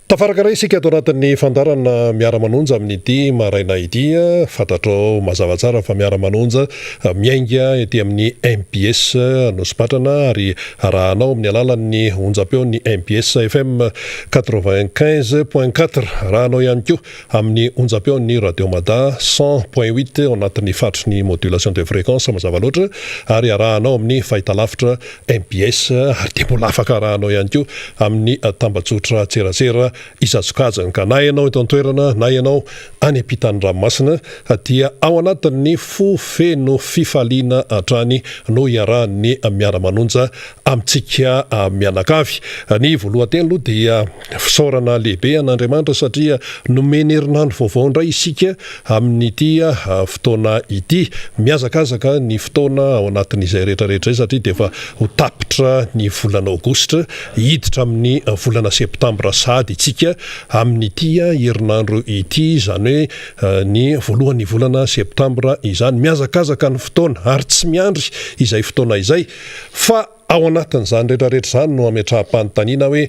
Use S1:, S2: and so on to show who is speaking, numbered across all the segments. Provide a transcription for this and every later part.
S1: Tafaraka isika ato anatin'ny fandarana miara-manonja amin'ity maraina ity fantatrao mazava tsara fa miara-manonja miainga ety amin'ny MPS Nosbatrana ary arahanao amin'ny alalan'ny onjam-peo ny MPS FM 95.4 rahanao ihany koa amin'ny onjam-peo ny Radio Mada 100.8 ao anatin'ny fatriny modulation de fréquence mazava loatra ary arahanao amin'ny fahitalavitra MPS ary dia mbola afaka arahanao ihany koa amin'ny tambajotra tserasera isasokajana ka na ianao eto an-toerana na ianao any ampitan'ny ranomasina dia ao anatin'ny fofeno fifaliana hatrany no iarahan'ny miara-manonja amintsika mianakavy. Ny voalohanteny aloha dia fisaorana lehibe an'Andriamanitra satria nomeny herinandro vaovao indray isika amin'ity fotoana ity, miazakazaka ny fotoana ao anatin'izay rehetrarehetra izay satria dia efa ho tapitra ny volana Aogositra hiditra amin'ny volana Septambra sady isika amin'ity herinandro ity, izany hoe ny voalohan'ny volana Septambra izany, miazakazaka ny fotoana ary tsy miandry izay fotoana izay fa ao anatin'izany rehetrarehetra izany no ametraham-panontaniana hoe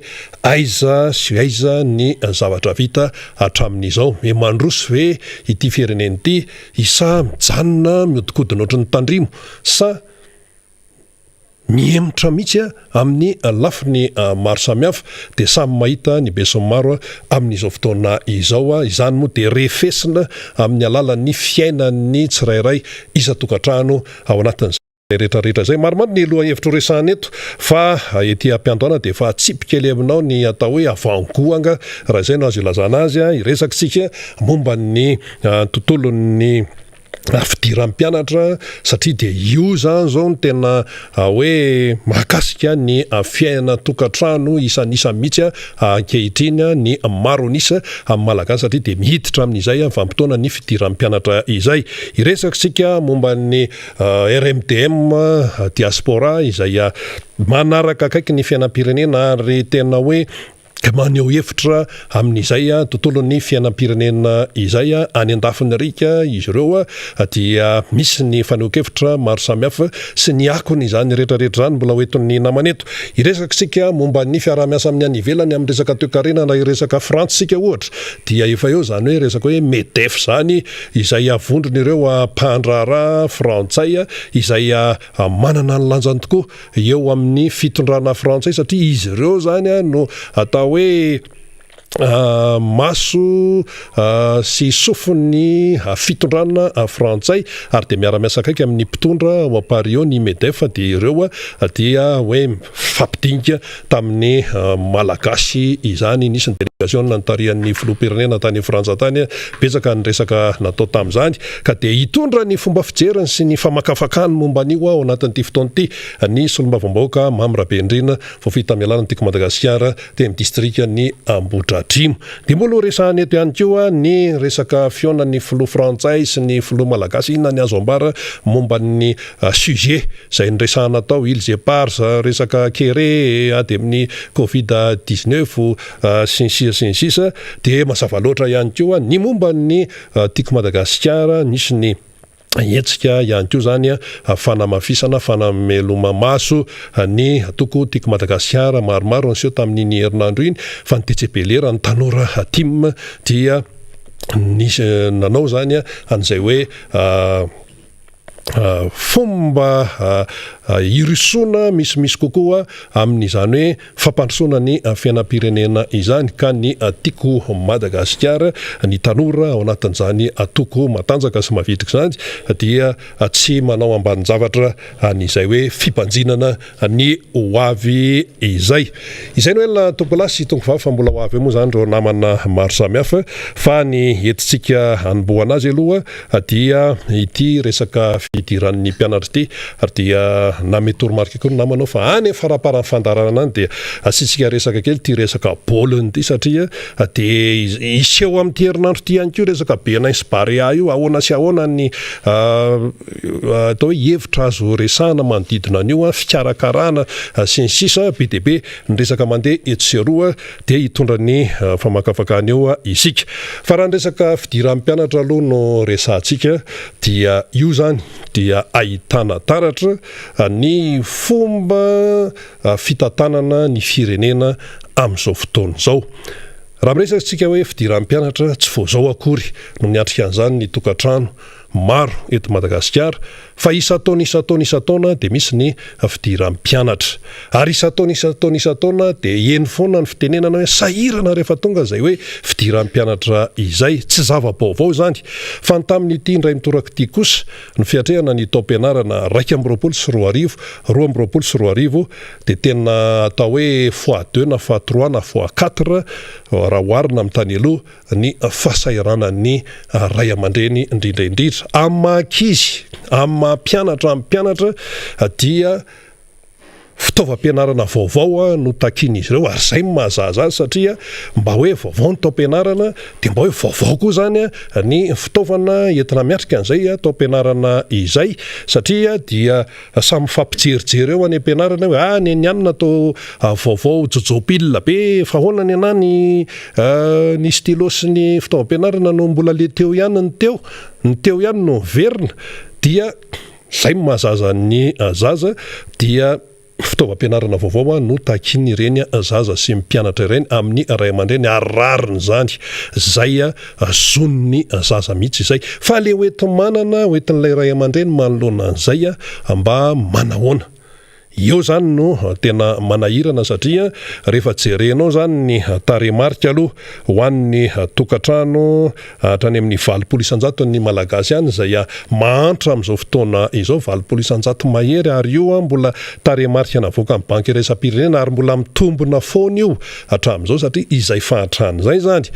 S1: aiza sy aiza ny zavatra vita hatramin'izao, mandroso hoe ity firenena ity isa mijanona miodikodina ohatry ny tandrimo sa miemotra mihitsy amin'ny lafiny maro samihafa dia samy mahita ny be sy ny maro amin'izao fotoana izao. Izany moa dia refesina amin'ny alalan'ny fiainan'ny tsirairay isan-tokantrano ao anatin'izay rehetrarehetra izay. Maromaro ny loha hevitra resahana eto fa ety am-piandohana dia efa tsipikely aminao ny atao hoe avangoanga raha izay no azo ilazana azy. Iresakitsika momba ny tontolon'ny fidiran'ny mpianatra satria dia io zany zao no tena hoe mahakasika ny fiainana tokantrano isanisa mihitsy ankehitriny ny maro anisa amin'ny malagasy satria dia miditra amin'izay vanim-potoana ny fidiran'ny mpianatra izay. Iresakitsika momba ny RMDM diaspora izay manaraka akaiky ny fiainam-pirenena ary tena hoe maneho hevitra amin'izay tontolon'ny fiainam-pirenena izay any andafiny rika izy ireo dia misy ny faneho-kevitra maro samihafa sy ny akony izany rehetrarehetra izany mbola hoentin'ny namaneto. Iresakitsika momba ny fiaraha-miasa amin'ny any ivelany amin'ny resaka toe-karena na resaka frantsika ohatra dia efa eo izany hoe resaka hoe MEDEF zany izay avondrony ireo mpandraharaha frantsay izay manana ny lanjany tokoa eo amin'ny fitondrana frantsay satria izy ireo zany no atao hoe maso sy sofiny fitondrana frantsay ary dia miara-miasa akaiky amin'ny mpitondra ao am-pario ny MEDEF dia ireo dia hoe fampidinika tamin'ny malagasy izany. Nisy ny délégation nantarian'ny filoham-pirenena tany Frantsa tany betsaka ny resaka natao tamin'izany ka dia hitondra ny fomba fijeriny sy ny famakafakany momba an'io ao anatin'ity fotoana ity ny solombavambahoaka Mamy Rabendrina vao vita amin'ny alalan'ny Tiko Madagasikara dia amin'ny distrika ny Ambohidratrimo. Dia mbola resahana eto ihany koa ny resaka fionan'ny filoha frantsay sy ny filoha malagasy, inona ny azo ambara momba ny sujet izay niresahana tao ilzepar resaka kere dia amin'ny Covid-19 sy ny sisa dia mazava loatra ihany koa ny momba ny Tiko Madagasikara nisy ny etsika ihany koa zany fanamafisana fanameloma maso ny atoko Tiko Madagasikara maromaro anseho tamin'iny herinandro iny fa ny TCPLR ny tanora team dia nisy nanao zany an'izay hoe fomba irisona misimisy kokoa amin'izany hoe fampandrosoana ny fiainam-pirenena izany ka ny Tiko Madagasikara ny tanora ao anatin'izany atoko matanjaka sy mavitrika izany dia tsy manao ambanin-javatra an'izay hoe fipanjinana ny hoavy izay. Izay no elona tokolasy tongo vavy fa mbola hoavy moa zany reo namana maro samihafa fa ny entintsika anombohana azy aloha dia ity resaka fidiran'ny mpianatra ity ary dia na mety toromarika koa namanao fa any faraparan'ny fandarana any dia asitsika resaka kely ty resaka baolina ity satria dia iseho amin'ity herinandro ity ihany koa resaka Benin sy Barea io ahoana sy ahoana ny atao hoe hevitra azo resahana manodidina an'io fikarakarana sy ny sisa be dia be ny resaka mandeha eto sy aroa dia hitondra ny famakafakana eo isika. Fa raha ny resaka fidiran'ny mpianatra aloha no resahantsika dia io zany dia ahitana taratra ny fomba fitantanana ny firenena amin'izao fotoana izao. raha miresatsika hoe fidiran'ny mpianatra tsy voazao akory no miatrika an'izany ny tokantrano maro eto Madagasikara fa isa-taona dia misy ny fidiran'ny mpianatra ary isa-taona dia eny foana ny fitenenana hoe sahirana rehefa tonga izay hoe fidiran'ny mpianatra izay tsy zava-baovao izany fa tamin'ity indray mitoraka ity kosa ny fiatrehana ny taom-pianarana 2.24 dia tena atao hoe x2 na x3 na x4 raha oharina amin'ny tany aloha ny fahasairanan'ny ray aman-dreny indrindraindrindra amin'ny maha-ankizy amin'ny maha-mpianatra amin'ny mpianatra dia fitaovam-pianarana vaovao no takian'izy ireo ary izay mahazaza azy satria mba hoe vaovao ny taom-pianarana dia mba hoe vaovao koa izany ny fitaovana entina miatrika an'izay taom-pianarana izay satria dia samy fampijerijery eo any am-pianarana hoe ny anina atao vaovao jojopilina be fa hoana ny ana ny stylo sy ny fitaovam-pianarana no mbola le teo ihany ny teo ihany no verina dia izay mahazaza ny zaza dia fitaovam-pianarana vaovao no takiany ireny zaza sy mpianatra ireny amin'ny ray aman-dreny arariny izany izay zon'ny zaza mihitsy izay fa le hoentin'ilay ray aman-dreny manoloana an'izay mba manahoana eo zany no tena manahirana satria rehefa jerenao zany ny taremarika aloha ho an'ny tokantrano hatrany amin'ny 20% ny malagasy ihany izay mahantra amin'izao fotoana izao 20% mahery ary io mbola taremarika navoaka amin'ny banky iraisam-pirenena ary mbola mitombona foana io hatramin'izao satria izay fahatrany izay zany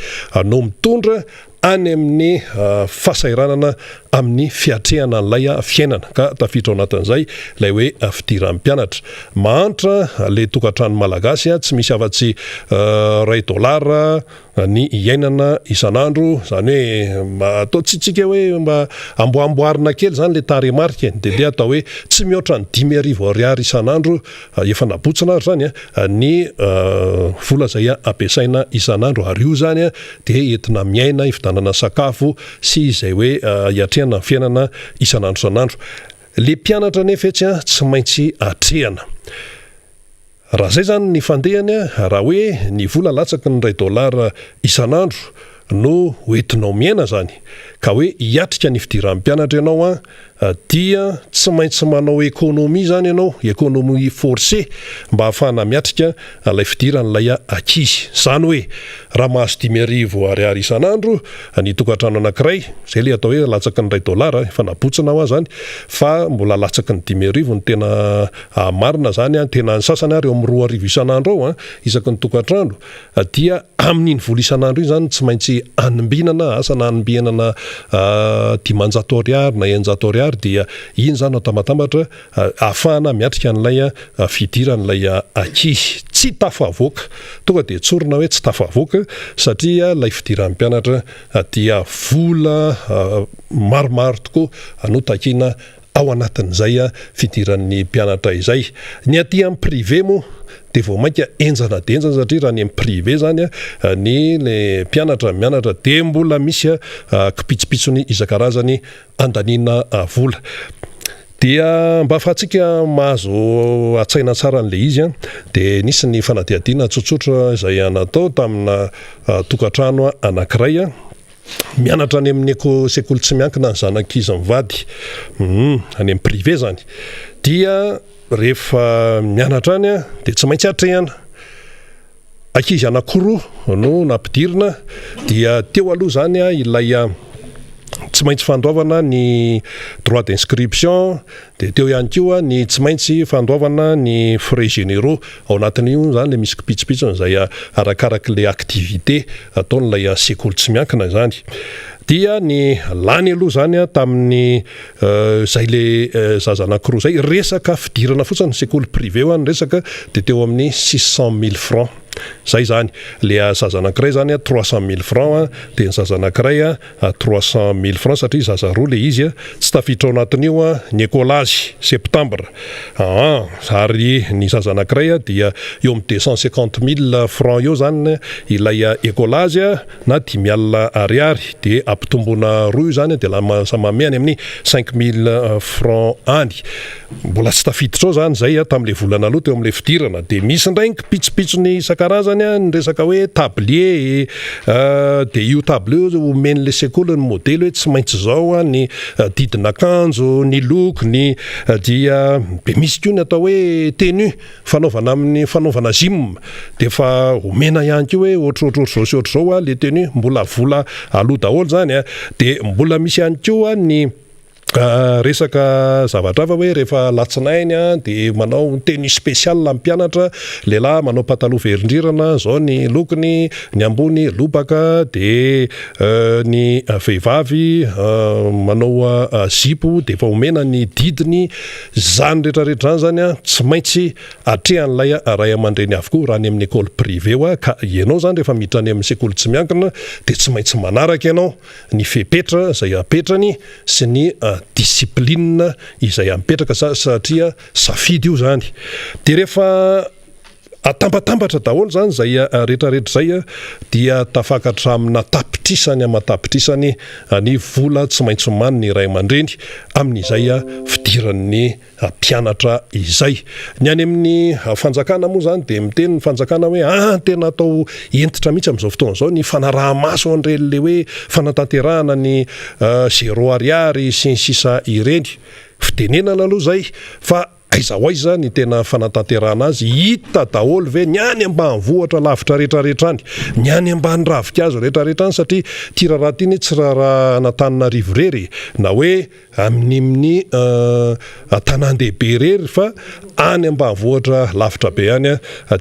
S1: no mitondra any amin'ny fahasairanana amin'ny fiatrehana an'ilay fiainana ka tafiditra ao anatin'izay ilay hoe fidiran'ny mpianatra mahantra le tokantrano malagasy tsy misy afa-tsy $2 ny iainana isan'andro zany hoe mba atao tsitsika hoe mba amboamboarina kely zany le taremarika dia atao hoe tsy mihoatra ny $5,000 isan'andro efa nabotsina ary zany ny vola izay ampiasaina isan'andro ary io zany dia entina miaina ividanana sakafo sy izay hoe hiatrehana ny fiainana isan'andro le mpianatra nefa tsy maintsy atrehana raha izay zany ny fandehany raha hoe ny vola latsaky ny $2 isan'andro no hoentinao miaina zany ka hoe hiatrika ny fidiran'ny mpianatra ianao dia tsy maintsy manao ekonomia zany ianao ekonomia forcé mba hahafahana miatrika ilay fidiran'ilay ankizy zany hoe raha mahazo $5,000 isan'andro ny tokantrano anankiray izay le atao hoe latsaky ny $2 efa nabotsina ho zany fa mbola latsaky ny $5,000 ny tena marina zany tena ny sasany ary eo amin'ny $2,000 isan'andro ao isaky ny tokantrano dia amin'iny vola isan'andro iny zany tsy maintsy animbinana asana animbianana $500 na $100 dia iny zany atamatambatra ahafahana miatrika an'ilay fidiran'ilay ankizy tsy tafavoaka tonga dia tsorina hoe tsy tafavoaka satria ilay fidiran'ny mpianatra dia vola maromaro tokoa no takiana ao anatin'izay fidiran'ny mpianatra izay ny aty amin'ny privé moa dia vao mainka enjana satria raha ny amin'ny privé zany ny le mpianatra mianatra dia mbola misy kipitsopitsony isan-karazany andaniana vola dia mba ahafahantsika mahazo atsaina tsara n'le izy dia nisy ny fanadihadiana tsotsotra izay natao tamina tokantrano anankiray mianatra any amin'ny sekoly tsy miankina ny zanankizy mivady any amin'ny privé zany dia rehefa mianatra any dia tsy maintsy atrehana ankizy anankiroa no nampidirina dia teo aloha zany ilay tsy maintsy fandoavana ny droit d'inscription dia teo ihany koa ny tsy maintsy fandoavana ny frais généraux ao anatin'io zany le misy kipitsopitsony izay arakaraka le activité ataon'ilay sekoly tsy miankina zany dia ny lany aloha zany tamin'ny zay le zaza anankiroa zay resaka fidirana fotsiny sekoly privé ho any resaka dia teo amin'ny 600,000 francs zay zany le zaza anankiray zany 300,000 francs dia ny zaza anankiray 300,000 francs satria zaza roa le izy tsy tafiditra ao anatin'io ny écolage septembre ary ny zaza anankiray dia eo amin'ny 250,000 francs eo zany ilay écolage na 10,000 ariary dia ampitombona roa io zany dia samamehany amin'ny 5,000 francs any mbola tsy tafiditra ao zany zay tamin'le volana aloha teo amin'le fidirana dia misy indray ny kipitsopitsony isan-karazany ny resaka hoe tablier dia io tablier omen'le sekoly ny modely hoe tsy maintsy zao ny didin'akanjo, ny lokony dia be misy koa ny atao hoe tenue fanaovana amin'ny fanaovana gym dia efa omena ihany koa hoe ohatrohatrohatro zao sy ohatr'izao le tenue mbola vola aloha daholo zany dia mbola misy ihany koa ny resaka zavatra hafa hoe rehefa latsinainy dia manao tenue spécial amin'ny mpianatra, lehilahy manao pataloha velondrirana zao ny lokony, ny ambony lobaka, dia ny vehivavy manao zipo dia efa omena ny didiny. Zany rehetrarehetra zany tsy maintsy atrehan'ilay ray aman-dreny avokoa raha ny amin'ny école privé ka ianao zany rehefa miditra any amin'ny sekoly tsy miankina dia tsy maintsy manaraka ianao ny fepetra izay apetrany sy ny discipline izay apetraka satria safidy io zany. Dia rehefa atampatambatra daholo zany zay rehetrarehetra zay dia tafakatra amina tapitrisany amatapitrisany ny vola tsy maintsy many ny ray aman-dreny amin'izay fidiran'ny mpianatra izay. Ny any amin'ny fanjakana moa zany dia miteny ny fanjakana hoe tena atao entitra mihitsy amin'izao fotoana izao ny fanaraha-maso an'ireny le hoe fanatanterahana ny zéro ariary sy ny sisa ireny. Fitenenana aloha zay fa aiza ho aiza ny tena fanatanterahana azy hita daholo ve ny any ambanivohitra lavitra rehetrarehetra any, ny any ambany ravikazo rehetrarehetra any satria ty raharaha ty ny tsy raha Antananarivo rery na hoe amin'ny tanàn-dehibe rery fa any ambanivohitra lavitra be any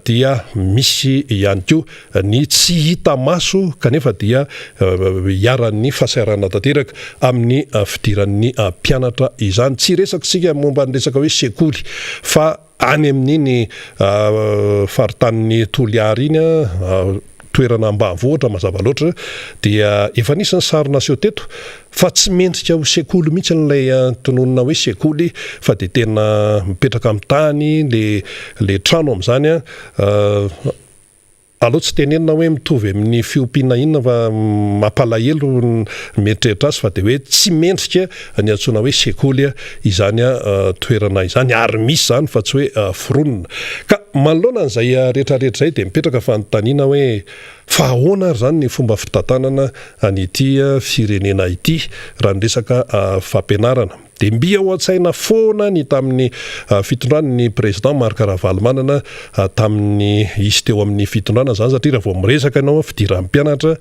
S1: dia misy ihany koa ny tsy hita maso kanefa dia hiaran'ny fahasairana tanteraka amin'ny fidiran'ny mpianatra izany. Tsy resaka sika momba ny resaka hoe sekoly fa any amin'iny faritanin'ny Toliara iny toerana ambanivohitra mazava loatra dia efa nisy ny sary naseho teto fa tsy mendrika ho sekoly mihitsy n'ilay tononona hoe sekoly fa dia tena mipetraka amin'ny tany le trano amin'izany aloha tsy tenenina hoe mitovy amin'ny fiompiana inona fa mampalahelo mieritreritra azy fa dia hoe tsy mendrika ny antsoina hoe sekoly izany toerana izany ary misy zany fa tsy hoe foronina. Ka manoloana an'izay rehetrarehetra zay dia mipetraka fanontaniana hoe fa ahoana ary zany ny fomba fitantanana an'ity firenena ity raha ny resaka fampianarana. Dia mbia ho an-tsaina foana ny tamin'ny fitondran'ny président Marc Ravalomanana tamin'ny izy teo amin'ny fitondrana zany satria raha vao miresaka ianao fidiran'ny mpianatra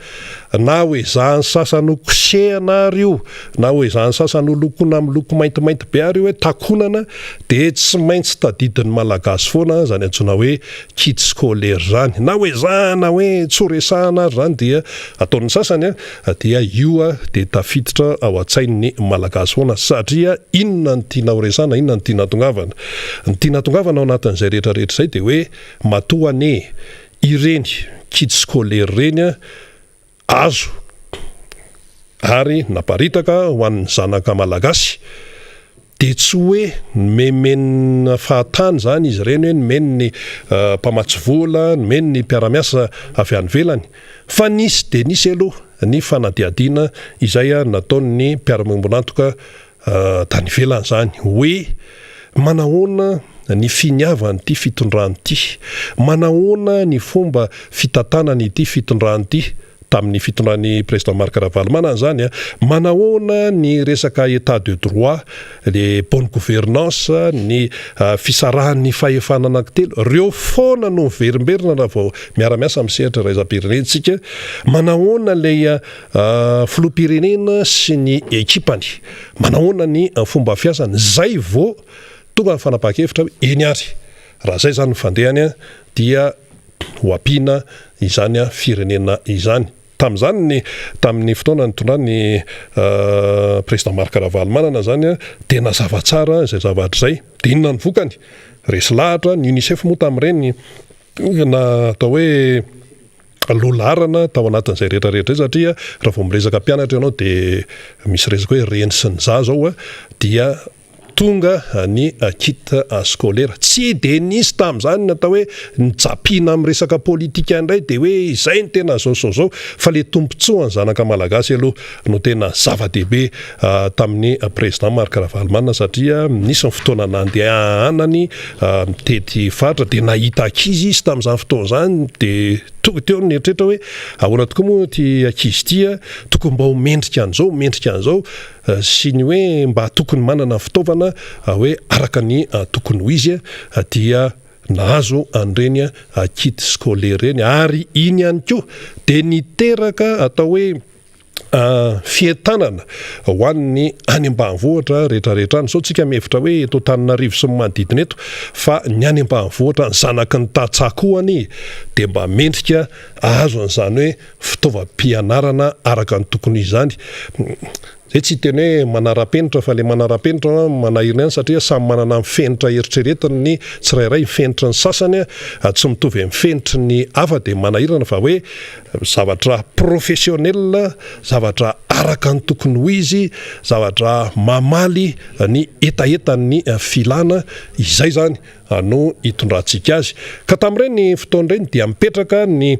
S1: na hoe zahany sasany ho kosehana ary io na hoe zahany sasany ho lokona amin'ny loko maintimainty be ary io hoe takonana dia tsy maintsy tadidin'ny malagasy foana zany antsoina hoe kit scolaire zany na hoe zahana hoe tsoresahana ary zany dia ataon'ny sasany dia io dia tafiditra ao an-tsain'ny malagasy foana satria inona ny tiana horesana, inona ny tiana tongavana. Ny tiana tongavana ao anatin'izay rehetrarehetra izay dia hoe matoa ane ireny kit scolaire reny azo ary naparitaka ho an'ny zanaka malagasy dia tsy hoe memena fahatany zany izy ireny hoe nomeny ny mpamatsy vola, nomeny ny mpiara-miasa avy any velany fa nisy dia nisy aloha ny fanadiadiana izay nataon'ny mpiara-miombonantoka tany ivelany zany hoe manahoana ny finiavany ity fitondrany ity, manahoana ny fomba fitantanany ity fitondrany ity tamin'ny fitondran'ny président Marc Ravalomanana zany manahoana ny resaka état de droit, les bonne gouvernance, ny fisarahan'ny fahefana anankitelo reo foana no miverimberina raha vao miara-miasa amin'ny sehatra raisam-pirenentsika, manahoana ilay filoham-pirenena sy ny ekipany, manahoana ny fomba fiasany zay vao tonga ny fanapahan-kevitra eny ary raha zay zany fandehany dia ho ampiana izany firenena izany. Tamin'ny fotoana nitondran'ny président Marc Ravalomanana zany tena zavatsara izay zavatra izay dia inona ny vokany resy lahatra ny UNICEF moa tamin'ireny na atao hoe lolarana tao anatin'izay rehetrarehetra izay satria raha vao miresaka mpianatra ianao dia misy resaka hoe reny sy ny za zao dia tonga ny kit scolaire tsy de nisy tam'izany natao hoe nijapina amin'ny resaka politika indray de hoe izay ny tena zao fa le tompontsoa ny zanaka malagasy aloha no tena zava-dehibe tamin'ny président Marc Ravalomanana satria nisy ny fotoana nandehanany mitety faritra de nahita ankizy izy tamin'izany fotoana zany de tonga teo ny eritreritra hoe ahoana tokoa moa ty ankizy ty tokony mba ho mendrika an'izao sy ny hoe mba tokony manana fitaovana hoe araka ny tokony ho izy dia nahazo an'ireny kit scolaire reny ary iny ihany koa de niteraka atao hoe fientanana ho an'ny any ambanivohitra rehetrarehetra any sao tsika mihevitra hoe eto Antananarivo sy ny manodidina eto fa ny any ambanivohitra ny zanaky ny tatsakoany de mba mendrika ahazo an'izany hoe fitaovam-pianarana araka ny tokony izany zay tsy teny hoe manara-penitra fa le manara-penitra manahirina ihany satria samy manana mifenitra eritreretiny ny tsirairay mifenitra ny sasany tsy mitovy mifenitry ny hafa de manahirana fa hoe zavatra professionnel zavatra araka ny tokony ho izy zavatra mamaly ny etaetan'ny filana izay zany no hitondrantsika azy ka tamin'ireny fotoan'ireny dia mipetraka ny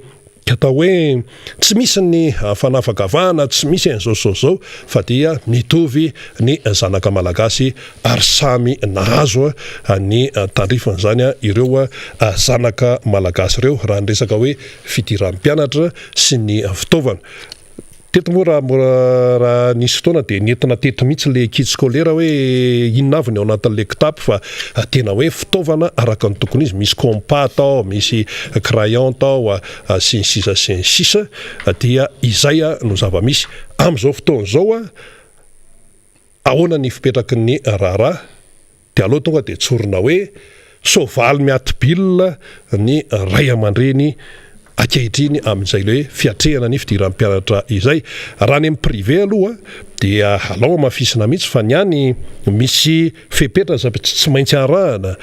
S1: atao hoe tsy misy ny fanafakavahana tsy misy an'izao fa dia mitovy ny zanaka malagasy ary samy nahazo ny tandrifan'izany ireo zanaka malagasy ireo raha ny resaka hoe fidiran'ny mpianatra sy ny fitaovana teto moa raha nisy fotoana de nentina teto mihitsy le kit scolaire hoe inona avy ny ao anatin'le kitapo fa tena hoe fitaovana araka ny tokony izy misy compas tao misy crayon tao sy ny sisa dia izay no zava-misy amin'izao fotoana zao ahoana ny fipetraky ny raharaha de aloha tonga de tsorina hoe soavaly miatibilina ny ray aman-dreny ankehitriny amin'izay le hoe fiatrehana ny fidiran'ny mpianatra izay raha ny amin'ny privé aloha dia alao mafisina mihitsy fa ny any misy fepetra tsy maintsy arahana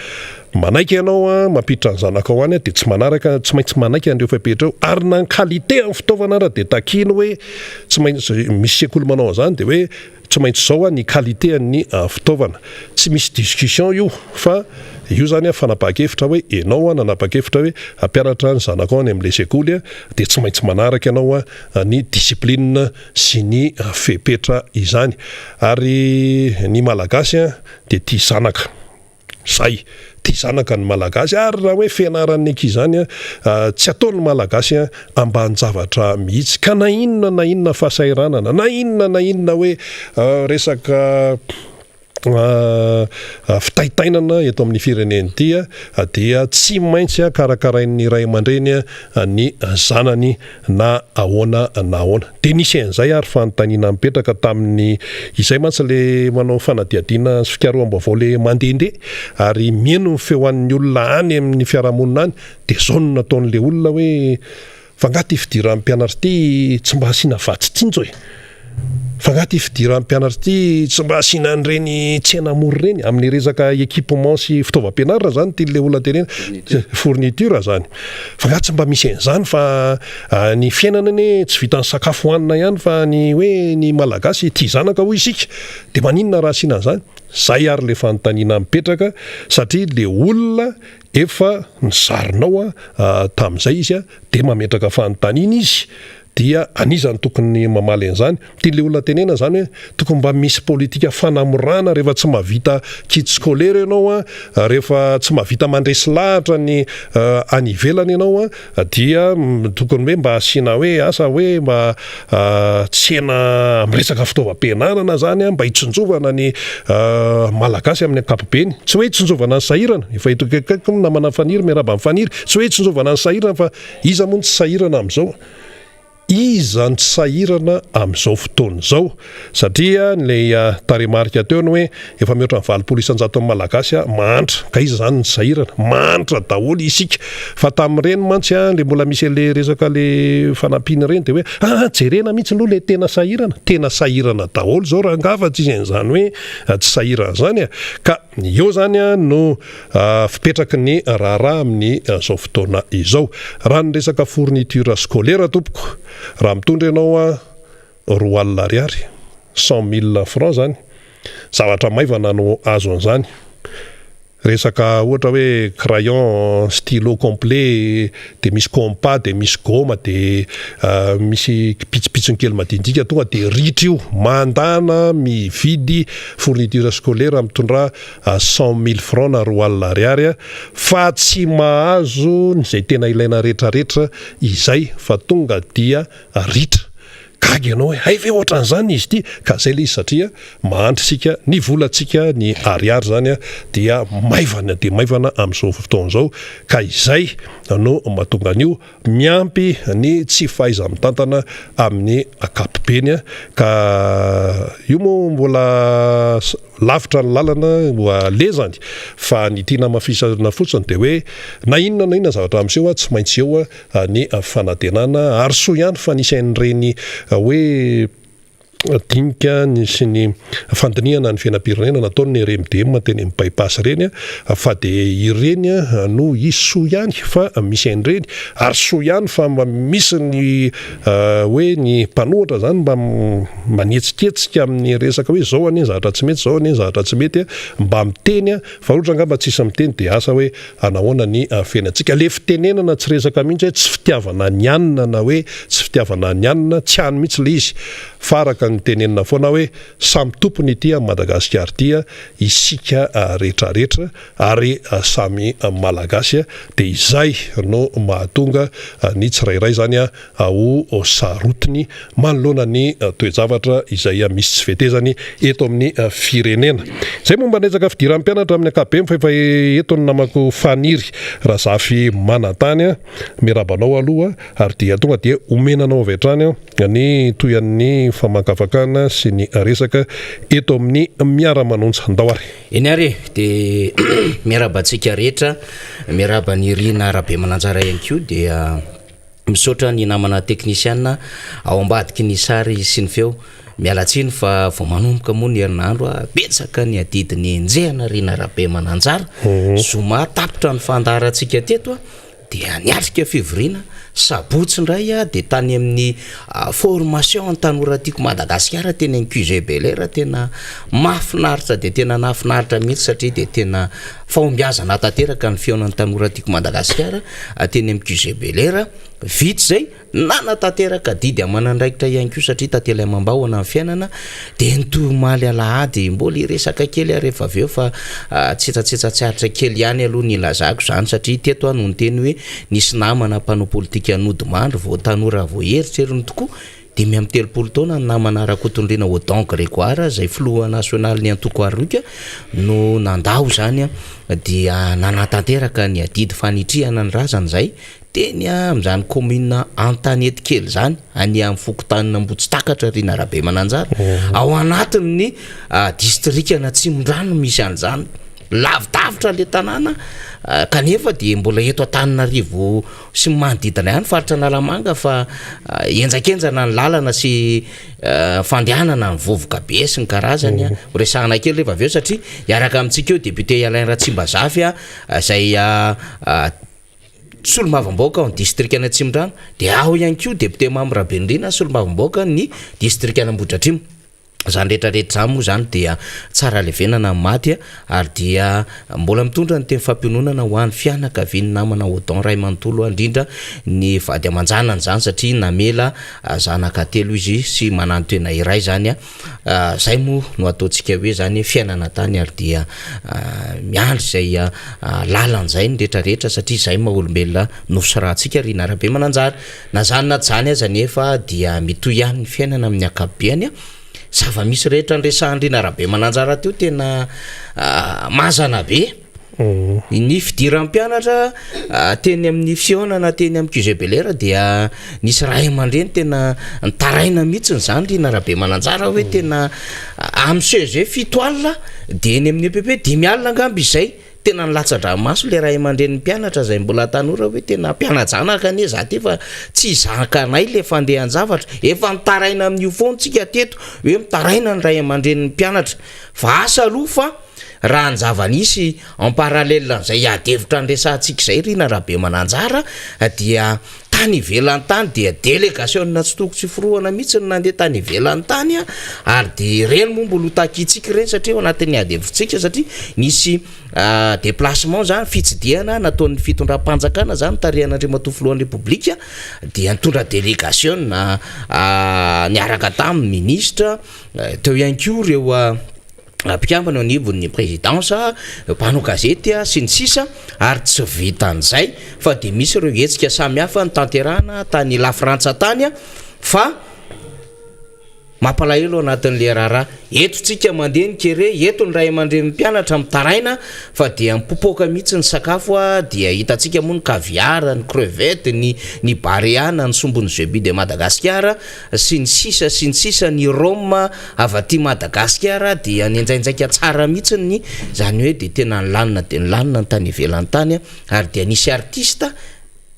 S1: manaiky ianao mampiditra ny zanaka ao any de tsy maintsy manaiky an'ireo fepetra eo ary na ny qualité amin'ny fitaovana ara de takino hoe tsy maintsy misy sekoly manao an'izany de hoe tsy maintsy zao ny qualité ny fitaovana tsy misy discussion io fa io zany fanapa-kevitra hoe enao nanapa-kevitra hoe ampianatra ny zanaka any amin'le sekoly de tsy maintsy manaraka ianao ny discipline sy ny fepetra izany ary ny malagasy de tia zanaka zay tia zanaka ny malagasy ary raha hoe fianaran'ny ankizy tsy ataony malagasy ambany zavatra mihitsy ka na inona fahasairanana na inona hoe resaka fitaitainana eto amin'ny fireneny dia tsy maintsy karakarain'ny ray aman-dreny ny zanany na ahoana de nisy an'izay ary fanontaniana mipetraka tamin'ny izay mantsy le manao fanadiadiana sy fikaroam-baovao le mandehandeha ary mieno ny feo an'ny olona any amin'ny fiarahamonina any de zao no nataon'le olona hoe fangaty fidiran'ny mpianatra ty tsy mba asiana vatsy tsinjo fangaty fidiran'ny mpianatra ty tsy mba asiana an'ireny tsena amory reny amin'ny resaka équipement sy fitaovam-pianarana zany tian'le olona tenena fourniture zany fangaty tsy mba misy an'izany fa ny fiainana ane tsy vitan'ny sakafo hoanina ihany fa ny hoe ny malagasy tia zanaka hoy isika de maninona raha asiana an'izany zay ary le fanontaniana mipetraka satria le olona efa nizarinao tamin'izay izy de mametraka fanontaniana izy dia anisany tokony mamaly an'izany tian'le olona tenena zany hoe tokony mba misy politika fanamorana rehefa tsy mahavita kit scolaire ianao rehefa tsy mahavita mandresy lahatra ny any ivelany ianao dia tokony hoe mba asiana hoe asa hoe mba tsena miresaka fitaovam-pianarana zany mba hitsonjovana ny malagasy amin'ny ankapobeny tsy hoe hitsonjovana ny sahirana efa hitokakaiky namana faniry miaraba amin'ny faniry tsy hoe hitsonjovana ny sahirana fa iza moa ny tsy sahirana amin'izao iza ny tsy sahirana amin'izao fotoana izao satria nilay taremarika teo ny hoe efa mihoatra ny 900 malagasy mahantra ka iza zany ny sahirana mahantra daholo isika fa tamin'ireny mantsy le mbola misy le resaka le fanampiana ireny de hoe jerena mihitsy aloha le tena sahirana daholo zao raha angava tsy izy an'izany hoe tsy sahirana zany ka eo zany no fipetraky ny raharaha amin'ny zao fotoana izao raha ny resaka fourniture scolaire tompoko raha mitondra ianao 4 alina ariary 100 000 francs zany zavatra maivana no azo an'izany resaka ohatra hoe crayon stylo complet de misy compas de misy goma de misy pitsopitsony kely madinidinika tonga de ritra io mandana mividy fourniture scolaire mitondra 100,000 francs na 2,000 ariary fa tsy mahazo izay tena ilaina rehetrarehetra izay fa tonga dia ritra gaga ianao hoe hay ve ohatran'izany izy ity ka zay le izy satria mahandry sika ny volantsika ny ariary zany dia maivana de maivana amin'izao fotoan'izao ka izay no mahatonga an'io miampy ny tsy fahaiza mitantana amin'ny akapobeny ka io moa mbola lavitra ny lalana lezany fa ny tiana mafisana fotsiny de hoe na inona zavatra amin'izao tsy maintsy eo ny fanantenana ary soa ihany fa nisy an'ireny hoe dinika sy ny fandinihana ny fiainam-pirenena nataony RMDM teny amin'ny bypass reny fa de ireny no iso ihany fa misy an'ireny ary soa ihany fa misy ny hoe ny mpanohatra zany mba manetsiketsika amin'ny resaka hoe zao anie zavatra tsy mety zao anie zavatra tsy mety mba miteny fa ohatra angamba tsisy miteny de asa hoe anahoana ny fiainantsika le fitenenana tsy resaka mihitsy tsy fitiavana ny anina na hoe tsy fitiavana ny anina tsy hany mihitsy le izy faraka ny tenenina foana hoe samy tompony ity Madagasikara ity isika rehetrarehetra ary samy malagasy de izay no mahatonga ny tsirairay zany ho sarotiny manoloana ny toejavatra izay misy tsy fetezany eto amin'ny firenena zay momba nezaka fidiran'ny mpianatra amin'ny akapobeny fa eto ny namako faniry Razafy Manantany mirabanao aloha ary dia tonga dia omenanao avy hatrany ny toyan'ny famakafakana sy ny resaka eto amin'ny miara-manonja Ndahoary.
S2: Eny ary de miarabantsika rehetra miarabany Irina Rabe Mananjara ihany koa dia misaotra ny namana teknisiana ao ambadiky ny sary sy ny feo mialatsiny fa vao manomboka moa ny herinandro betsaka ny adidiny enjehana Irina Rabe Mananjara zoma tapitra ny fandaharantsika teto dia niatrika fivorina sabotsy ndray de tany amin'ny formation tanora tiako Madagasikara teny amin'ny QG Belair tena mahafinaritra de tena nahafinaritra mihitsy satria de tena fahombiazana tanteraka ny fiaonan'ny tanora tiako Madagasikara teny amin'ny QG Belair vitsy zay nanatanteraka didy amanandraikitra ihany koa satria tately amam-bahona amin'ny fiainana de nitomaly alahady mbola iresaka kely rehefa aveo fa tsetsatsetsatsyaritra kely ihany aloha ny lazako zany satria teto no teny hoe nisy namana mpanao politika anodimandry vao tanora vao heritreriny tokoa de miam 30 taona ny namana Rakotondrina Odon Grégoire zay filoha nasionaly ny Antokoarika no nandao zany dia nanatanteraka ny adidy fanitriana ny razany zay teny amin'izany commune Antanety kely zany any amin'ny fokotanina Ambotsitakatra Irina Rabe Mananjara ao anatin'ny distrikana Tsimondrano misy an'izany lavidavitra le tanàna kanefa de mbola eto Antananarivo sy manodidina ihany faritra Nalamanga fa enjakenjana ny lalana sy fandehanana ny vovoka be sy ny karazany resahana kely rehefa aveo satria iaraka amintsika eo député Alain Ratsimbazafy zay Solomavamboaka ny distrikana Tsimondrano de ao ihany koa député Mamy Rabendrina Solomavamboaka ny distrikana Ambohidratrimo zany rehetrarehetra zany moa zany dia tsara levenana maty ary dia mbola mitondra ny teny fampiononana ho an'ny fianakaviany namana Odon Ray Manontolo indrindra ny vady amanjanany zany satria namela zanaka telo izy sy manantoena iray zany zay moa no ataontsika hoe zany fiainana tany ary dia miandry zay lalan'izay ny rehetrarehetra satria zay maha-olombelona nosirahantsika Irina Rabe Mananjara na zany na zany aza nefa dia mitoy ihany ny fiainana amin'ny akapobeny zava-misy rehetra nresahan'ny Irina Rabe Mananjara teo tena mazana be ny fidiran'ny mpianatra teny amin'ny fiaonana teny amin'ny QG Belair dia nisy ray aman-dreny tena nitaraina mihitsy zany Irina Rabe Mananjara hoe tena amin'ny CG 7 alina de eny amin'ny EPP 10 alina angamby izay tena nilatsa-dranomaso le ray aman-dren'ny mpianatra zay mbola tanora hoe tena mpianajanaka anie za ty fa tsy zakanay le fandehan-javatra efa mitaraina amin'io foantsika teto hoe mitaraina ny ray aman-dren'ny mpianatra fa asa aloha fa raha ny zava-nisy en parallèle an'izay adevitra ny resantsika izay Irina Rabe Mananjara dia tany ivelany tany dia délégation tsy tokotsy foroana mihitsy no nandeha tany ivelany tany ary de reny moa mbola takitsika reny satria ao anatin'ny ady hevintsika satria nisy déplacement zany fitsidiana nataon'ny fitondram-panjakana zany tarihan'Andriamatoa filohan'ny Repoblika dia nitondra délégation niaraka tamin'ny ministre teo ihany koa reo mpikambana ao nivon'ny présidence mpanao gazety sy ny sisa ary tsy vitan'izay fa de misy ireo hetsika samihafa ny tanterahana tany la Frantsa tany fa mampalahelo anatin'le raharaha eto tsika mandeha ny kere eto ny ray aman-dren'ny mpianatra mitaraina fa dia mipopoka mihitsy ny sakafo dia hitatsika moa ny caviar, ny crevette, ny baréana, ny sombon'ny zebie de Madagasikara sy ny sisa ny rhum avy aty Madagasikara dia ny enjainjaika tsara mihitsy ny zany hoe de tena nilanina de nilanina ny tany ivelany tany ary dia nisy artiste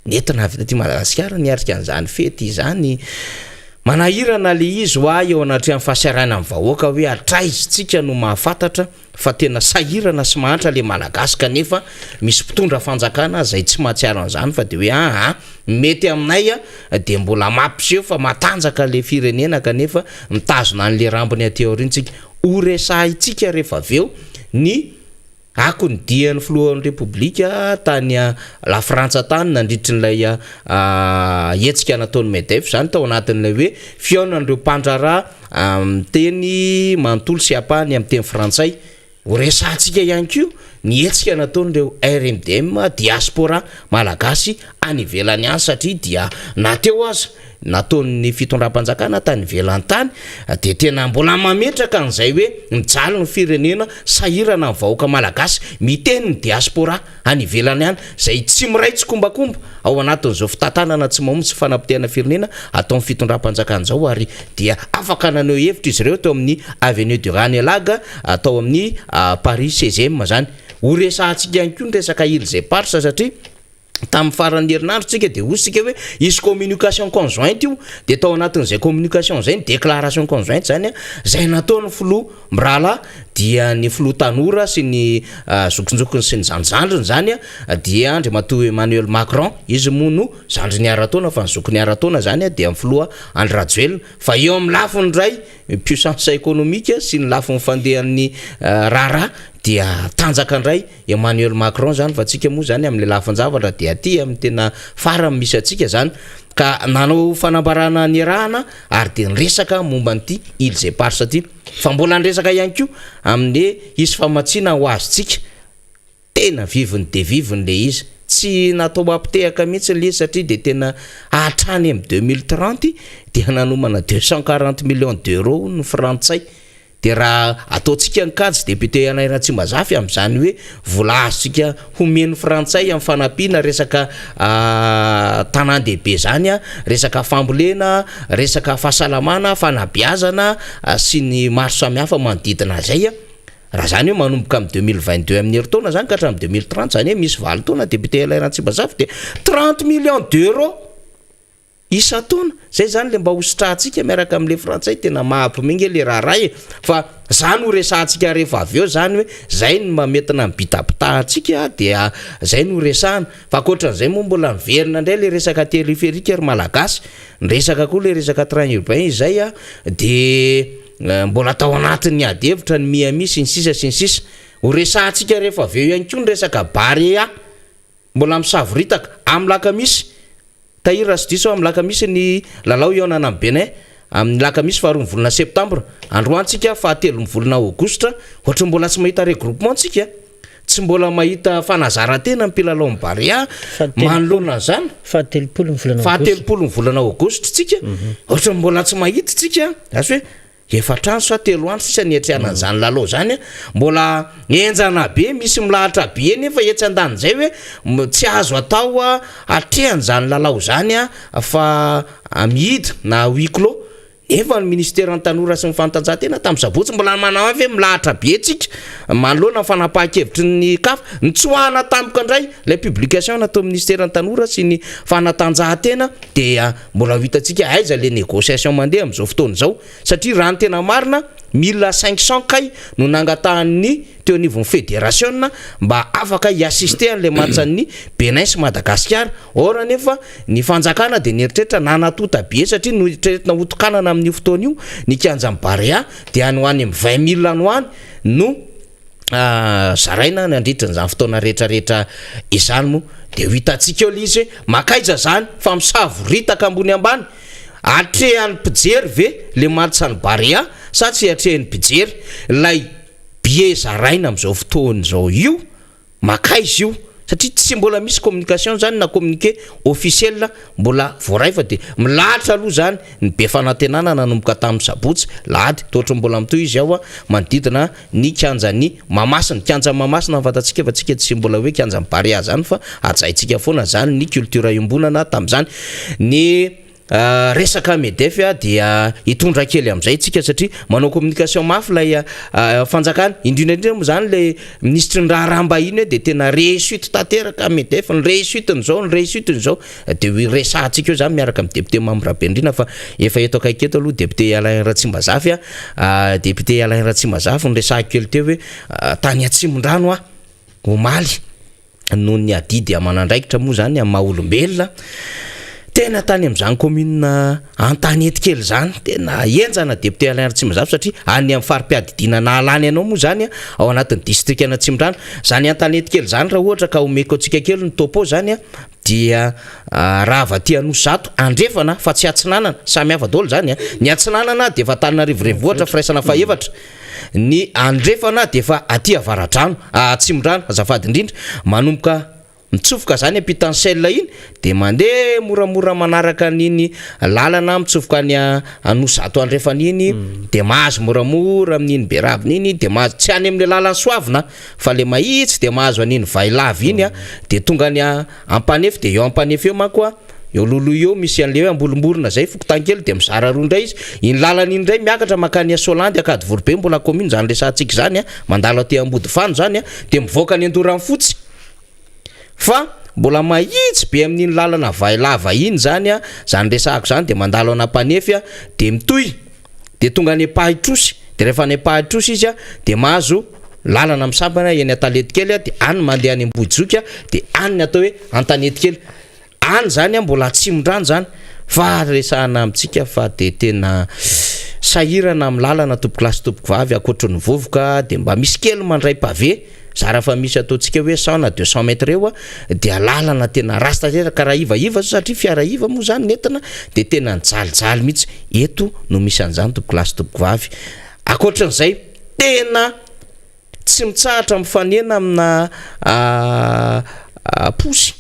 S2: nentina avy aty Madagasikara niarika an'izany fety izany manahirana le izy ho eo anaty amin'ny fahasiarana amin'ny vahoaka hoe atraizitsika no mahafantatra fa tena sahirana sy mahantra le malagasy kanefa misy mpitondra fanjakana zay tsy mahatsiaro an'izany fa de hoe mety aminay de mbola mampiseho fa matanjaka le firenena kanefa mitazona an'le rambony aty aoriantsika oresahitsika rehefa aveo ny ako ny dian'ny filohan'ny Repoblika tany la Frantsa tany nandritrin'ilay hetsika nataon'ny MEDEF zany tao anatin'ilay hoe fionan'ireo mpandraraha miteny manontolo sy apany amin'ny teny frantsay horesantsika ihany koa ny hetsika nataon'ireo RMDM diaspora malagasy any ivelany any satria dia nateo aza nataon'ny fitondram-panjakana tany ivelany tany de tena mbola mametraka an'izay hoe mijaly ny firenena sahirana ny vahoaka malagasy miteny ny diaspora any ivelany any zay tsy miraitsy kombakomba ao anatin'izao fitantanana tsy mamotsy fanapitehana firenena ataon'ny fitondram-panjakana zao ary dia afaka naneo hevitra izy ireo teo amin'ny avenue du Ranelagh atao amin'ny Paris 16e zany horesantsika ihany koa ny resaka île zay parsa satria tamin'ny faran'ny herinandro tsika de osika hoe isy communication conjointe io de tao anatin'izay communication zay ny déclaration conjointe zany zay nataon'ny filoha Mrala dia ny filoha tanora sy ny zokinjokiny sy ny zandrindriny zany dia Andriamatoa Emmanuel Macron izy moa no zandry ny arataona fa ny zokiny arataona zany dia amin'ny filoha Andry Rajoelina fa eo amin'ny lafiny ray puissance économique sy ny lafiny fandehan'ny raharaha dia tanjaka indray Emmanuel Macron zany fa tsika moa zany amin'ny lafin-javatra dia aty amin'ny tena farany misy atsika zany ka nanao fanambarana ny rahana ary de niresaka momba an'ity île zay parsa aty fa mbola niresaka ihany koa amin'ny isy famatsiana ho azytsika tena viviny de viviny le izy tsy natao ampitehaka mihitsy le satria de tena hatrany amin'ny 2030 dia nanomana 240 millions d'euros ny frantsay de raha ataotsika nikajy député Alain Tsimbazafy amin'izany hoe vola azontsika homeny frantsay amin'ny fanampiana resaka tanàn-dehibe zany resaka fambolena resaka fahasalamana fanabeazana sy ny maro samihafa manodidina zay raha zany hoe manomboka amin'ny 2022 amin'ny herintaona zany ka hatramin'ny 2030 zany hoe misy 20 taona député Alain Tsimbazafy de 30 millions d'euros isa taona zay zany le mba hositrahantsika miaraka amin'le frantsay tena mahampimingy le raharay fa zany ho resantsika rehefa avy eo zany hoe zay ny mametina ny bitapitahantsika dia zay no resahana fa akoatran'izay moa mbola miverina indray le resaka télépérique ary malagasy ny resaka koa le resaka train urbain izay de mbola tao anatin'ny ady hevitra ny Miami sy ny sisa ho resantsika rehefa avy eo ihany koa ny resaka Barea mbola misavoritaka amin'ny lakamisy tahira sy diso amin'ny lakamisy ny lalao ionana amin'ny Benin amin'ny lakamisy faharoa ny volana septambra androantsika fahatelo ny volana aogositra ohatra mbola tsy mahita regroupement tsika tsy mbola mahita fanazarantena ny mpilalao amin'ny Barea manoloana zany
S3: fahatelopolo
S2: ny volana aogositra tsika ohatra mbola tsy mahita tsika asy hoe efatrano sa telo andro sisa niatriana an'izany lalao zany mbola enjana be misy milahatra be nefa etsy andan'izay hoe tsy azo atao atrehan'izany lalao zany fa miida na huis clos nefa ny ministère ny tanora sy ny fanatanjahantena tamin'ny sabotsy mbola manao avy hoe milahatra be tsika manoloana ny fanapahan-kevitry ny CAF ny tsoahana tampoka indray la publication natao ministère ny tanora sy ny fanatanjahantena dia mbola hitantsika aiza le négociation mandeha amin'izao fotoana izao satria raha ny tena marina 1500 kay no nangatahany teo anivon'ny fédération mba afaka iassiste an'le matsan'ny Benin sy Madagasikara. Ora nefa ny fanjakana de nieritreritra nanatota be satria no eritrertina otokanana amin'ny fotoana io ny kianja Barea de any ho any amin'ny 20 000 any ho any no zaraina nandritra n'izany fotoana rehetrarehetra izany moa de ho hitantsika eo le izy hoe makaiza zany fa misavoritaka ambony ambany atrehan'ny mpijery ve le matsan'ny Barea sa tsy atrehan'ny mpijery lay bie zaraina amin'izao fotoana zao io makaizy io satria tsy mbola misy communication zany na communiqué officiel mbola voaray fa de milahatra aloha zany ny be fanantenana nanomboka tamin'ny sabotsy lahady toatra mbola mitoy izy ao manodidina ny kianjany Mamasina kianja Mamasina fantatsika fa tsika tsy mbola hoe kianja Barea zany fa ajaitsika foana zany ny culture iombonana tamin'izany ny resaka MEDEF dia hitondra kely am'izay tsika satria manao communication mafy lay fanjakana indrindra moa zany le ministre ny raharamba iny de tena réussite tanteraka MEDEF ny réussite n'izao ny réussite n'izao de hoe resahantsika eo zany miaraka amin'ny député Mambrabendrina fa efa eto akaiky eto aloha député Alain Ratsimazafy député Alain Ratsimazafy nyresahako kely teo hoe tany Atsimon-drano omaly noho ny adidy amanandraikitra moa zany amin'ny maha-olombelona tena tany am'izany commune antanety kely zany tena enjana député Alain Ratsimazafy satria any amin'ny farim-piadidina nahalany anao moa zany ao anatin'ny district ana Tsimondrano zany antanety kely zany raha ohatra ka omeko atsika kely ny topo zany dia raha vaty Anosizato andrefana fa tsy atsinanana samy hafa daholo zany ny atsinanana de efa Antananarivo renivohitra firaisana faefatra ny andrefana de efa aty Avaradrano Tsimondrano azafady indrindra manomboka mitsofoka zany Pitansella iny de mandeha moramora manaraka niny lalana mitsofoka ny Anosizato andrefan'iny de mahazo moramora amin'iny Beravina iny de mahazo tsy any amin'ny lalany Soavina fa le mahitsy de mahazo an'iny Vailavy iny de tonga ny Ampanefy de eo Ampanefy eo manko eo lolo eo misy an'le hoe ambolombolona zay fokotankely de mizara roa ndray izy iny lalany iny ndray miakatra makany Solandy akady Vorobe mbola commune zany resantsika zany mandalo aty Ambodifano zany de mivoaka ny Andorany fotsy fa mbola mahitsy be amin'iny lalana Vailava iny zany zany resahako zany de mandalo ana Ampanefy de mitoy de tonga any Pahitrosy de rehefa any Pahitrosy izy de mahazo lalana misambana eny Atalety kely de any mandeha any Ambohijoky de any ny atao hoe Antanety kely any zany mbola Tsimondrano zany fa resahana amitsika fa de tena sahirana amin'ny lalana tompoko lasy tompoko vavy akoatran'ny vovoka de mba misy kely mandray pavé zara fa misy ataontsika hoe 100 na 200 mètres eo de lalana tena rasta raha ivaiva satria fiara iva moa zany nentina de tena njalijaly mihitsy eto no misy an'izany tompoko lasy tompoko vavy akoatran'izay tena tsy mitsahatra mifanena amina posy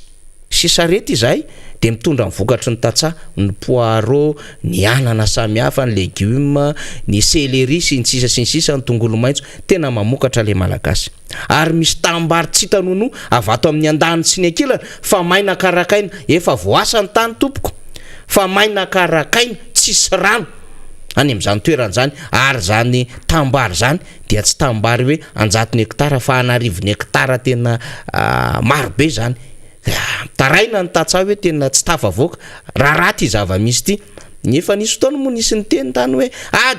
S2: sy sarety izahay de mitondra mivokatry ny tatsa ny poireau ny anana samy hafa ny légume ny céleri sy ny sisa ny tongolo maitso tena mamokatra le malagasy ary misy tambary tsy hitanono avato amin'ny andany sy ny ankilana fa maina karakaina efa voasa ny tany tompoko fa maina karakaina tsisy rano any am'izany toerana zany ary zany tambary zany dia tsy tambary hoe 100 hektara fa 100 hektara tena marobe zany taraina ny tatsa hoe tena tsy tafavoaka raha ty zava-misy ty nefa nisy fotoana moa nisy ny teny tany hoe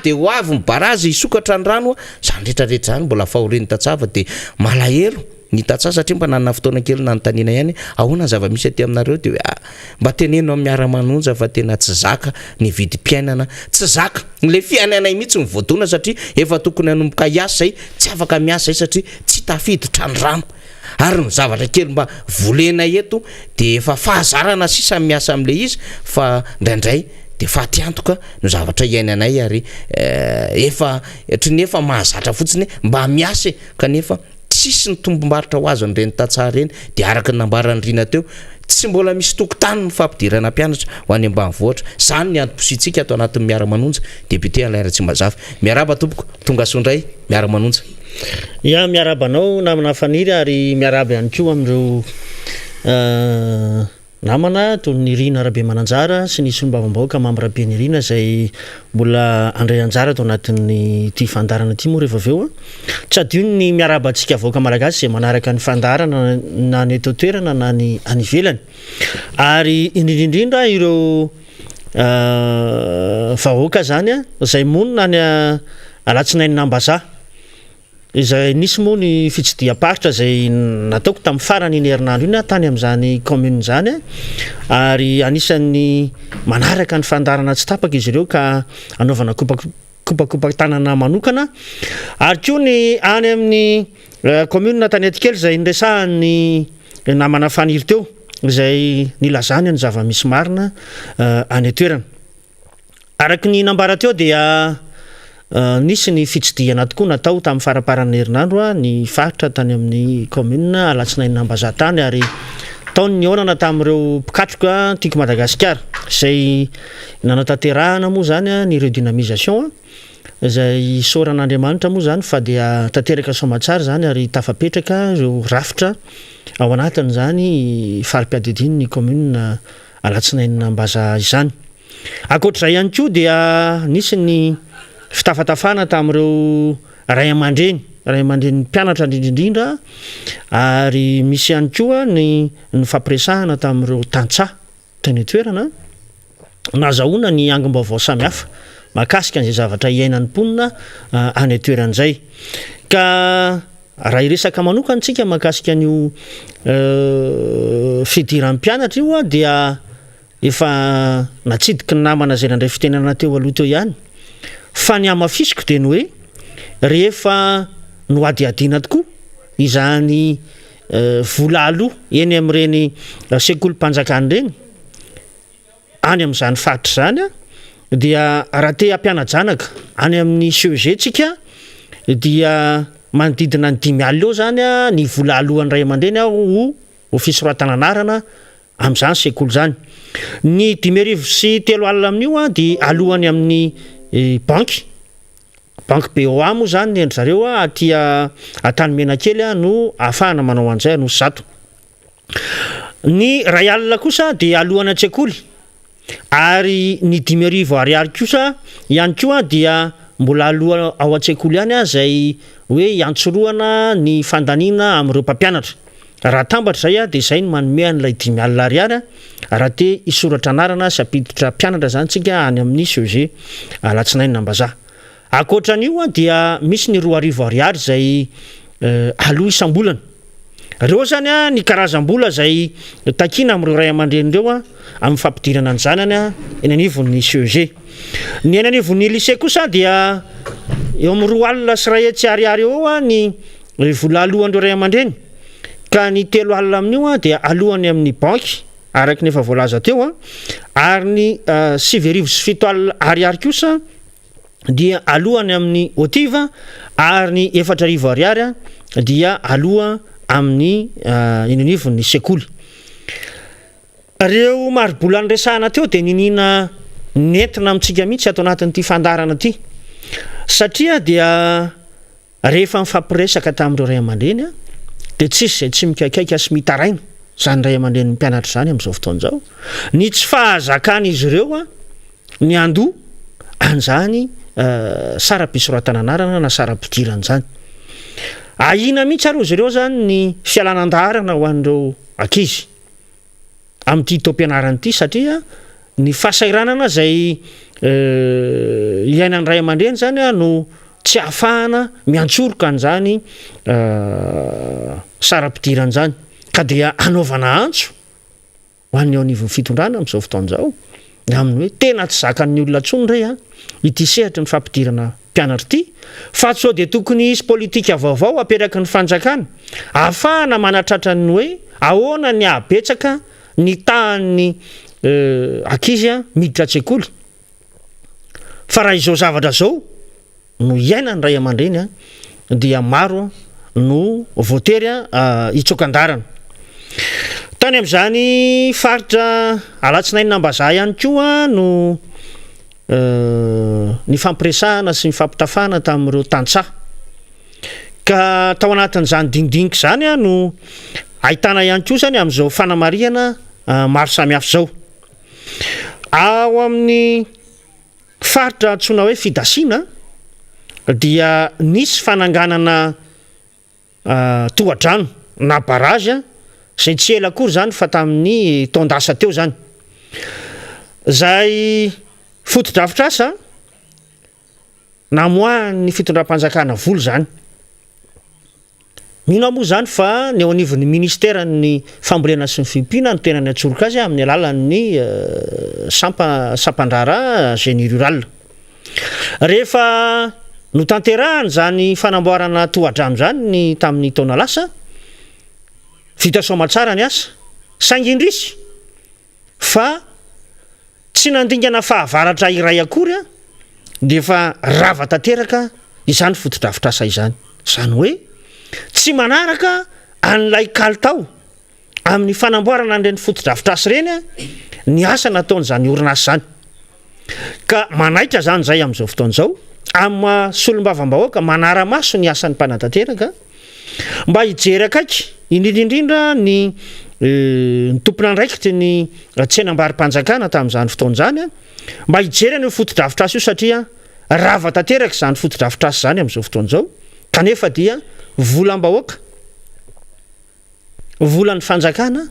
S2: de ho avy ny barazy isokatra ny rano zany rehetrarehetra zany mbola fahorian'ny tatsava de malahelo ny tatsa satria mba nanana fotoana kely nanontaniana ihany ahoana zava-misy aty aminareo de hoe mba teneno amin'ny miara-manonja fa tena tsy zaka ny vidim-piainana tsy zaka le fiainana mihitsy ny voadona satria efa tokony hanomboka hiasa zay tsy afaka miasa zay satria tsy tafiditra ny rano ary ny zavatra kely mba volena eto de efa fahazarana sisa miasa am'le izy fa ndraindray de faty antoka no zavatra iainanay ary efa efa mahazatra fotsiny mba miasa kanefa tsisy ny tombombaritra ho azo nyreny tatsara reny de araka ny nambarany rina teo tsy mbola misy tokotany mifampidirana mpianatra ho any ambanivohitra zany ny antom-positsika ato anatin'ny miara-manonja député Alain Ratsimazafy miaraba tompoko tonga sondray miara-manonja
S3: miarabanao namana faniry ary miaraba ihany koa amindreo namana toy ny Irina Rabe Mananjara sy ny sombavambaoaka Mamy Rabe ny Irina zay mbola andray anjara ato anatin'ny ty fandarana ty moa rehefa aveo tsy adino ny miaraba antsika vahoaka malagasy zay manaraka ny fandarana na ny eto toerana na ny any ivelany ary indrindrindrindra ireo vahoaka zany zay monina any alatsinainy nambaza izay nisy moa ny fitsidiam-paritra zay nataoko tamin'ny farany iny herinandro iny tany amin'izany commune zany ary anisan'ny manaraka ny fandarana tsy tapaka izy ireo ka anaovana kopakopa-tanana manokana ary koa ny any amin'ny commune Tanety kely zay niresahany namana faniry teo izay nilazany ny zava-misy marina any toerana araky ny nambara teo dia nisy ny fitsidiana tokoa natao tamin'ny faraparan'ny herinandro ny faritra tany amin'ny commune alatsinainy nambaza tany ary taony ny onana tamin'ireo mpikatroka tiako Madagasikara izay nanatanterahana moa zany ny redynamisation izay soran'Andriamanitra moa zany fa dia tanteraka soamatsara zany ary tafapetraka ireo rafitra ao anatiny zany farim-piadidiny ny commune alatsinainy nambaza izany akoatr'izay ihany koa dia nisy ny fitafatafana tamin'ireo ray aman-dreny mpianatra indrindrindrindra ary misy ihany koa ny fampiresahana tamin'ireo tantsaha teny toerana nazahoana ny angom-baovao samihafa mahakasika an'izay zavatra iainan'ny mponina any toeran'izay ka raha iresaka manokana antsika mahakasika an'io fidiran'ny mpianatra io dia efa natsidiky ny namana zay nandray fitenana teo aloha teo ihany fa ny amafisiko dia ny hoe rehefa noadiadiana tokoa izany vola aloha eny amin'ireny sekolim-panjakana ireny any amin'izany faritra zany dia raha te hampiana-janaka any amin'ny CEG tsika dia manodidina ny 5 alina eo zany ny vola alohan'ny ray aman-dreny ho fisoratananarana amin'izany sekoly zany ny 5,3 alina amin'io dia alohany amin'ny banky BOA moa zany ny endry zareo aty atany menakely no ahafahana manao an'izay no zato ny ray alina kosa dia alohany an-tsekoly ary ny 5,000 ariary kosa ihany koa dia mbola aloha ao an-tsekoly ihany zay hoe iantsoroana ny fandaniana amin'ireo mpampianatra raha tambatra zay dia izay no manome an'ilay 5 alina ariary raha te isoratra anarana sy ampiditra mpianatra zany tsika any amin'ny CEG alatsinainy nambaza akoatran'io dia misy ny 2,000 ariary zay aloha isam-bolana reo zany ny karazam-bola zay takina amin'ireo ray aman-dreny reo amin'ny fampidirana ny zanany eny anivon'ny CEG ny eny anivon'ny lycée kosa dia eo amin'ny 2 alina sy 1 hetsy ariary eo ny vola alohan'ireo ray aman-dreny ka ny 3 alina amin'io dia alohany amin'ny banky araky nefa voalaza teo ary ny 7,7 alina ariary kosa dia alohany amin'ny otiva ary ny 4,000 ariary dia aloha amin'ny inonivon'ny sekoly reo marobola nyresahana teo dia ninina nentina amintsika mihitsy ato anatin'ity fandarana ity satria dia rehefa mifampiresaka tamin'ireo ray aman-dreny dia tsisy zay tsy mikakaika sy mitaraina zany ray aman-dreny mpianatra zany amin'izao fotoan'izao ny tsy fahazakana izy ireo ny andoha an'izany sara-pisoratananarana na sara-pidirana zany ahina mihitsy ary izy ireo zany ny fialanandarana ho an'ireo ankizy amin'ity taom-pianarana ity satria ny fahasairanana zay iainan'ny ray aman-dreny zany no tsy ahafahana miantsoroka an'izany sara-pidirana zany ka dia anaovana antso ho an'ny ao anivon'ny fitondrana amin'izao fotoan'izao amin'ny hoe tena tsy zakan'ny olona ntsony ray ity sehatra ny fampidirana mpianatra ity fa sao dia tokony isy politika vaovao aperaky ny fanjakana ahafahana manatratra ny hoe ahoana ny abetsaka ny tahan'ny ankizy miditra an-tsekoly fa raha izao zavatra zao no iainany ray aman-dreny dia maro no voatery hitsokan-darana tany amin'izany faritra alatsinainy nambaza ihany koa no ny fampiresahana sy ny fampitafana tamin'ireo tantsaha ka tao anatin'izany dinidiniky zany no ahitana ihany koa zany amin'izao fanamariana maro samihafa zao ao amin'ny faritra antsoina hoe fidasiana dia nisy fananganana tohadrano na barazy zay tsy ela akory zany fa tamin'ny taondasa teo zany zay fotodrafitrasa namoa ny fitondram-panjakana volo zany mino moa zany fa ny eo anivon'ny ministera ny fambolena sy ny fimpina no tena ny atsoroka azy amin'ny alalan'ny sampandrara génie rural rehefa no tanterahany zany fanamboarana tohadrano zany tamin'ny taona lasa vita somatsara ny asa saingindrisy fa tsy nandingana fahavaratra iray akory dia efa rava tanteraka izany fotodrafitrasa izany zany hoe tsy manaraka an'ilay kalitao amin'ny fanamboarana an'ireny fotodrafitrasa ireny ny asa nataon'izany orinasa zany ka manaitra zany zay amin'izao fotoan'izao amin'ny solombavam-bahoaka manara-maso ny asan'ny mpanatanteraka mba hijery akaiky indrindraindrindra ny tompona andraikitry ny tsenambary-panjakana tamin'izany fotoan'izany mba hijery ny fotodrafitrasa io satria rava tanteraka zany fotodrafitrasa zany amin'izao fotoan'izao kanefa dia volam-bahoaka volan'ny fanjakana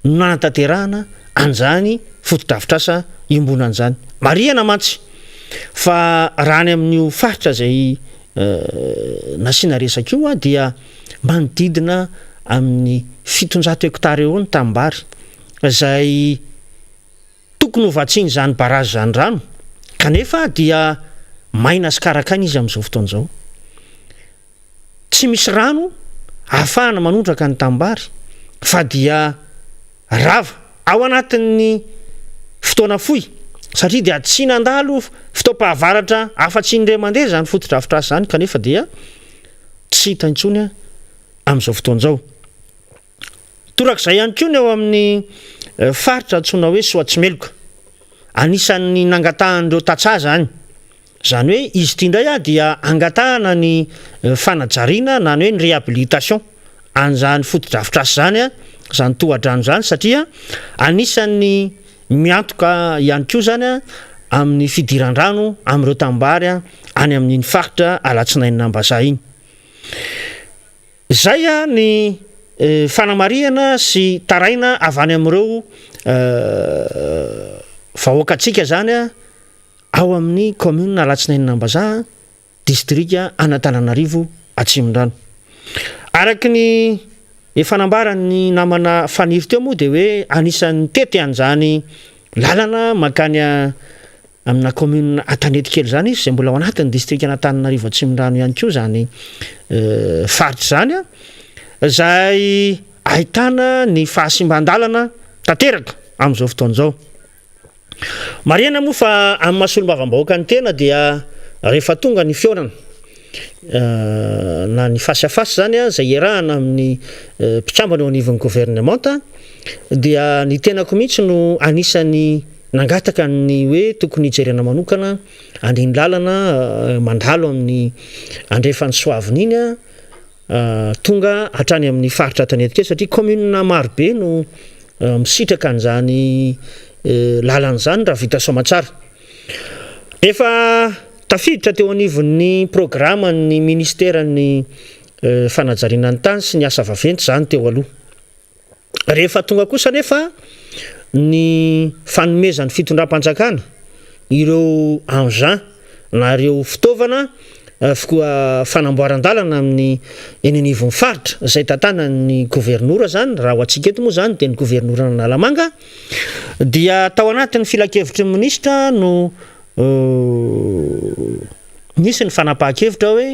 S3: no nanatanterahana an'izany fotodrafitrasa imbonan'izany marihana mantsy fa raha ny amin'io faritra zay nasiana resaka io dia manodidina amin'ny 700 hektara eo ny tambary zay tokony hovatsiny zany barazy zany rano kanefa dia maina sy karakany izy amin'izao fotoan'izao tsy misy rano ahafahana manondraka ny tambary fa dia rava ao anatin'ny fotoana fohy satria dia tsy nandalo fitaopahavaratra afa-tsy indray mandeha zany fotodrafitrasa zany kanefa dia tsy hita intsony amin'izao fotoan'izao torak'izay ihany koa ny eo amin'ny faritra antsoina hoe soatsimeloka anisan'ny nangatahan'ireo tatsa zany hoe izy ity indray dia angatahana ny fanajariana na ny hoe ny réhabilitation an'izany fotodrafitrasa zany zany tohadrano zany satria anisan'ny miantoka ihany koa zany amin'ny fidiran-drano amin'ireo tambary any amin'iny faritra alatsinainina ambazaha iny zay ny fanamariana sy taraina avy any amin'ireo vahoakantsika zany ao amin'ny commune alatsinainina ambazaha district Anatananarivo Atsimondrano araky ny fanambarany namana faniry teo moa dia hoe anisan'ny tety an'izany lalana makany amina commune Antanety kely zany izy zay mbola ao anatin'ny district Anatananarivo Atsimondrano ihany koa zany faritra zany zay ahitana ny fahasimban-dalana tanteraka amin'izao fotoan'izao marihana moa fa amin'ny mahasolom-bavam-bahoaka ny tena dia rehefa tonga ny fiorana na ny fasafasy zany zay iarahana amin'ny mpikambana eo anivon'ny gouvernemanta dia ny tenako mihitsy no anisany nangataka ny hoe tokony hijerena manokana andriny lalana mandalo amin'ny andrefan'ny soaviny iny tonga hatrany amin'ny faritra Tanety kely satria commune marobe no misitraka an'izany lalan'izany raha vita somatsara efa tafiditra teo anivon'ny programme ny ministeran'ny fanajariana ny tany sy ny asa vaventy zany teo aloha rehefa tonga kosa nefa ny fanomezan'ny fitondram-panjakana ireo engin na ireo fitaovana fanamboaran-dalana amin'ny eny anivon'ny faritra zay tantana ny gouvernoura zany raha ho atsika eto moa zany dia ny gouvernoura Analamanga dia tao anatin'ny filakevitry ny ministra no nisy ny fanapahan-kevitra hoe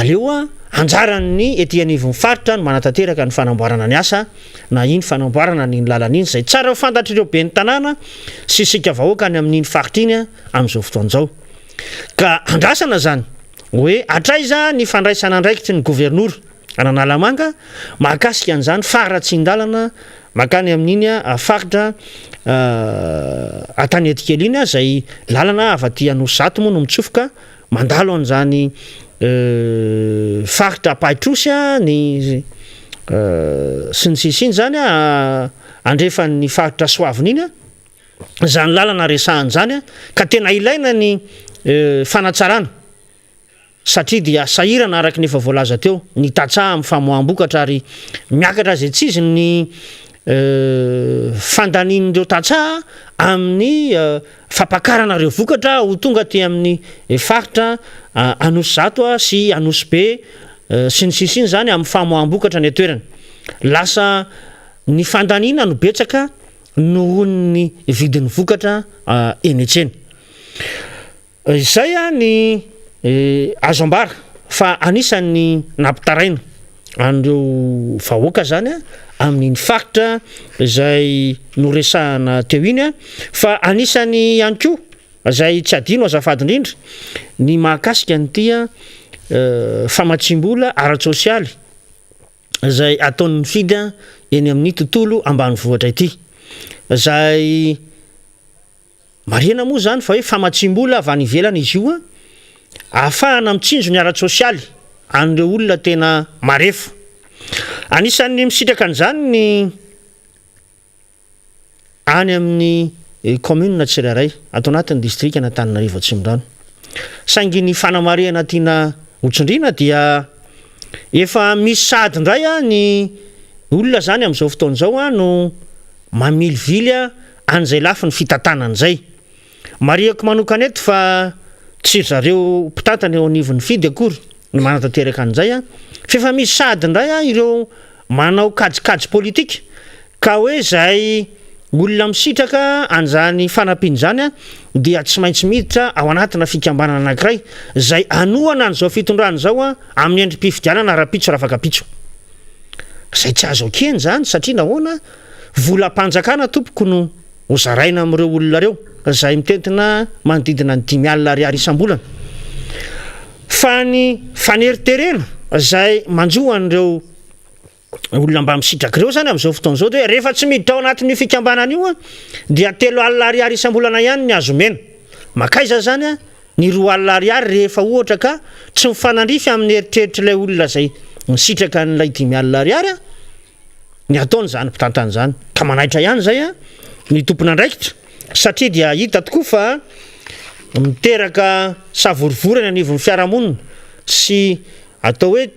S3: aleo anjaran'ny ety anivon'ny faritra no manatanteraka ny fanamboarana ny asa na iny fanamboarana ny lalana iny zay tsara fantatry ireo be ny tanàna sy sika vahoaka ny amin'iny faritra iny amin'izao fotoan'izao ka andrasana zany hoe atraiza ny fandraisana andraikitry ny gouvernoura Analamanga mahakasika an'izany faratsin-dalana makany amin'iny faritra Antanety kely iny zay lalana avaty Anosato moa no mitsofoka mandalo an'izany faritra Paitrosy ny sy ny sisiny zany andrefan'ny faritra Soaviny iny zany lalana resahany zany ka tena ilaina ny fanatsarana satria dia sahirana araky ny efa voalaza teo ny tatsaha amin'ny famoaham-bokatra ary miakatra zay tsy izy ny fandanin'ireo tatsaha amin'ny fampakaranareo vokatra ho tonga ty amin'ny faritra anosy zato sy anosy be sy ny sisiny zany amin'ny famoaham-bokatra ny atoerana. Lasa ny fandanina no betsaka noho ny vidin'ny vokatra eny etseny. Izay ny azo ambara fa anisan'ny nampitaraina an'ireo vahoaka zany amin'iny faritra izay noresahana teo iny fa anisany ihany koa izay tsy adino azafady indrindra ny mahakasika nyity famatsimbola ara-tsosialy izay ataon'ny fidy eny amin'ny tontolo ambanivohitra ity. Izay marihana moa zany fa hoe famatsimbola avy any ivelany izy io ahafahana mitsinjo ny ara-tsosialy an'ireo olona tena marefo. Anisan'ny misitraka an'izany ny any amin'ny commune tsirairay ato anatin'ny district Antananarivo Atsimondrano. Saingy ny fanamarihana tiana hotsondriana dia efa misy sady indray ny olona zany amin'izao fotoan'izao no mamilivily an'izay lafy ny fitantanan'izay. Marihako manokana eto fa tsy zareo mpitantana eo anivon'ny fidy akory ny manatanteraka an'izay fa efa misy sady indray ireo manao kajikajy politika ka hoe zay olona misitraka an'izany fanampiany zany dia tsy maintsy miditra ao anatina fikambanana anankiray zay anohana an'izao fitondrana zao amin'ny endrim-pifidianana ara-pitso rafakapitso. Zay tsy azo akeny zany satria nahoana volam-panjakana tompoko no hozaraina amin'ireo olona reo zay mitentina manodidina ny 5,000 ariary isam-bolana. Fa ny faneriterena zay manjohan'ireo olona mba misitraka ireo zany amin'izao fotoan'izao dia rehefa tsy miditra ao anatin'ny fikambanana io dia 3,000 ariary isam-bolana ihany ny azo mena. Makaiza zany ny 2,000 ariary rehefa ohatra ka tsy mifanandrify amin'ny eritreritr'ilay olona zay misitraka n'ilay 5,000 ariary ny ataony zany mpitantana zany ka manaitra ihany zay ny tompona andraikitra satria dia hita tokoa fa miteraka savorivorana anivon'ny fiarahamonina sy atao hoe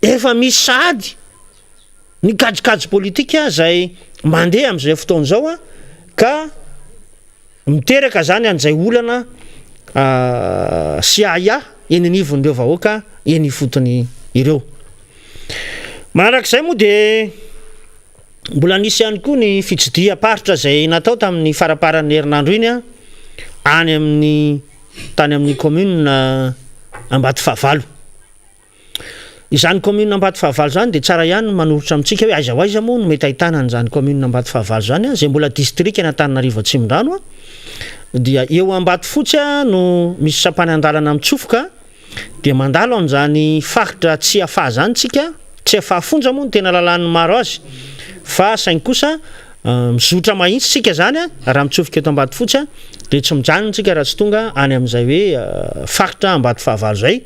S3: efa misy sady ny kajikajy politika zay mandeha amin'izay fotoan'izao ka miteraka zany an'izay olana sy aya eny anivon'ireo vahoaka eny fotony ireo. Manarak'izay moa dia mbola nisy ihany koa ny fitsidia paritra zay natao tamin'ny faraparan'ny herinandro iny any amin'ny tany amin'ny commune Ambatofahavalo. Izany commune Ambatofahavalo zany dia tsara ihany manolotra amintsika hoe aiza ho aiza moa no mety ahitana an'izany commune Ambatofahavalo zany zay mbola district Antananarivo Atsimondrano dia eo Ambatofotsy no misy sapany andalana mitsofoka dia mandalo an'izany faritra tsy afaha zany tsika tsy afahafonja moa no tena lalàn'ny maro azy fa saingy kosa mizotra mahitsy tsika zany raha mitsofoka eto Ambatofotsy dia tsy mijanona tsika raha tsy tonga any amin'izay hoe faritra Ambatofahavalo zay.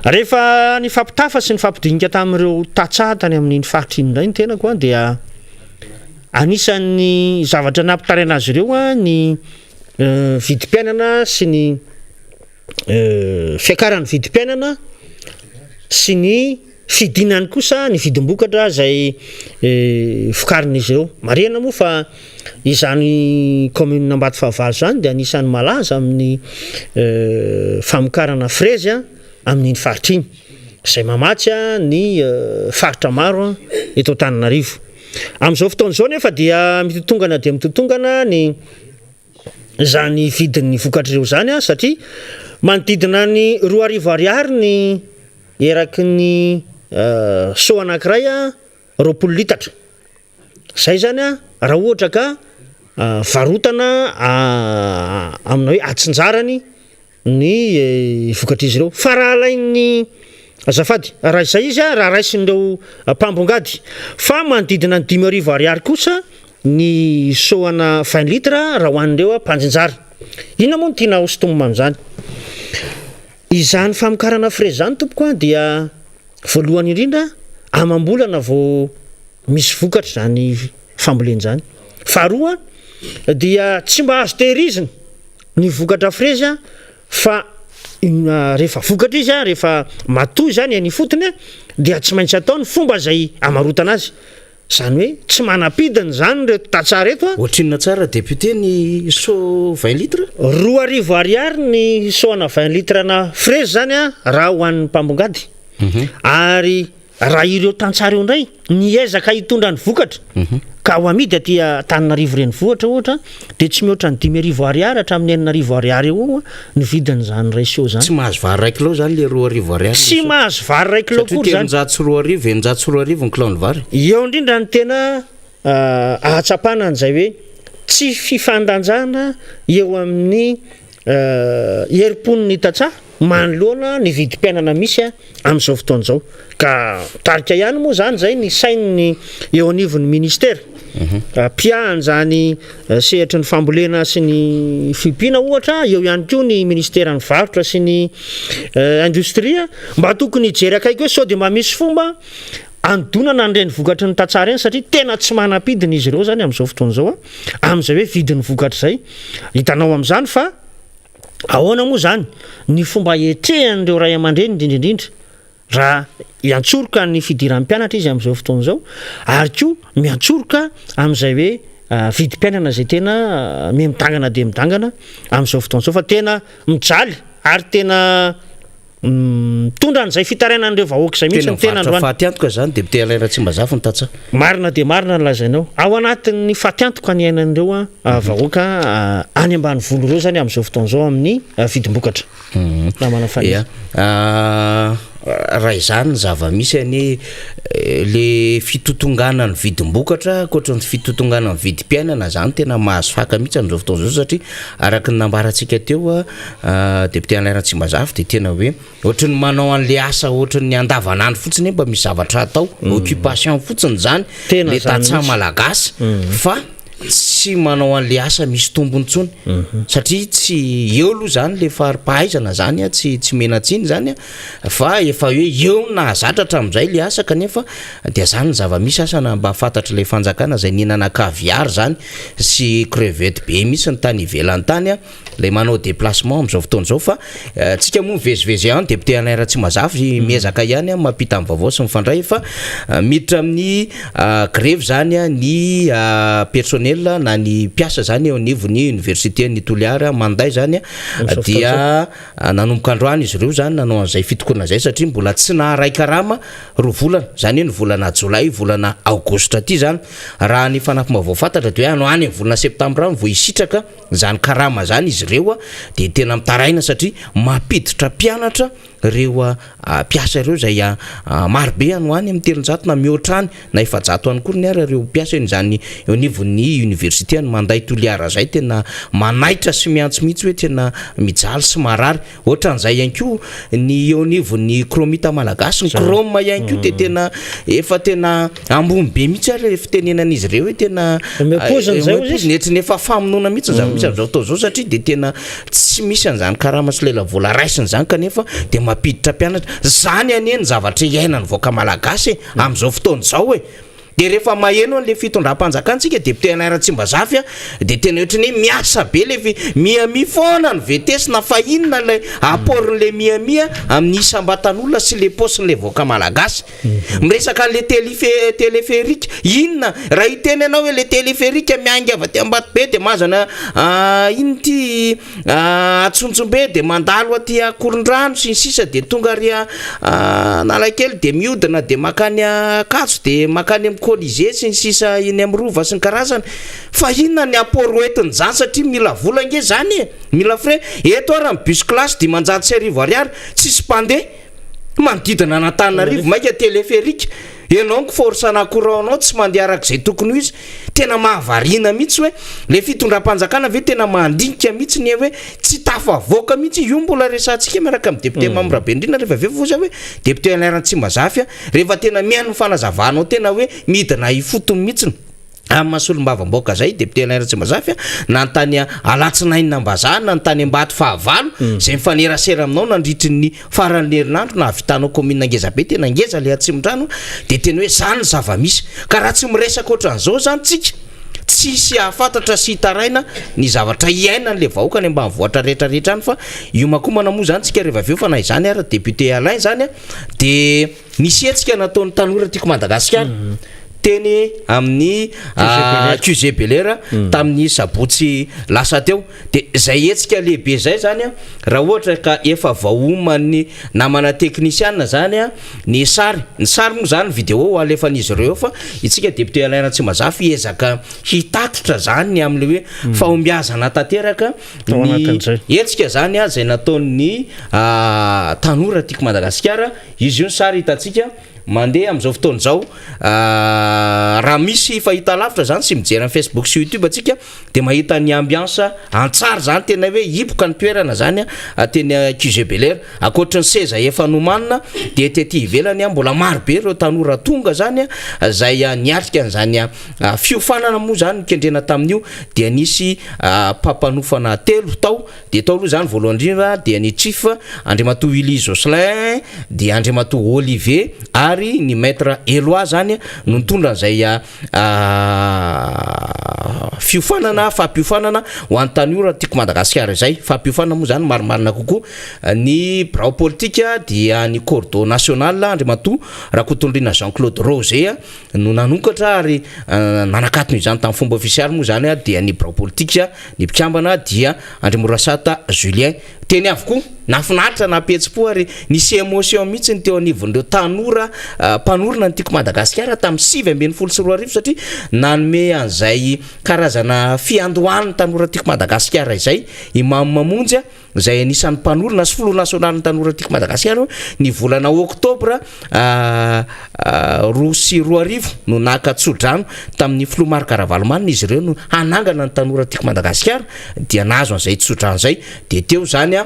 S3: Rehefa ny fampitafa sy ny fampidinika tamin'ireo tatsaha tany amin'iny faritra iny indray ny tenako dia anisan'ny zavatra nampitaraina azy ireo ny vidim-piainana sy ny fiakaran'ny vidim-piainana sy ny fidinany kosa ny vidim-bokatra zay vokarin'izy ireo. Marihana moa fa izany commune Ambatofahavalo zany dia anisan'ny malaza amin'ny famokarana frezy amin'iny faritra iny izay mamatsy ny faritra maro eto Antananarivo. Amin'izao fotoan'izao nefa dia mitotongana dia mitotongana ny zany vidin'ny vokatra ireo zany satria manodidina ny 2,000 ariary ny eraky ny so anankiray 20 litatra. Zay zany raha ohatra ka varotana amina hoe atsinjarany ny vokatra izy ireo. Fa raha alain'ny azafady raha izay izy raha raisin'ireo mpambongady fa manodidina ny 5,000 ariary kosa ny soana 20 litra raha hoan'ireo mpanjinjara. Ina moa no tiana hosintomina amin'izany. Izany famokarana frezy zany tompoko dia voalohany indrindra amam-bolana vao misy vokatra zany fambolena zany. Faharoa dia tsy mba azo tehirizina ny vokatra frezy fa rehefa vokatra izy rehefa matoy zany any fotony dia tsy maintsy atao ny fomba zay amarotana azy zany hoe tsy manapidiny zany reto tatsara eto a
S2: ohatrinona tsara député ny so 20 litre
S3: 2 ny soana 20 litre na fraise zany a raha ho an'ny mpambongady ary raha ireo tantsara eo indray niezaka hitondra ny vokatra ka ho amidy aty Antananarivo renivohitra ohatra dia tsy mihoatra ny 10,000 hatramin'ny 9,000 eo ny vidin'izany raisio zany
S2: tsy mahazo vary 1 kilo zany le 2,000
S3: tsy mahazo vary 1 kilo kory zany
S2: 7,000 ny kilony vary
S3: eo indrindra ny tena ahatsapana an'izay hoe tsy fifandanjana eo amin'ny heripon'ny tatsaha manoloana ny vidim-piainana misy amin'izao fotoana izao ka tarika ihany moa zany zay ny saininy eo anivon'ny ministera piahany zany sehatra ny fambolena sy ny fipina ohatra eo ihany koa ny ministera ny varotra sy ny industria mba tokony hijery akaiky hoe sao dia mba misy fomba andonana nireny vokatry ny tatsara eny satria tena tsy manapidiny izy ireo zany amin'izao fotoana izao amin'izay hoe vidin'ny vokatra zay hitanao amin'izany fa ahoana moa zany ny fomba etrehan'ireo ray aman-dreny indrindraindrindra raha iantsoroka ny fidiran'ny mpianatra izy amin'izao fotoana izao ary koa miantsoroka amin'izay hoe vidim-piainana zay tena mitangana dia mitangana amin'izao fotoana izao fa tena mijaly ary tena tondra n'izay fitarainan'ireo vahoaka izay mihitsy tena androany
S2: fahatiantoka zany député Alain Ratsimbazafy ny tatsa
S3: marina dia marina ny lazainao ao anatin'ny fahatiantoka ny ainan'ireo vahoaka any ambanivolo ireo zany amin'izao fotoana izao amin'ny vidim-bokatra na manafania
S2: raha izany zava-misy any le fitotongana ny vidim-bokatra koatra ny fitotongana ny vidim-piainana zany tena mahazo faka mihitsy amin'izao fotoana izao satria araka ny nambarantsika teo député Alain Ratsimbazafy dia tena hoe ohatrany manao an'le asa ohatrany andavanandro fotsiny mba misy zavatra atao occupation fotsiny zany le tatsaha malagasy fa tsy manao an'le asa misy tombony tsony satria tsy eo aloha zany le faripahaizana zany tsy menatsiny zany fa efa hoe eo nahazatra hatramin'izay le asa kanefa dia zany zava-misy asana mba fantatra le fanjakana zay ninana caviar zany sy crevette be mihitsy ny tany ivelany tany le manao déplacement amin'izao fotoana izao fa tsika moa mivezivezy ihany député Alain Ratsimbazafy miezaka ihany mampita amin'ny vaovao sy mifandray fa miditra amin'ny grève zany ny personnel na ny mpiasa zany eo anivon'ny université ny Toliara manday zany dia nanomboka androany izy ireo zany nanao an'izay fitokonana zay satria mbola tsy naharay karama 2 volana zany hoe ny volana jolay volana aogositra aty zany raha ny fanampim-baovao fantatra dia hoe ano any amin'ny volana septambra any vao hisitraka zany karama zany izy ireo dia tena mitaraina satria mampiditra mpianatra reo mpiasa ireo zay marobe ano any amin'ny 300 na mihoatrany na 700 any kory ny ara reo mpiasa zany eo anivon'ny université ny manday Toliara zay tena manaitra sy miantso mihitsy hoe tena mijaly sy marary ohatran'izay ihany koa ny eo anivon'ny kromita malagasy ny kroma ihany koa dia tena efa tena ambony be mihitsy ary fitenenan'izy ireo hoe tena netriny efa famonoana mihitsy zava-misy amin'izao fotoana izao satria dia tena tsy misy an'izany karama sy lela vola raisiny zany kanefa dia mampiditra mpianatra zany aneny zavatra iainany voaka malagasy amin'izao fotoana izao dia rehefa maheno an'le fitondram-panjakantsika député Alain Ratsimbazafy dia tena ohatrany hoe miasa be le miami foana ny vetesina fa inona le apport'le miami amin'ny isam-batan'olona sy le posin'le voaka malagasy miresaka an'le téléphérique inona raha hiteny ianao hoe le téléphérique mianga avy aty Ambatobe dia mazana iny ty Atsonjombe dia mandalo aty Korondrano sy ny sisa dia tonga ary Analakely dia mihodina dia makany Ankatso dia makany amin'ny Colisée sy ny sisa iny amin'ny Rova sy ny karazany fa inona ny apport hoentiny zany satria mila vola nge zany mila frais eto raha ny bus classe 500 tsisy mpandeha manodidina Antananarivo maika téléphérique ianao ko forsana courant-nao tsy mandeha arak'izay tokony izy tena mahavarina mihitsy hoe le fitondram-panjakana ve tena mandinika mihitsy ny hoe tsy tafavoaka mihitsy io mbola resantsika miaraka amin'ny député Mamirabe indrindra rehefa vevoza hoe député Alain Ratsimbazafy rehefa tena mihaino ny fanazavanao tena hoe midina ifotony mihitsy amin'ny masolombavamboaka zay député Alain Ratsimbazafy nantany alatsinainina ambazana nantany Ambato fahavalo zay mifanerasera aminao nandritry ny faran'ny herinandro na havitanao commune Ngezabe tena ngeza le Atsimondrano dia tena hoe zany zava-misy ka raha tsy miresaka ohatran'izao zany tsika tsisy ahafantatra sy hitaraina ny zavatra iainan'le vahoaka ny ambanivohitra rehetrarehetra any fa io makomana moa zany tsika rehefa aveo fa na izany député Alain zany dia nisy hetsika nataon'ny tanora tiako Madagasikara teny amin'ny QG Belair tamin'ny sabotsy lasa teo de zay etsika lehibe zay zany a raha ohatra ka efa vahoman'ny namana teknisiana zany a ny sary moa zany vidéo alefan'izy ireo fa itsika député Alain tsy mazafy ezaka hitatotra zany amin'le hoe fahombiazana tanteraka ny etsika zany a zay nataon'ny tanora tiako Madagasikara izy io ny sary hitantsika mandeha am'izao fotoana zao raha misy fahita lavitra zany sy mijery amin'ny Facebook sy YouTube atsika de mahita ny ambiance antsara zany tena hoe hipoka ny toerana zany a teny QG Belair akoatra ny seza efa nomanina de tety ivelany mbola maro be ireo tanora tonga zany zay niatrika an'izany fiofanana moa zany kendrena tamin'io dia nisy mpapanofana 3 tao de tao aloha zany voalohany indrindra dia ny chief Andriamatoa Willy Jocelyn de Andriamatoa Olivier ary ny maître Eloi zany no nitondra an'izay fiofanana fampiofanana ho an'ny tanora tiako Madagasikara zay fampiofanana moa zany marimarina kokoa ny brao politika dia ny cordo national Andriamatoa Rakotondrina Jean-Claude Roger no nanokatra ary nanakatony izany tamin'ny fomba ofisialy moa zany dia ny brao politika ny mpikambana dia Andrimorasata Julien teny avokoa nafinaritra napetsi-po ary nisy émotion mihitsy ny teo anivon'ireo tanora mpanorona ny tiako Madagasikara tamin'ny 7 satria nanome an'izay karazana fiandohany tanora tiako Madagasikara izay Imam Mamonjy zay anisan'ny mpanorona sy filo nasionaly ny tanora tiako Madagasikara ny volana oktobra 2020 no nakatsodranno tamin'ny Flomar Karavalomany izy ireo no hanangana ny tanora tiako Madagasikara dia nahazo an'izay tsodrano zay de teo zany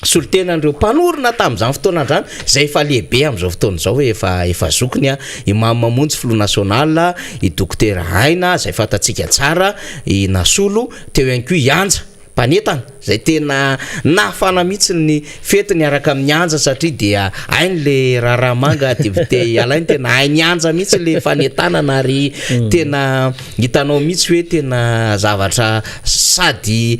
S2: solitena andreo mpanorona tamin'izany fotoana zany zay efa lehibe amin'izao fotoana zao hoe efa zokony Imam Mamonjy filo national i dokotera Haina zay fatatsika tsara i Nasolo teo ihany koa Ianja Panetana zay tena nafana mihitsy ny fety niaraka amin'ny anja satria dia hainy le raramanga député Alain tena hainy anja mihitsy le fanetanana ary tena hitanao mihitsy hoe tena zavatra sady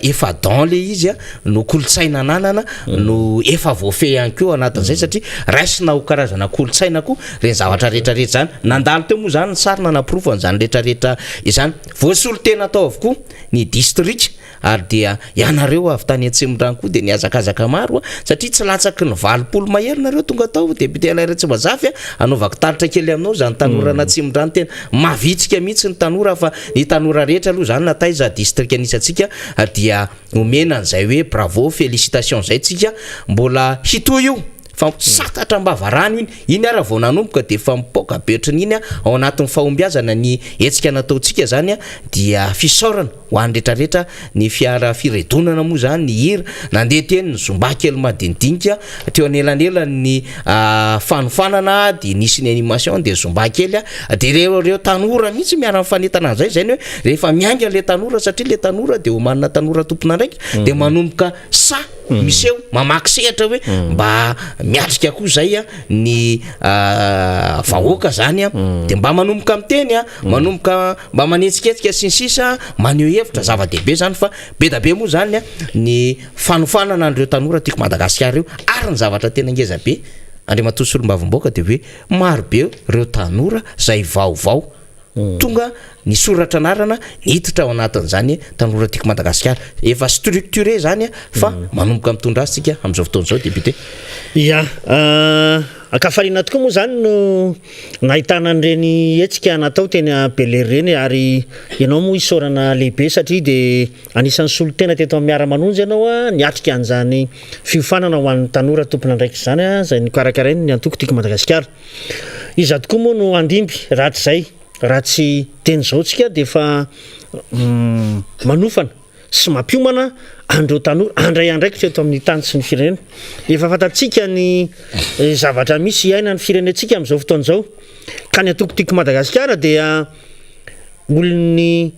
S2: efa don le izy no kolotsaina nanana no efa voafe ihany koa anatin'izay satria raisina ho karazana kolotsaina koa reny zavatra rehetrarehetra zany nandalo teo moa zany ny sarina naprofany zany rehetrarehetra izany voasolo tena tao avokoa ny district ary dia ianareo avy tany Antsemorano koa de niazakazaka maro satria tsy latsaky ny 20 mahery nareo tonga tao député Alain tsy mazafy anaovako taritra kely aminao zany tanora Antsemorano tena mavitsika mihitsy ny tanora fa ny tanora rehetra aloha zany nataiza district anisatsika dia omena an'izay hoe bravo félicitations zay tsika mbola hitoy io fa sakatra mbavarano iny ara vao nanomboka de fa mipoka betriny iny ao anatin'ny fahombiazana ny etsika nataontsika zany dia fisaorana ho an'ny rehetrarehetra ny fiara firedonana moa zany ny hira nandeha teny ny zomba kely madinidinika teo anelanelany ny fanofanana de nisy ny animation de zomba kely de reo tanora mihitsy miara mifanetana an'izay zany hoe rehefa mianga le tanora satria le tanora de ho manana tanora tompona ndraiky de manomboka sa misy eo mamaky sehatra hoe mba miatrika koa zay ny vahoaka zany de mba manomboka miteny manomboka mba manetsiketsika sy ny sisa maneho hevitra zava-dehibe zany fa be da be moa zany ny fanofanana andreo tanora tiako Madagasikara io ary ny zavatra tena ngeza be Andriamatoa Solombavam-baoaka de hoe maro be reo tanora zay vaovao tonga ny soratra anarana hiditra ao anatin'izany tanora tiako Madagasikara efa structuré zany fa manomboka mitondra asika amin'izao fotoana zao député
S3: akafarina tokoa moa zany no nahitana an'ireny etsika natao teny Belair reny ary ianao moa isaorana lehibe satria de anisan'ny solotena teto amin'ny miara-manonjy ianao niatrika an'izany fiofanana ho an'ny tanora tompona ndraiky zany zay nikarakarainy ny antoko tiako Madagasikara iza tokoa moa no andimby rahatry zay raha tsy teny zao tsika de fa manofana sy mampiomana andreo tanora andray andraikitra eto amin'ny tany sy ny firenena efa fantatsika ny zavatra misy iaina ny firenentsika amin'izao fotoana zao ka ny antoko tiako Madagasikara dia olony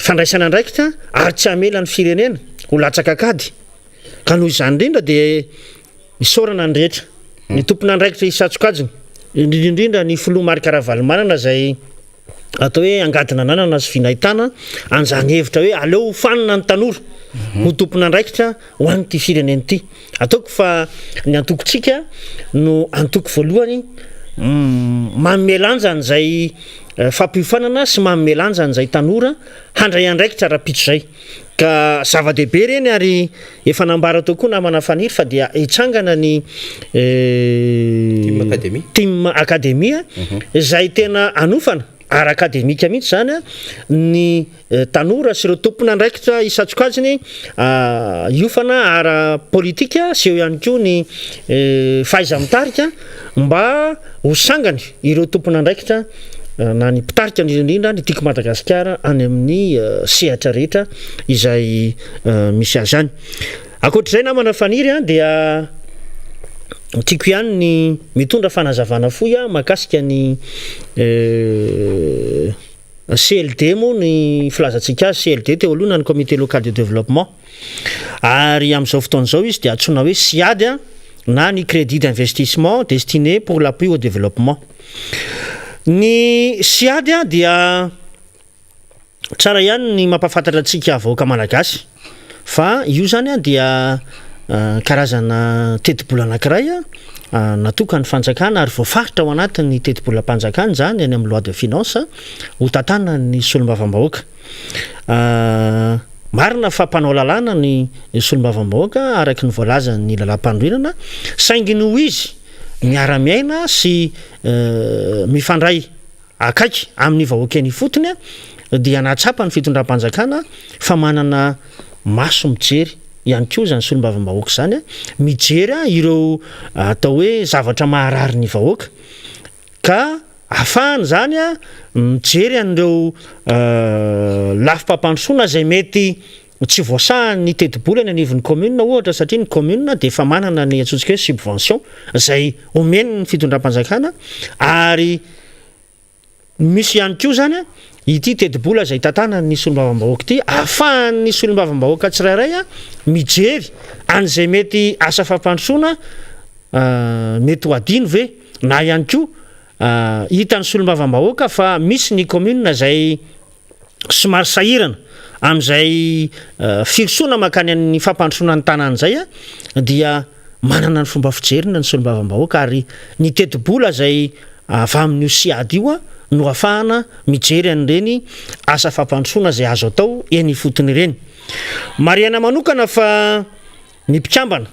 S3: fandraisana andraikitra ary tsy hamela ny firenena ho latsaka akady ka noho izany indrindra de isaorana ny rehetra ny tompona andraikitra isatsokajiny indrindrindra ny Flomar Karavalomana zay atao hoe angadina nanana sy vinahitana an'izany hevitra hoe aleo fanina ny tanora ho tompona andraikitra ho an'ity firenena ity ataoko fa ny antokontsika no antoko voalohany mamelanjany zay fampifanana sy mamelanjany zay tanora handray andraikitra raha-pitso zay ka zava-dehibe reny ary efa nambara tao koa namana faniry fa dia hitsangana ny team akademia zay tena anofana ara akademika mihitsy zany ny tanora sy ireo tompona andraikitra isatsokajiny iofana ara politika sy eo ihany koa ny fahaiza-mitarika mba hosangany ireo tompona andraikitra na ny mpitarika indrindra ny tiako Madagasikara any amin'ny sehatra rehetra izay misy azy any. Ankoatr'izay namana faniry dia tiako ihany ny mitondra fanazavana foy mahakasika ny CLD moa ny filazantsika azy CLD teo aloha ny comité local de développement ary amin'izao fotoan'izao izy dia antsoina hoe SIAD na ny crédit d'investissement destiné pour l'appui au développement. Ny SIAD dia tsara ihany ny mampafantatra antsika vahoaka malagasy fa io zany dia karazana teti-bola anankiray natokany fanjakana ary voafaritra ao anatin'ny teti-bolam-panjakana zany any amin'ny loi de finance ho tatana ny solombavambahoaka. Marina fa mpanao lalàna ny solombavambahoaka araky ny voalazany lalam-pandroenana saingy noho izy miara-miaina sy mifandray akaiky amin'ny vahoaka ny fotony dia nahatsapa ny fitondram-panjakana fa manana maso mijery ihany koa zany solombavambahoaka zany mijery ireo atao hoe zavatra maharary ny vahoaka ka afahany zany mijery an'ireo lafim-pampandrosoana zay mety tsy voasahan'ny teti-bola ny anivon'ny commune ohatra satria ny commune dia efa manana ny atsotsika hoe subvention zay omeny ny fitondram-panjakana ary misy ihany koa zany ity teti-bola zay tatana ny solombavambahoaka ity ahafahan'ny solombavambahoaka tsirairay mijery an'izay mety asa fampandrosoana mety ho adino ve na ihany koa hitan'ny solombavambahoaka fa misy ny commune zay somary sahirana amin'izay firosoana makany amin'ny fampandrosoana ny tanàna zay dia manana ny fomba fijerina ny solombavambahoaka ary ny teti-bola zay avy amin'io SIAD io no afahana mijery an'ireny asa fampandrosoana zay azo atao eny fotony ireny. Mariana manokana fa ny mpikambana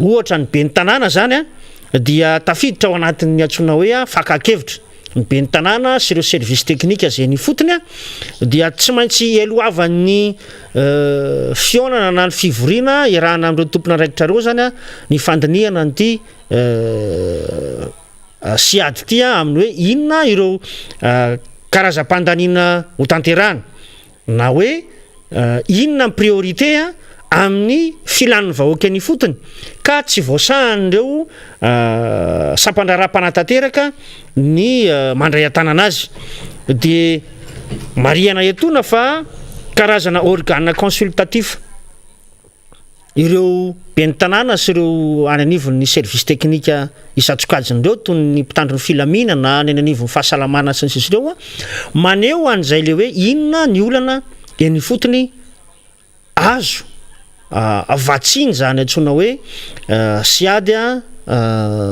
S3: ohatra ny be ny tanàna zany dia tafiditra ao anatin'ny antsoina hoe fakakevitra ny be ny tanàna sy ireo service technique zay ny fotony dia tsy maintsy eloavan'ny fionana na ny fivoriana irahana amin'ireo tompona andraikitra reo zany ny fandinihana nyty SIAD ty amin'ny hoe inona ireo karazam-pandanina ho tanterahana na hoe inona ny priorité amin'ny filan'ny vahoaka ny fotony ka tsy voasahan'ireo sampandraram-panatanteraka ny mandray an-tanana azy dia mariana etona fa karazana organe consultatif ireo be ny tanàna sy ireo any anivon'ny service technique isatsokajin'ireo toy ny mpitandro ny filaminana na any anivon'ny fahasalamana sy ny sisy ireo maneho an'izay le hoe inona ny olana eny fotony azo vatsiny zany antsoina hoe SIAD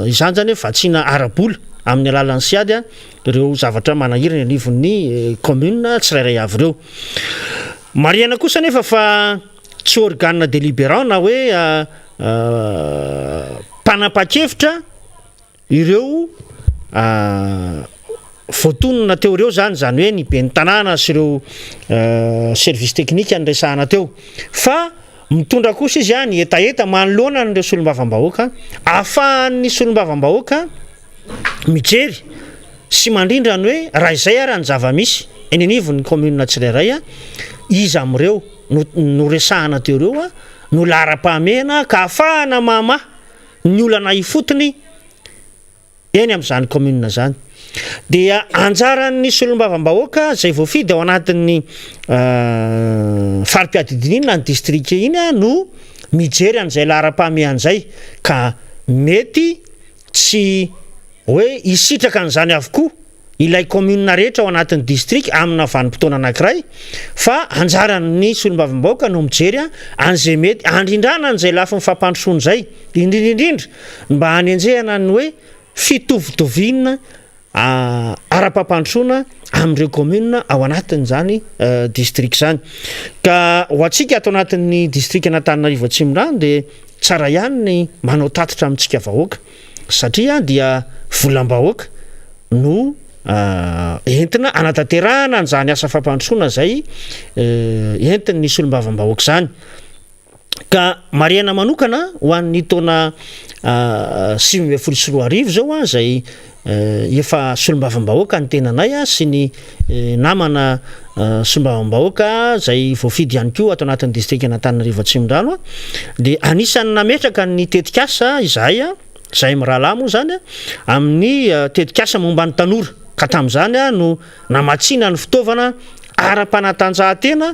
S3: izany zany hoe vatsina arabola amin'ny alalan'ny SIAD ireo zavatra manahirana anivon'ny commune tsirairay avy ireo. Mariana kosa nefa fa tsy organe délibérant na hoe mpanapa-kevitra ireo voatonona teo ireo zany hoe ny be ny tanàna sy ireo service technique anyresahana teo fa mitondra kosa izy ny etaeta manoloana n'ireo solombavambahoaka ahafahan'ny solombavambahoaka mijery sy mandrindra ny hoe raha izay ary ny zava-misy eny anivon'ny commune tsirairay izy amin'ireo no resahana teo ireo no lara-pahamehana ka ahafahana mamaha ny olana ifotony eny amin'izany commune zany dia anjaran'ny solombavambahoaka zay voafidy ao anatin'ny farim-piadidinina ny district iny no mijery an'izay lara-pahamehan'izay ka mety tsy hoe isitraka an'izany avokoa ilay commune rehetra ao anatin'ny district amina vanim-potoana anankiray fa anjaran'ny solombavambahoaka no mijery an'izay mety andrindrana an'izay lafi mifampandrosoana zay indrindrindrindra mba hanenjehana ny hoe fitovitovina ara-pampandrosoana amin'ireo commune ao anatin'izany district zany ka ho atsika ato anatin'ny district Antananarivo Atsimondrano dia tsara ihany ny manao tatitra amintsika vahoaka satria dia volam-bahoaka no entina anatanterahana an'izany asa fampandrosoana zay entiny ny solombavambahoaka zany ka mariana manokana ho an'ny taona 2024 zao zay efa solombavambahoaka ny tenanay sy ny namana solombavambahoaka zay voafidy ihany koa ato anatin'ny district Antananarivo Atsimondrano dia anisan'ny nametraka ny tetikasa izahay zay mirahalahy moa zany amin'ny tetikasa momba ny tanora ka tamin'izany no namatsiana ny fitaovana ara-panatanjahantena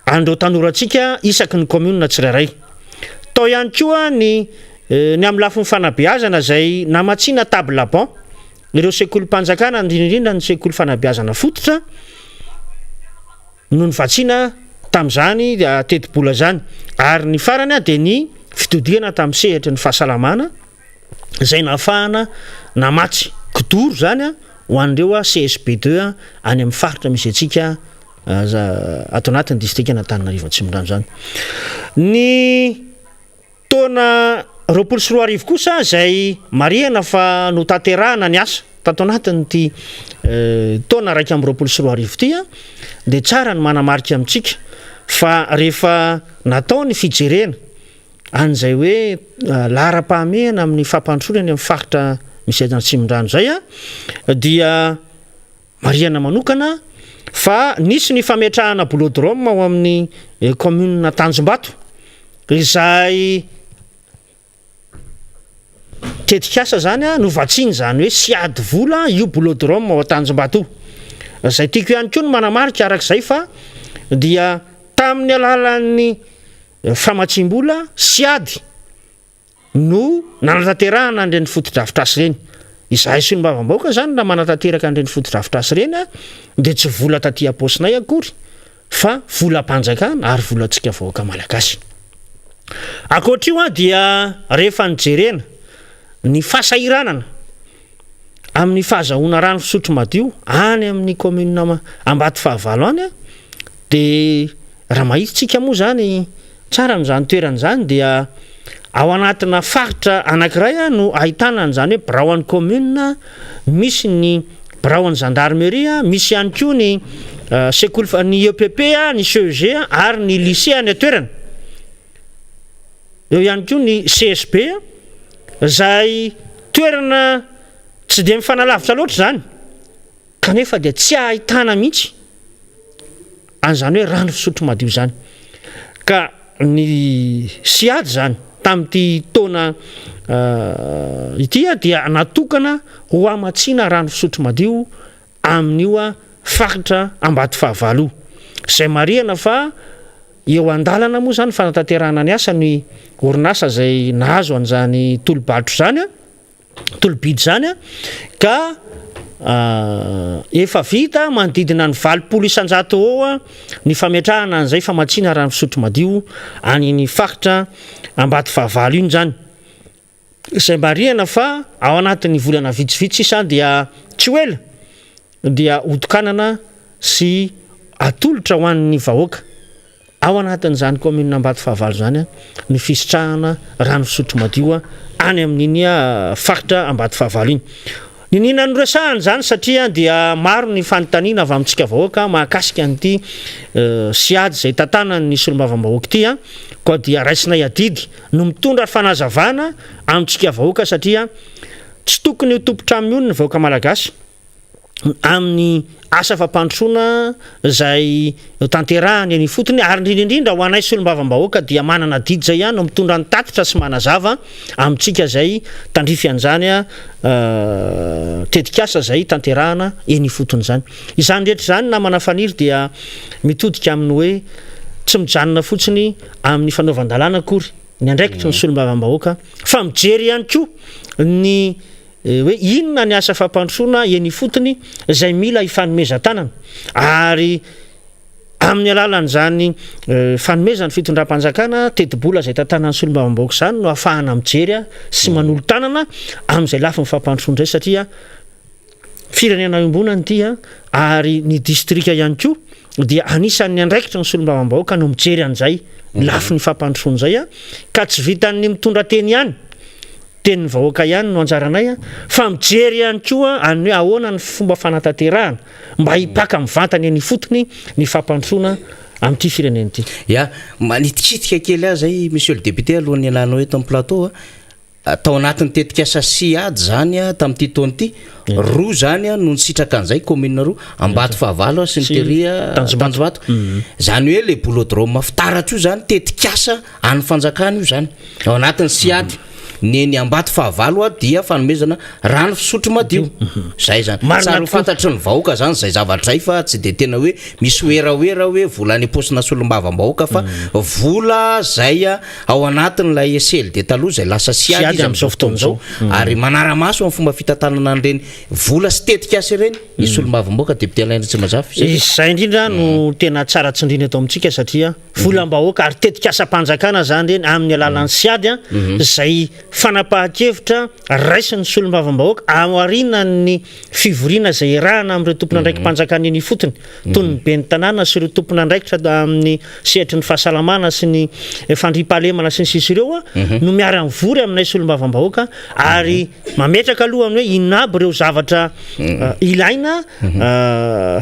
S3: andreo tanorantsika isaky ny commune tsirairay tao ihany koa ny amin'ny lafiny fanabeazana zay namatsiana table banc ireo sekolim-panjakana indrindrindrindra ny sekoly fanabeazana fototra no ny vatsiana tamin'izany tetibola zany ary ny farany dia ny fitodiana tamin'ny sehatra ny fahasalamana zay nafahana namatsy kidoro zany ho an'ireo CSP2 any amin'ny faritra misy atsika ato anatin'ny district Antananarivo Atsimondrano zany ny taona 2024 kosa zay mariana fa no tanterahana ny asa tato anatin'ity taona 2024 ty dia tsara ny manamarika amintsika fa rehefa natao ny fijerena an'izay hoe lahara-pahamehana amin'ny fampandrosoana amin'ny faritra misy Atsimondrano zay dia mariana manokana fa nisy ny fametrahana bolodrome ao amin'ny commune Tanjombato izay tetikasa zany no vatsiny zany hoe sy ady vola io bolodrome ao Tanjombato zay tiako ihany koa no manamarika arak'izay fa dia tamin'ny alalan'ny famatsim-bola sy ady no nanatanterahana an'ireny fotodrafitrasy ireny izahay solombavambahoaka zany na manatanteraka an'ireny fotodrafitrasy ireny dia tsy vola taty aposinay akory fa volam-panjakana ary volantsika vahoaka malagasy ankoatr'io dia rehefa nijerena ny fahasahiranana amin'ny fahazahoana rano fisotro madio any amin'ny commune Ambato-Fahavalo any dia raha mahitsika moa zany tsara n'izany toerana zany dia ao anatina faritra anankiray no ahitana an'izany hoe Brahoany commune misy ny Brahoany gendarmerie misy ihany koa ny sekoly ny EPP ny CEG ary ny lycée any atoerana eo ihany koa ny CSP zay toerana tsy dia mifanalavitra loatra zany kanefa dia tsy ahitana mihitsy an'izany hoe rano fisotro madio zany ka ny siady zany tamin'ity taona ity dia natokana ho amatsiana rano fisotro madio amin'io faritra Ambato-Fahavalo zay mariana fa eo andalana moa zany fanatanterahana ny asa ny orinasa zay nahazo an'izany tolobatro zany tolobidy zany ka efa vita manodidina ny 20 isan-jato eo ny fametrahana an'izay famatsiana rano fisotro madio any ny faritra Ambato-Fahavalo iny zany zay mariana fa ao anatin'ny volana vitsivitsy isa dia tsy ela dia otokanana sy atolotra ho an'ny vahoaka ao anatin'izany commune Ambato-Fahavalo zany ny fisitrahana rano fisotro madio any amin'iny faritra Ambato-Fahavalo iny ninina noresahany zany satria dia maro ny fanontaniana avy amintsika vahoaka mahakasika an'ity siady zay tantanan'ny solombavambahoaka ity koa dia raisinay adidy no mitondra fanazavana amintsika vahoaka satria tsy tokony ho tompotra amin'ny ny vahoaka malagasy amin'ny asa fampandrosoana zay tanterahany any fotony ary indrindrindrindra ho anay solombavambahoaka dia manana didy zay ihany no mitondra ny tatitra sy manazava amintsika zay tandrify an'izany tetikasa zay tanterahana eny fotony zany izany rehetra zany namana faniry dia mitodika amin'ny hoe tsy mijanona fotsiny amin'ny fanaovan-dalàna akory ny andraikitry ny solombavambahoaka fa mijery ihany koa ny hoe inona ny asa fampandrosoana eny fotony zay mila hifanomezan-tanana ary amin'ny alalan'zany fanomezany fitondram-panjakana tetibola zay tantanany solombavam-bahoaka zany no ahafahana mijery sy manolo tanana amin'izay lafi ny fampandrosoana zay satria firenena iombonany dia ary ny distrika ihany koa dia anisan'ny andraikitra ny solombavam-bahoaka no mijery an'izay lafi ny fampandrosoana zay ka tsy vitan'ny mitondra teny ihany tenyny vahoaka ihany no anjaranay fa mijery ihany koa any hoe ahoana ny fomba fanatanterahana mba hipaka mivantany ny fotony ny fampandrosoana amin'ity firenena ity.
S2: Ya, manitikitika kely azy zay monsieur le député alohan'ny alanao eto amin'ny plateau tao anatin'ny tetikasa siady zany tamin'ity taona ity roa zany no nisitraka an'izay commune roa Ambato Fahavalo sy ny teria Tanjombato zany hoe le bolodrome fitaratra io zany tetikasa any fanjakana io zany ao anatin'ny siady neny Ambato Fahavalo dia fanomezana rano fisotro madio zay zany tsara fantatry ny vahoaka zany zay zavatra fa tsy de tena hoe misy oeraoera hoe vola ny posina solombavam-bahoaka fa vola zay ao anatin'ilay CLD taloha zay lasa siady izy amin'izao fotoana zao ary manara-maso amin'ny fomba fitantanana an'ireny vola sy tetikasa ireny ny solombavam-bahoaka député Alain Tsimazafy
S3: izay indrindra no tena tsara tsindrina eto amintsika satria volam-bahoaka ary tetikasa mpanjakana zany reny amin'ny alalan'ny siady zay fanapahan-kevitra raisin'ny solombavam-bahoaka aorinany fivoriana zay rahana amin'ireo tompona andraiky mpanjakana eny fotony toy ny ben'ny tanàna sy ireo tompona andraikitra amin'ny sehatry ny fahasalamana sy ny fandriam-pahalemana sy ny sisa ireo no miara mivory aminay solombavam-bahoaka ary mametraka aloha amin'ny hoe inaby ireo zavatra ilaina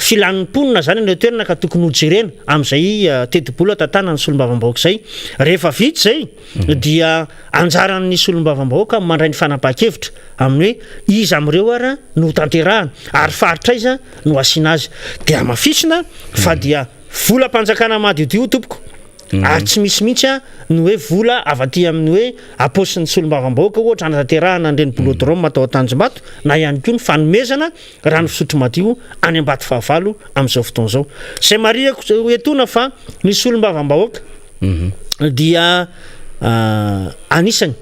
S3: filan'ny mponina zany ny toerana ka tokony hojerena amin'izay tetibola tantanany solombavam-bahoaka zay rehefa vita zay dia anjaran'ny solombavam-bahoaka mandray ny fanapahan-kevitra amin'ny hoe izy amin'ireo ara no tanterahana ary faritraiza no asiana azy dia mafisina fa dia vola mpanjakana madiodio tompoko ary tsy misy mihitsy no hoe vola avaty amin'ny hoe aposin'ny solombavam-bahoaka ohatra anatanterahana andreny bolodrome atao Tanjombato na ihany koa ny fanomezana rano fisotro madio any Ambato Fahavalo amin'izao fotoana izao zay mariako hoetona fa ny solombavam-bahoaka dia anisany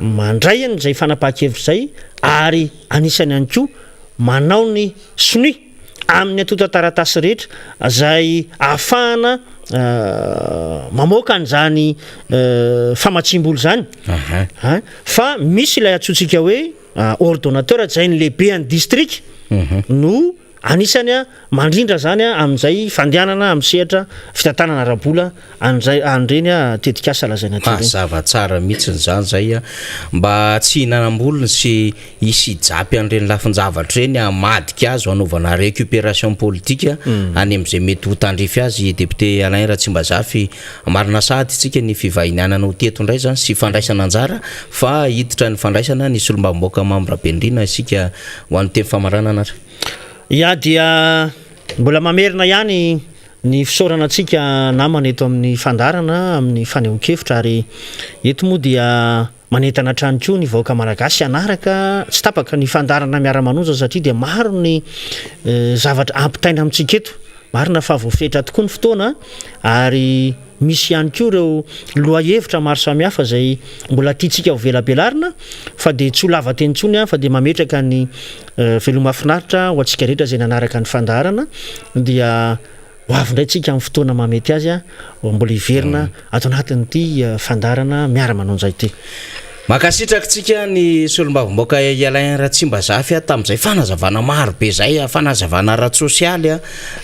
S3: mandray an'izay fanapahan-kevitra zay ary anisany ihany koa manao ny soni amin'ny atota taratasy rehetra zay ahafahana mamoaka an'izany famatsim-bolo zany fa misy ilay atsotsika hoe ordonnateur zay ny lehibe any district no anisany mandrindra zany amin'izay fandehanana amin'ny sehatra fitantanana arabola andreny tetikasa lazaina
S2: mazava tsara mihitsy zany zay mba tsy hinanam-bolony sy isy japy an'ireny lafin-javatra reny amadika azy anaovana récupération politique any amin'izay mety ho tandrify azy député Alain Tsimazafy marina sady tsika ny fivahinianana ho teto indray zany sy fandraisana anjara fa hiditra ny fandraisana ny solombavam-bahoaka mamorabendrina isika ho an'ny teny famarana anatra.
S3: Ya dia mbola mamerina ihany ny fisaorana antsika namana eto amin'ny fandarana amin'ny fanehoan-kevitra ary eto moa dia manentana trano koa ny vahoaka malagasy anaraka tsy tapaka ny fandarana miara-manonja satria dia maro ny zavatra ampitaina amintsika eto marina fa voafetra tokoa ny fotoana ary misy ihany koa ireo loha-hevitra maro samihafa zay mbola tiantsika ho velabelarina fa dia tsy ho lava teny intsony fa dia mametraka ny veloma finaritra ho antsika rehetra zay nanaraka ny fandarana dia ho avy indray tsika amin'ny fotoana mamety azy mbola hiverina ato anatin'ity fandarana miara-manonja ity.
S2: Makasitraka tsika ny solombavam-bahoaka Alain Tsimazafy tamin'izay fanazavana maro be zay fanazavana ara-tsosialy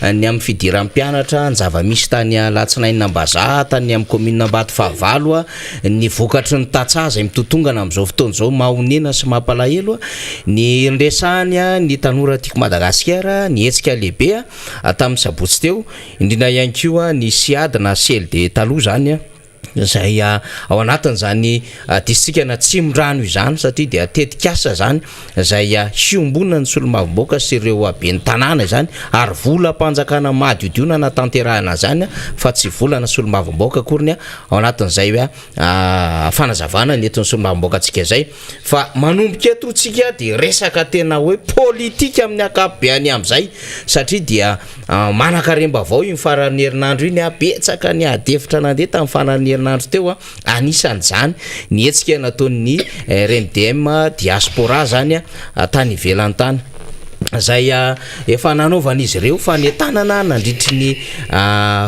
S2: ny amin'ny fidiran'ny mpianatra ny zava-misy tany Alatsinainy Nambazaha tany amin'ny commune Ambato Fahavalo ny vokatry ny tatsaha zay mitotongana amin'izao fotoana izao mahonena sy mampalahelo ny ndresany ny tanora tiako Madagasikara ny hetsika lehibe tamin'ny sabotsy teo indrindra ihany koa ny siady na CLD taloha zany zay ao anatin' zany distrika na Tsimorano izany satria dia tetikasa zany zay fiombonana ny solombavam-bahoaka sy ireo ben'ny tanàna zany ary vola mpanjakana madiodio na tanterahana zany fa tsy vola na solombavam-bahoaka akoriny ao anatin'izay hoe fanazavana ny eton'ny solombavam-bahoaka antsika zay fa manomboka eto tsika dia resaka tena hoe politika amin'ny akapobeany amin'izay satria dia manakaremba avao iny faran'ny herinandro iny betsaka ny adefitra nandeha tamin'ny faran'ny herinandro teo anisan'zany ny etsika nataon'ny RMDM diaspora zany tany ivelany tany zay efa nanaovan'izy ireo fanetanana nandritry ny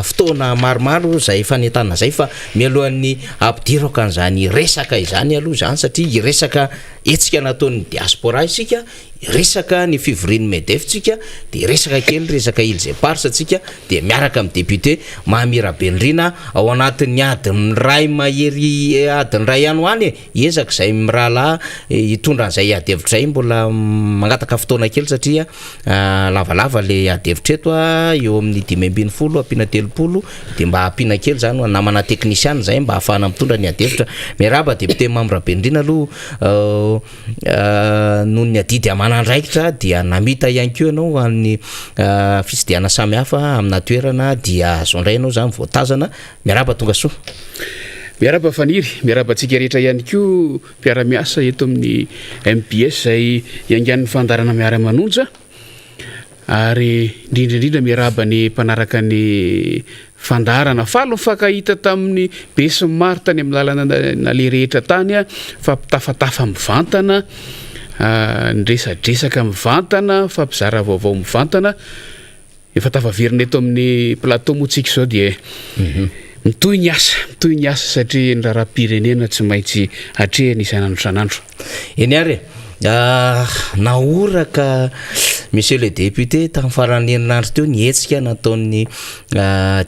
S2: fotoana maromaro zay fanetana zay fa mialohan'ny ampidirako an'zany resaka izany aloha zany satria resaka etsika nataon'ny diaspora isika resaka ny fivorian'ny medefitsika de resaka kely resaka Îles Éparses de miaraka amin'ny député Mahamira Bendrina ao anatin'ny adiny ray mahery adiny ray ihany hoany ezaka zay mirahalahy hitondra an'izay adevitra zay mbola mangataka fotoana kely satria lavalava le adevitra eto eo amin'ny 5 ampina 30 de mba ampina kely zany namana technicien zay mba ahafahana mitondra ny adevitra miaraba député Mahamira Bendrina aloha noho ny adidy manandraikitra dia namita ihany koa ianao amin'ny fitsidiana samy hafa amina toerana dia azondray ianao zany voatazana miaraba tonga soa
S4: miaraba faniry miaraba antsika rehetra ihany koa mpiara-miasa eto amin'ny MPS zay iangan'ny fandarana miara-manonja ary indrindraindrindra miaraba ny mpanaraka ny fandarana falo fakahita tamin'ny besinimaro tany amin'ny lalana le rehetra tany fampitafatafa mivantana ndresadresaka mivantana fampizara vaovao mivantana efa tafaverina eto amin'ny plateau motsika zao de mitohy ny asa satria ny raharam-pirenena tsy maintsy hatrehany isanandro sanandro
S2: eny ary naoraka monsieur le député tamin'ny faran'ny herinandro teo ny hetsika nataon'ny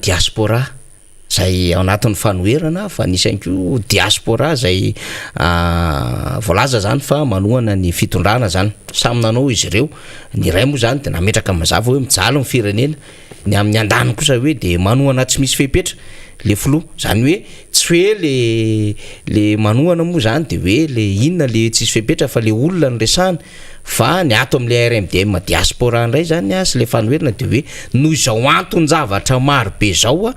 S2: diaspora zay ao anatin'ny fanoherana fa nisy ko diaspora zay voalaza zany fa manohana ny fitondrana zany samy nanao izy ireo ny ray moa zany de nametraka mazava hoe mijaly ny firenena ny amin'ny andany kosa hoe de manohana tsy misy fepetra le flo zany hoe tsy hoe le manohana moa zany de hoe le inona le tsisy fepetra fa le olona ny resahana fa ny ato amin'le RMDM diaspora ndray zany sy le fanoherana de hoe noho izao anton-javatra maro be zao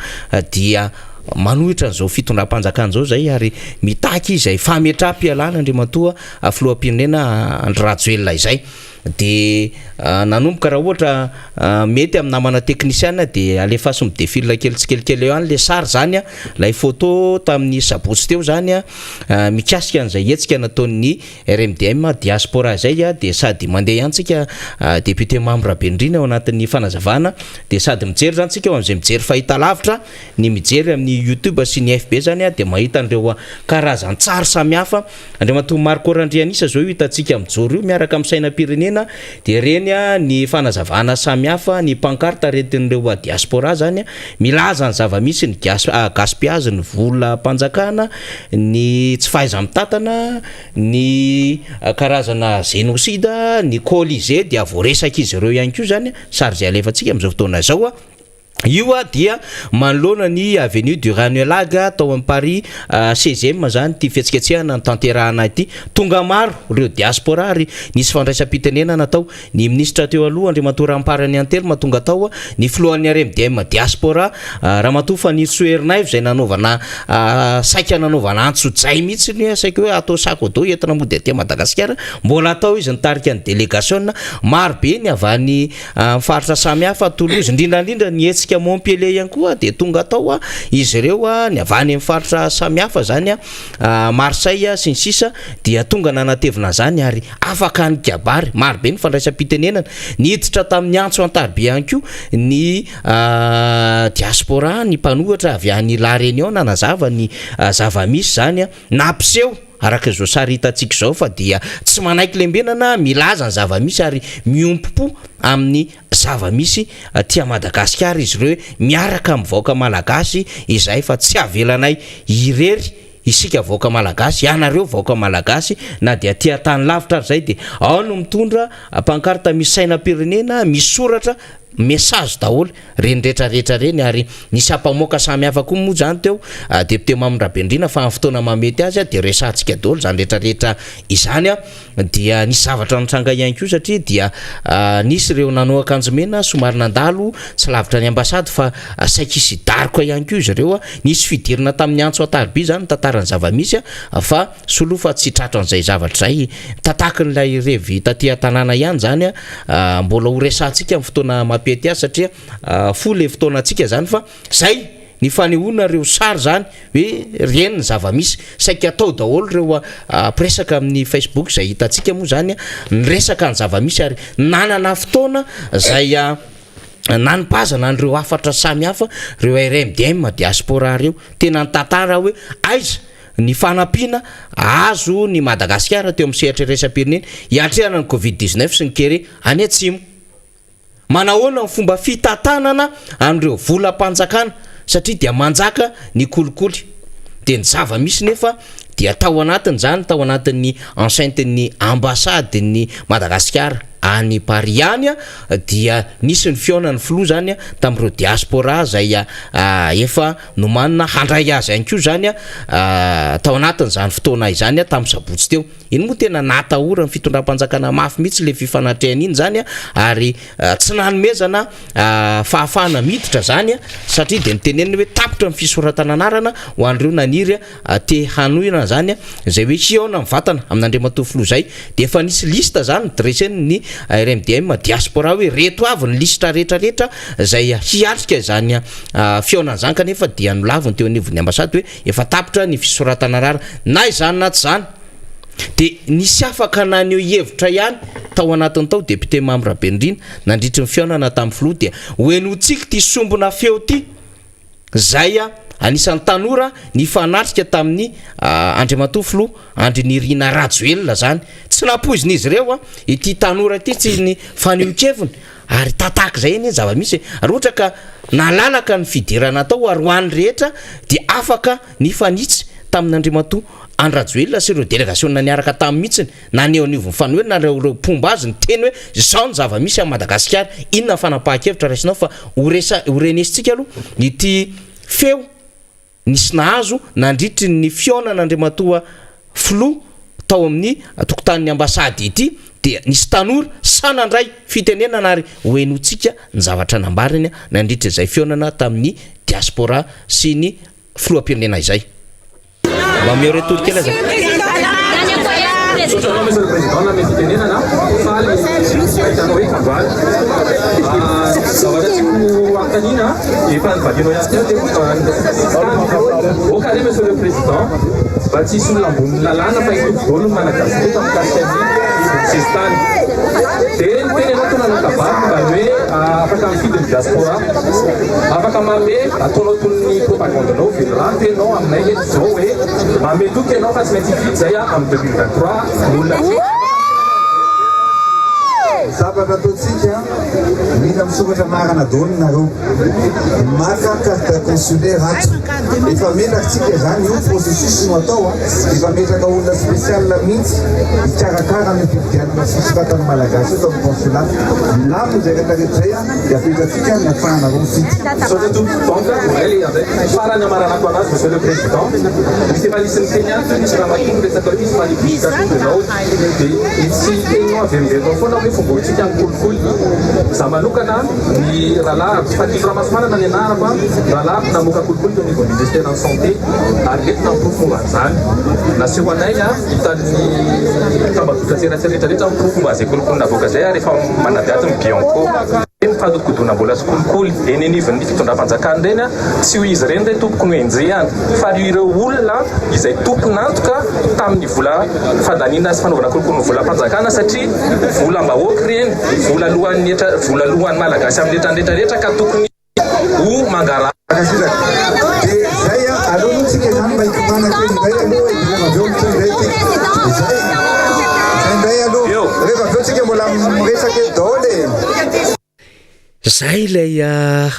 S2: dia manohitra an'izao fitondram-panjakana zao zay ary mitaky izay fametram-pialana Andriamatoa filoham-pirenena Andry Rajoelina izay de nanomboka raha ohatra mety amin'ny namana technicien de alefaso midefile kely tsikelikely eo any le sary zany lay photo tamin'ny sabotsy teo zany mikasika an'izay hetsika nataon'ny RMDM diaspora zay de sady mandeha ihany tsika député Mahamira Bendrina ao anatin'ny fanazavana de sady mijery zany tsika eo am'izay mijery fahita lavitra ny mijery amin'ny YouTube sy ny FB zany de mahita an'ireo karazan-tsary samy hafa Andriamatoa Marco Randrianisa zao hitantsika mijoro io miaraka amin'ny sainam-pirenena de reny ny fanazavana samy hafa ny pancarte retin'ireo diaspora zany milaza ny zava-misy ny gaspillage ny vola mpanjakana ny tsy fahaiza-mitatana ny karazana génocide ny colisée dia voaresaka izy ireo ihany koa zany sary zay alefantsika am'izao fotoana zao io dia manoloana ny avenue du Ranuelag tao amin'ny Paris 16e zany ty fietsiketsehana ny tanterahana ity tonga maro reo diaspora ary nisy fandraisam-pitenena natao ny ministra teo aloha Andriamatoa Ramparany Antelma tonga tao ny filohan'ny RMDM diaspora Ramatoa Fanirso Herinaivo zay nanaovana saika nanaovana antso-jay mihitsy ny saika hoe atao sakodo entina mody aty Madagasikara mbola atao izy nitarika ny délégation maro be ny avany faritra samy hafa Toulouse indrindrandrindra ny etsika Montpellier ihany koa de tonga tao izy ireo ny avany amin'ny faritra samy hafa zany Marseille sy ny sisa dia tonga nanatevina zany ary afaka ny kabary maro be ny fandraisam-pitenenana niditra tamin'ny antso Antarby ihany koa ny diaspora ny mpanohatra avy any La Réunion nanazava ny zava-misy zany nampiseho araka zao sary hitantsika zao fa dia tsy manaiky lembenana milaza ny zava-misy ary miompopo amin'ny zava-misy tia Madagasikara izy ireo miaraka mivoaka malagasy izay fa tsy avelanay irery isika voaka malagasy ianareo voaka malagasy na dia tia tany lavitra zay de ao no mitondra pancarte misy sainam-pirenena misy soratra message daholo reny rehetrarehetra reny ary nisy ampamoaka samy hafa koa moa zany teo député Mahamira Bendrina fa amin'ny fotoana mamety azy dia resantsika daholo zany rehetrarehetra izany dia nisy zavatra nitranga ihany koa satria dia nisy ireo nanao akanjo mena somary nandalo tsy lavitra ny ambasady fa saika isy dariko ihany koa izy ireo nisy fidirina tamin'ny antso Antarby zany tantarany zava-misy fa solofa tsy tratro an'izay zavatra zay tataky n'ilay revy taty tanàna ihany zany mbola ho resantsika amin'ny fotoana mapety azy satria fo le fotoana antsika zany fa zay ny fanehoana reo sary zany hoe reny ny zava-misy saika atao daholo reo presaka amin'ny Facebook zay hitantsika moa zany ny resaka ny zava-misy ary nanana fotoana zay nanipazana an'ireo afatra samy hafa reo RMDM diaspora reo tena nytantara hoe aiza ny fanampiana azo ny Madagasikara teo amin'ny sehatra resam-pirenena hiatrehana ny Covid-19 sy ny kere any atsimo. Manahoana ny fomba fitantanana an'ireo volam-panjakana satria dia manjaka ny kolikoly dia ny zava-misy nefa dia tao anatiny zany tao anatin'ny enceinte-ny ambassade ny Madagasikara any Paris any dia nisy ny fionan'ny filoha zany tamin'ireo diaspora zay efa nomanina handray azy ihany koa zany tao anatiny zany fotoana izany tamin'ny sabotsy teo. Iny moa tena natahora ny fitondram-panjakana mafy mihitsy le fifanatrehan'iny zany ary tsy nanomezana fahafahana miditra zany satria dia nitenenina hoe tapitra ny fisoratana anarana ho an'ireo naniry te hanoina zany zay hoe hiona ny vatana amin'Andriamatoa filoha zay dia efa nisy lista zany dreseny ny RMDM diaspora hoe reto avy ny lista rehetrarehetra zay hiatrika zany fionany zany kanefa dia nolaviny teo anivon'ny ambasady hoe efa tapitra ny fisoratana anarana na izany na tsy zany. Dia nisy afaka naneo hevitra ihany tao anatiny tao député Mamy Rabenrina nandritry ny fionana tamin'ny filoha dia hoenotsika ty sombona feo ty zay anisan'ny tanora ny fanatrika tamin'ny Andriamatoa filoha Andrinirina Rajoelina zany tsy napoizin'izy ireo ity tanora ity tsy ny fanehonkeviny ary tataka zay iny zava-misy ary ohatra ka nalalaka ny fidirana tao ary hoan'ny rehetra dia afaka ny fanitsy tamin'ny Andriamatoa Rajoelina sy ireo délégation niaraka tamin'ny mihitsiny na neo anivon'ny fanoenana reo pomba azy ny teny hoe zao ny zava-misy a Madagasikara inona fanapahan-kevitra raisinao fa horenesitsika aloha ity feo nisy nahazo nandritry ny fionana Andriamatoa filoha tao amin'ny tokotanin'ny ambasady ity dia nisy tanora sanandray fitenenana ary hoenotsika ny zavatra nambariny nandritry izay fionana tamin'ny diaspora sy ny filoham-pirenena izay. Mamy retour kely zay.
S5: Monsieur le Président, la fitenenana faly hitanao hoe kavaly zavatra tiako antanina efa nivadinao ihany teo dia okare Monsieur le Président mba tsy hisy olona ambony lalàna fa hitovy daholo ny malagasy teto mikasika ny sesitany dia ny teny anao tona nakavaly mba hoe afaka mifidy ny diaspora afaka mame ataonao tony propagandinao veloranty ianao aminay eto zao hoe mame toky ianao fa tsy maintsy hifidy zay amin'ny 2023 olona
S6: zavatra ataontsika mila misokatra marana daholo nareo maka carte consulaire ratsy efa metratsika zany io processus no atao efa metraka olona spécial mihitsy hikarakara amin'ny fividianana fisoratana malagasy eto amin'ny consulat milaminy zay rehetrarehetra zay dia apetratsika ny afahanareo mifidy
S5: surtout donc farany amaranako anazy Monsieur le Président misy efa nisy miteny any toy nisy raha matongo resaka hoe misy manipulation zao dia tsy teny avy amin'ireo foana hoe fomba tsika mikolikoly za manokana ny rahalahy fatilo ramasimana na ny anarako rahalahy namoaka kolikoly teo niveau ministère en santé ary entina miprofomba zany naseho anay hitan'ny tambazotra tseraseratrarehetra miprofomba zay kolikoly navoaka zay ary efa manaviaty ny Bianco ny fahadokodona mbola sy kolikoly eny anivon'ny fitondram-panjakana reny tsy ho izy reny re tompoko no enjehany fa ireo olona izay tompony antoka tamin'ny vola fadanina sy fanaovana kolikoly ny volam-panjakana satria volam-bahoaka reny vola lohan'ny malagasy amin'ny rehetrarehetrarehetra ka tokony ho mangala
S6: dia zay alohatsika zany mba hitomanako indray aloha aveo mitondrety zay indray aloha rehefa aveo tsika mbola miresaka eto daholo
S2: zay ilay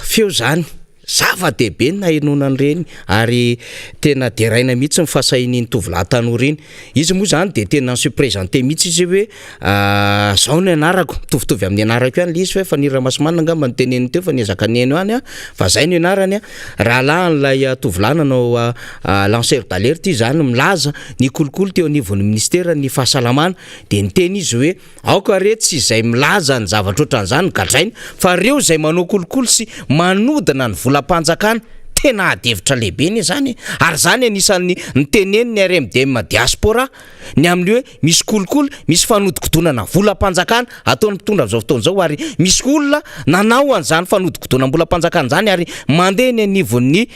S2: feo zany zava-dehibe ny nahenonany reny ary tena deraina mihitsy ny fahasahin'ny tovolahy tanora iny izy moa zany dia tena ny suprésenté mihitsy izy hoe zao ny anarako mitovitovy amin'ny anarako ihany le izy fa efa ny Ramasimana angamba ny teneny teo fa niezaka niaino any fa zay ny anarany rahalahy n'ilay tovolahy nanao lanceur d'alerte zany milaza ny kolikoly teo anivon'ny ministère ny fahasalamana dia niteny izy hoe aoka re tsy izay milaza ny zavatra ohatran'izany gadrainy fa reo zay manao kolikoly sy manodina ny volam-panjakana tena adevitra lehibe ny zany ary zany anisan'ny niteneny ny RMDM diaspora ny amin'ny hoe misy kolokolo misy fanodikodonana volam-panjakana ataony mpitondra zao fotoana zao ary misy olona nanao an'izany fanodikodonana volam-panjakana zany ary mandeha ny anivon'ny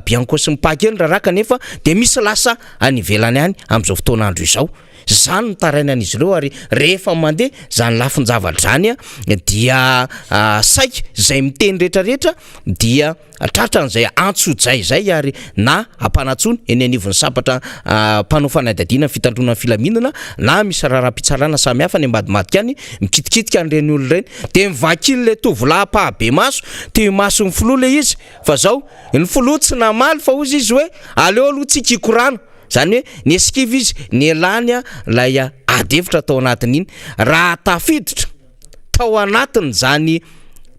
S2: Bianco sy Mpakely raraka nefa de misy lasa any ivelany any amin'izao fotoana andro izao zany taraina an'izy ireo ary rehefa mandeha zany lafin-javatra zany dia saika zay miteny rehetrarehetra dia tratran'izay antsodzay zay ary na ampanatsony eny anivon'ny sabatra mpanao fanadadiana fitandrona filaminana na misy raharam-pitsarana samy hafa ny ambadimadika any mikitikitika an'ireny olona reny de mivakily le tovolahy pahabe maso te maso ny filoha le izy fa zao ny filoha tsy namaly fa ozy izy hoe aleo aloha tsy kikorano zany hoe ny eskiva izy ny elany lay adevitra tao anatin'iny raha tafiditra tao anatiny zany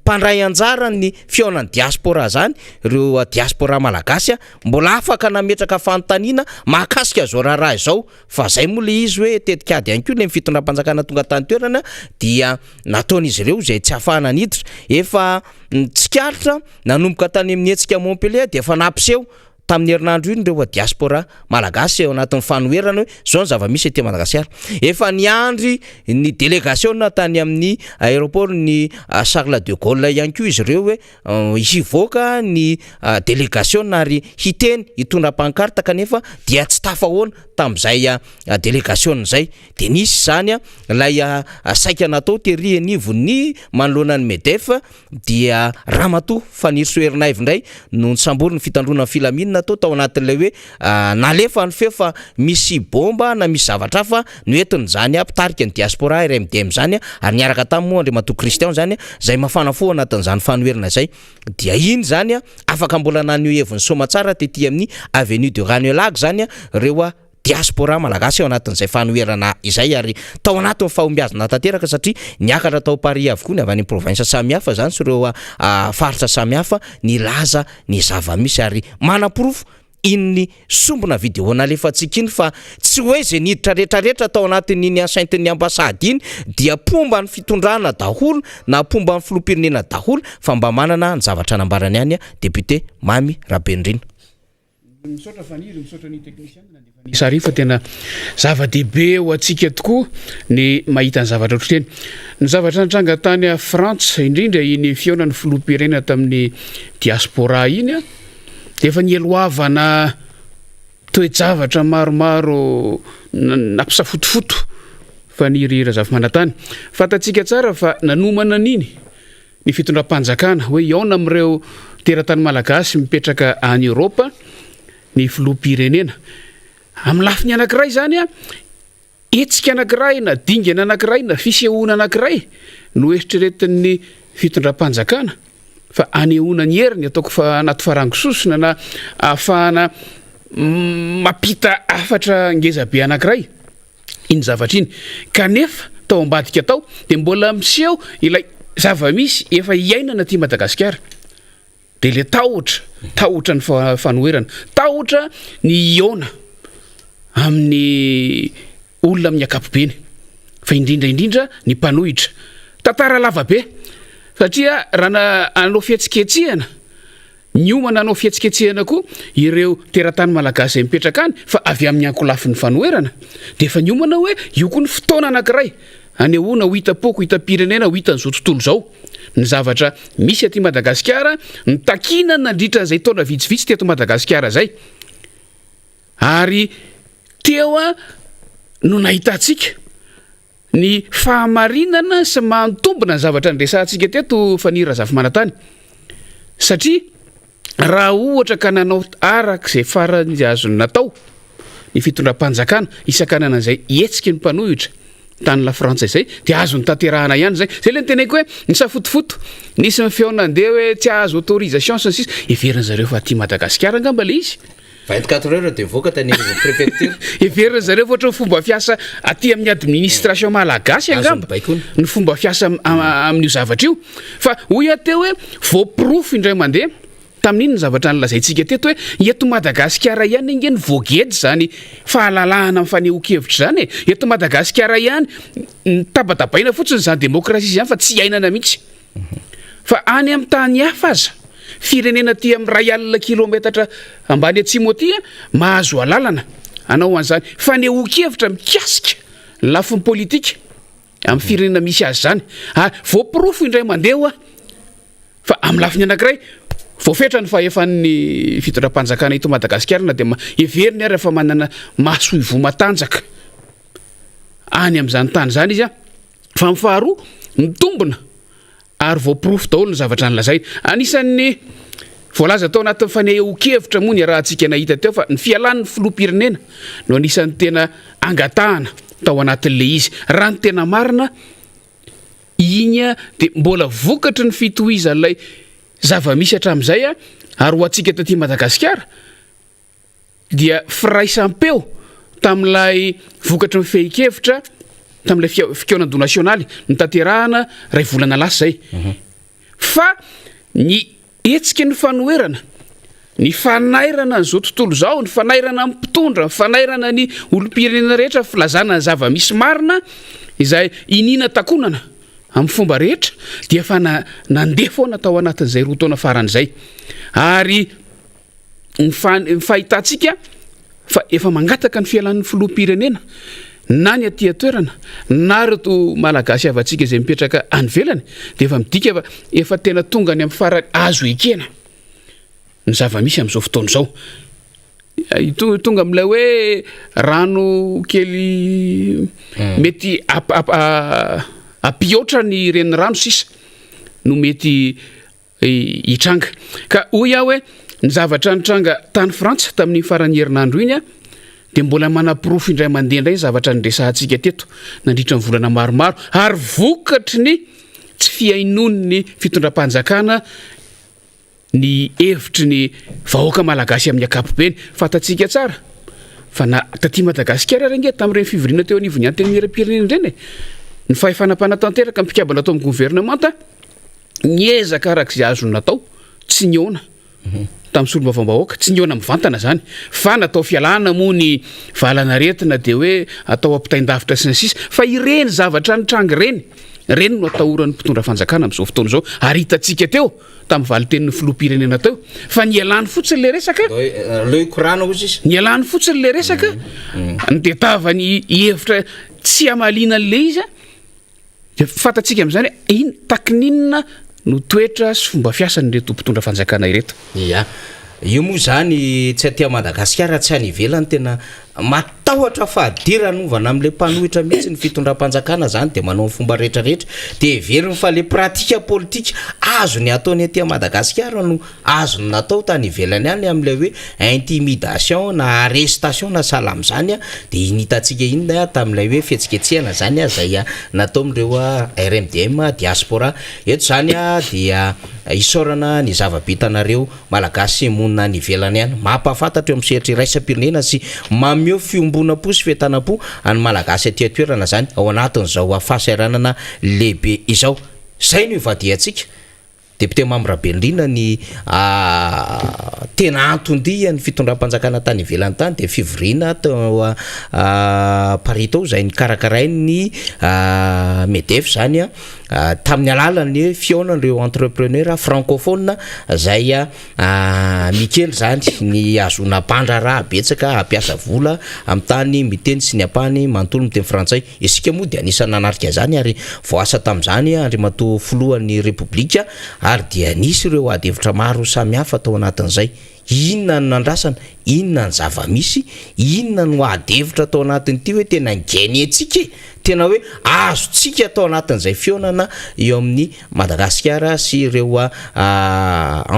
S2: mpandray anjara ny fionan'ny diaspora zany ireo diaspora malagasy mbola afaka nametraka fanontaniana mahakasika zao raharaha izao fa zay moa le izy hoe tetikady ihany koa le fitondram-panjakana tonga tany toerana dia nataon'izy ireo zay tsy afahana niditra efa tsikaritra nanomboka tany amin'ny hetsika Montpellier de efa nampiseho tamin'ny herinandro iny reo diaspora malagasy eo anatin'ny fanoherana hoe zao ny zava-misy ety Madagasikara efa niandry ny délégation tany amin'ny aéroport ny Charles de Gaulle ihany koa izy ireo hoe hivoaka ny délégation ary hiteny hitondra pancarte kanefa dia tsy tafahoana tamin'izay délégation zay de nisy zany lay saika natao tery anivon'ny manoloana ny MEDEF dia Ramatoa Fanirisoherinaivo indray no nitsambory ny fitandrona filaminana tao anatin'ilay hoe nalefa ny feo fa misy bomba na misy zavatra fa noentiny zany mpitarika ny diaspora RMDM zany ary niaraka tamin'ny moa Andriamatoa Christian zany zay mafana fo anatin'izany fanoherana zay dia iny zany afaka mbola nanio heviny somatsara tetỳ amin'ny avenue de Ranelagh zany reo diaspora malagasy ao anatin'izay fanoherana izay ary tao anatin'ny fahombiazana tanteraka satria niakatra tao Paris avokoa ny avy any province samihafa zany sy ireo faritra samihafa nilaza ny zava-misy ary manam-porofo inny sombona video nalefantsika iny fa tsy hoe zay niditra rehetrarehetra tao anatin'iny enceinte-ny ambasady iny dia pomba ny fitondrana daholo na pomba ny filoham-pirenena daholo fa mba manana ny zavatra nambarany any député Mamy Rabendrina.
S4: Misaotra faniry misaotra ny technicien sary fa tena zava-dehibe ho atsika tokoa ny mahita ny zavatra ohatrany ny zavatra nitranga tany a France indrindra iny fionan'ny filoham-pirenena tamin'ny diaspora iny dia efa nieloavana toe-javatra maromaro nampisafotofoto faniry Razafy-Manantany fatatsika tsara fa nanomana an'iny ny fitondram-panjakana hoe iaona amin'ireo teratany malagasy mipetraka any Europa ny filoham-pirenena amin'ny lafiny anankiray zany etsika anankiray na dingana anankiray na fisehoana anankiray no eritreretin'ny fitondram-panjakana fa anehoana ny heriny ataoko fa anaty farangososona na ahafahana mapita afatra ngezabe anankiray iny zavatra iny kanefa tao ambadika tao de mbola miseho ilay zava-misy efa iainana ty Madagasikara de le tahotra ny fanoherana tahotra ny iona amin'ny olona amin'ny akapobeny fa indrindra ny mpanohitra tantara lavabe satria raha anao fihetsiketsehana ny omana anao fihetsiketsehana koa ireo teratany malagasy mipetraka any fa avy amin'ny ankolafin'ny fanoherana de efa ny omana hoe io koa ny fotoana anankiray anehoana ho hita-poko hita-pirenena ho hitan'izao tontolo zao ny zavatra misy aty Madagasikara ny takina nandritra zay taona vitsivitsy teto Madagasikara zay ary teo no nahitantsika ny fahamarinana sy mantombona ny zavatra nyresantsika teto Faniry Razafy-Manantany satria raha ohatra ka nanao arak'izay farany azony natao ny fitondram-panjakana isan-kanana zay etsika ny mpanohitra tany la France zay dia azo ny tanterahana ihany zay le nyteneko hoe ny safotofoto nisy ny feonandeha hoe tsy azo autorisation sy ny sisa everiny zareo fa aty Madagasikara angamba le izy
S2: 24 heures de voka tany préfecture
S4: everiny zareo ohatra fomba fiasa aty amin'ny administration malagasy angamba ny fomba fiasa amin'io zavatra io fa hoy ateo hoe voaprofo indray mandeha tamin'iny ny zavatra nylazaintsika teto hoe eto Madagasikara ihany ingeny voagedy zany fahalalahana amin'ny fanehoan-kevitra zany eto Madagasikara ihany tabatabaina fotsiny zany demokrasia zany fa tsy iainana mihitsy fa any amin'ny tany hafa aza firenena ty amin'ny ray alina kilometatra ambany atsimo aty mahazo alalana anao an'izany fa ny oki-hevitra mikasika ny lafiny politika amin'ny firenena misy azy zany voapirofo indray mandeha fa amin'ny lafiny anankiray voafetra ny fahefan'ny fitondram-panjakana ito Madagasikara na dia everiny ary fa manana maso ivo matanjaka any amin'izany tany zany izy fa amin'ny faharoa mitombona ary voapirofo daholo ny zavatra nylazay anisan'ny voalaza tao anatin'ny fanehoan-kevitra moa ny rahantsika nahita teo fa ny fialan'ny filoham-pirenena no anisan'ny tena angatahana tao anatin'le izy raha ny tena marina igny dia mbola vokatry ny fitohizan'ilay zava-misy hatramin'izay ary ho antsika taty Madagasikara dia firaisam-peo tamin'ilay vokatry ny fehi-kevitra tamin'ilay fikaonando nasionaly nitanterahana ray volana lasa zay fa ny etsika ny fanoherana ny fanairana n'izao tontolo zao ny fanairana amin'ny mpitondra ny fanairana ny olom-pirenena rehetra filazana ny zava-misy marina izay inina takonana amin'ny fomba rehetra dia fa nandeha foana tao anatin'izay roa taona faran'izay ary ny fahitantsika fa efa mangataka ny fialan'ny filoham-pirenena na ny aty toerana na reto malagasy avantsika izay mipetraka any velany dia efa midika fa efa tena tonga ny amin'ny farany azo ekena ny zava-misy amin'izao fotoana izao tonga amin'ilay hoe rano kely mety ampiotra ny renirano sisa no mety hitranga ka hoy aho hoe ny zavatra nitranga tany Frantsa tamin'ny faran'ny herinandro iny dia mbola manapirofo indray mandeha indray zavatra nyresahantsika teto nandritra ny volana maromaro ary vokatry ny tsy fiainon'ny fitondram-panjakana ny hevitry ny vahoaka malagasy amin'ny ankapobeny fantatsika tsara fa na taty Madagasikara renge tamin'ireny fivoriana teo anivony anteny miram-pirenena ireny ny fahefanam-pana tanteraka mpikabana atao amin'ny gouvernemanta niezaka arak'izay azo natao tsy niona tamin'ny solombavambahoaka tsy niona mivantana zany fa natao fialana moa ny valana retina dia hoe atao ampitaindavitra sy ny sisa fa ireny zavatra nitranga reny no atahoran'ny mpitondra fanjakana amin'izao fotoana izao ary hitantsika teo tamin'ny valitenin'ny filoham-pirenena teo fa nialany fotsiny le resaka nialany fotsiny le resaka nitetavany hevitra tsy hamaliana an'le izy dia fantatsika amin'izany iny takininona no toetra sy fomba fiasany reto mpitondra fanjakana ireto
S2: io moa zany tsy aty Madagasikara tsy any ivelany tena matahotra fahadira novana amin'ilay mpanohitra mihitsy ny fitondram-panjakana zany dia manao ny fomba rehetrarehetra dia heveriny fa le pratika politika azo ny ataony aty Madagasikara no azo ny natao tany ivelany any amin'ilay hoe intimidation na arrestation na salamy zany dia initantsika inona tamin'ilay hoe fihetsiketsehana zany zay natao amin'ireo RMDM diaspora eto zany dia isorana ny zava-bitanareo malagasy monina ny ivelany any mampafantatra eo amin'ny sehatra iraisam-pirenena sy mameo fiombona-po sy fientanam-po any malagasy aty toerana zany ao anatin'izao fahasahiranana lehibe izao zay no ivadiantsika député Mame Rabelindrina ny tena antondia ny fitondram-panjakana tany ivelany tany dia fivoriana tao Paris tao zay nikarakarainy ny MEDEF zany tamin'ny alalany fiaonan'ireo entrepreneur francophone zay mikely zany ny azona bandraraha betsaka ampiasa vola amin'ny tany miteny sy ny ampany manontolo miteny frantsay isika moa dia anisany nanarika zany ary voasa tamin'izany Andriamatoa filohan'ny Repoblika ary dia nisy ireo adevitra maro samihafa tao anatin'izay inona no nandrasana inona ny zava-misy inona no adevitra tao anatin'ity hoe tena ngeny antsika tena hoe azotsika tao anatin'izay fionana eo amin'ny Madagasikara sy ireo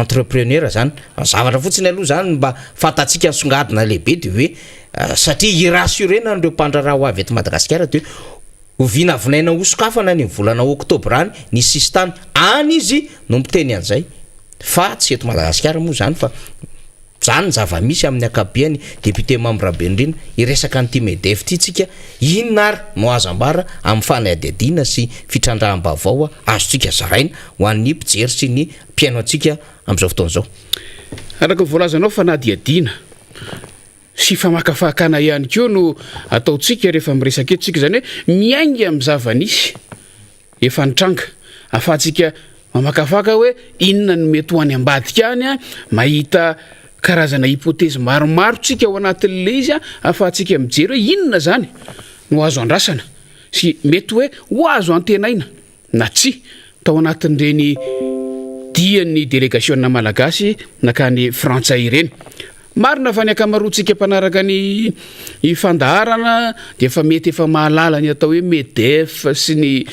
S2: entrepreneur zany zavatra fotsiny aloha zany mba fantatsika ny songadina lehibe dia hoe satria irassurena n'ireo mpandraraha ho avy eto Madagasikara dia vinavinaina osokafana ny volana oktobra any ny sisy tany any izy no miteny an'izay fa tsy eto Madagasikara moa zany fa zany zava-misy amin'ny akabiany député Mame Rabelindrina iresaka an'ity MEDEF ity tsika inona ary no azambara amin'ny fanadihadiana sy fitrandraham-bavao azotsika zaraina ho an'ny mpijery sy ny mpiaino antsika amin'izao fotoana izao
S4: araka voalazanao fanadihadiana sy famakafakana ihany koa no ataotsika rehefa miresaka etsika zany hoe miainga amin'ny zava-nisy efa nitranga afahantsika mamakafaka hoe inona ny mety ho any ambadika any a mahita karazana hypotèse maromaro tsika ao anatin'le izy a afahantsika mijery hoe inona zany no azo andrasana sy mety hoe ho azo antenaina na tsy tao anatin'ireny dian'ny délégationna malagasy nakany frantsay ireny. Marina fa ny akamaroantsika mpanaraka ny fandaharana dia efa mety efa mahalala ny atao hoe MEDEF sy ny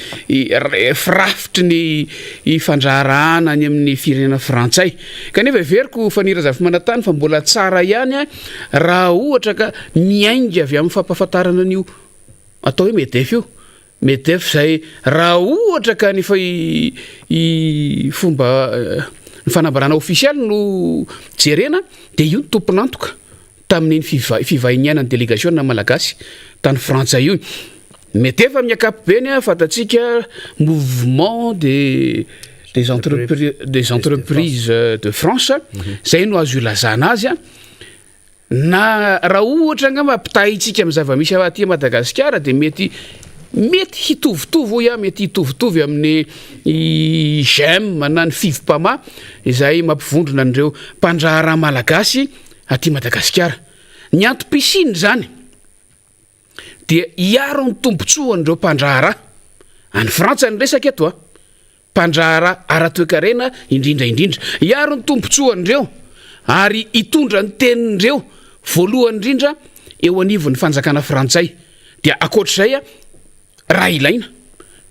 S4: firafitry ny fandraharahana ny amin'ny firenena frantsay. Kanefa everiko fanirazavy manatany fa mbola tsara ihany raha ohatra ka miainga avy amin'ny fampahafantarana an'io atao hoe MEDEF io. MEDEF zay raha ohatra ka ny fomba ny fanambarana ofisialy no jerena dia io ny tomponantoka tamin'ny fivahinianany délégationna malagasy tany frantsay io. MEDEF amin'ny ankapobeny fantatsika mouvement des entreprises de France zay no azo ilazana azy na raha ohatra nga mampitahitsika amin'ny zava-misy aty Madagasikara dia mety hitovitovy mety hitovitovy amin'ny GEM na ny FIVPAMA izay mampivondrona an'ireo mpandraharaha malagasy aty Madagasikara. Ny antom-pisiny zany dia hiaro ny tombontsoa an'ireo mpandraharaha any Frantsa ny resaka eto mpandraharaha ara-toekarena indrindra hiaro ny tombontsoa an'ireo ary hitondra ny tenin'ireo voalohany indrindra eo anivon'ny fanjakana frantsay dia akoatr'izay raha ilaina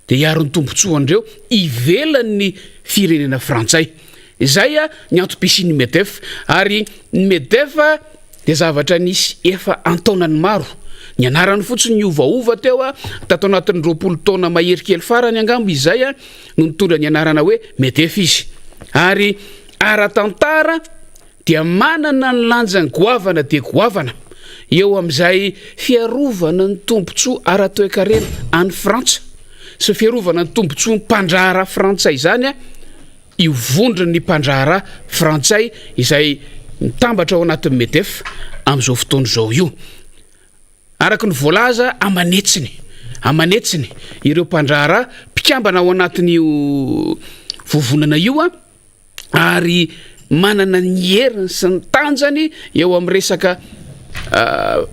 S4: dia hiaro ny tombontsoan'ireo ivelan'ny firenena frantsay. Izay ny antom-pisiny MEDEF ary ny MEDEF dia zavatra nisy efa antaonany maro. Ny anarany fotsiny niovaova teo tato anatin'ny 20 taona maherikely farany angambo izay no nitondra ny anarana hoe MEDEF izy. Ary ara-tantara dia manana ny lanjany goavana dia goavana eo amin'izay fiarovana ny tombontsoa ara-toekarena any Frantsa sy fiarovana ny tombontsoa mpandraharaha frantsay zany io vondrony ny mpandraharaha frantsay izay mitambatra ao anatin'ny MEDEF amin'izao fotoana izao io. Araka ny voalaza amanetsiny ireo mpandraharaha mpikambana ao anatin'io vovonana io ary manana ny heriny sy ny tanjany eo amin'ny resaka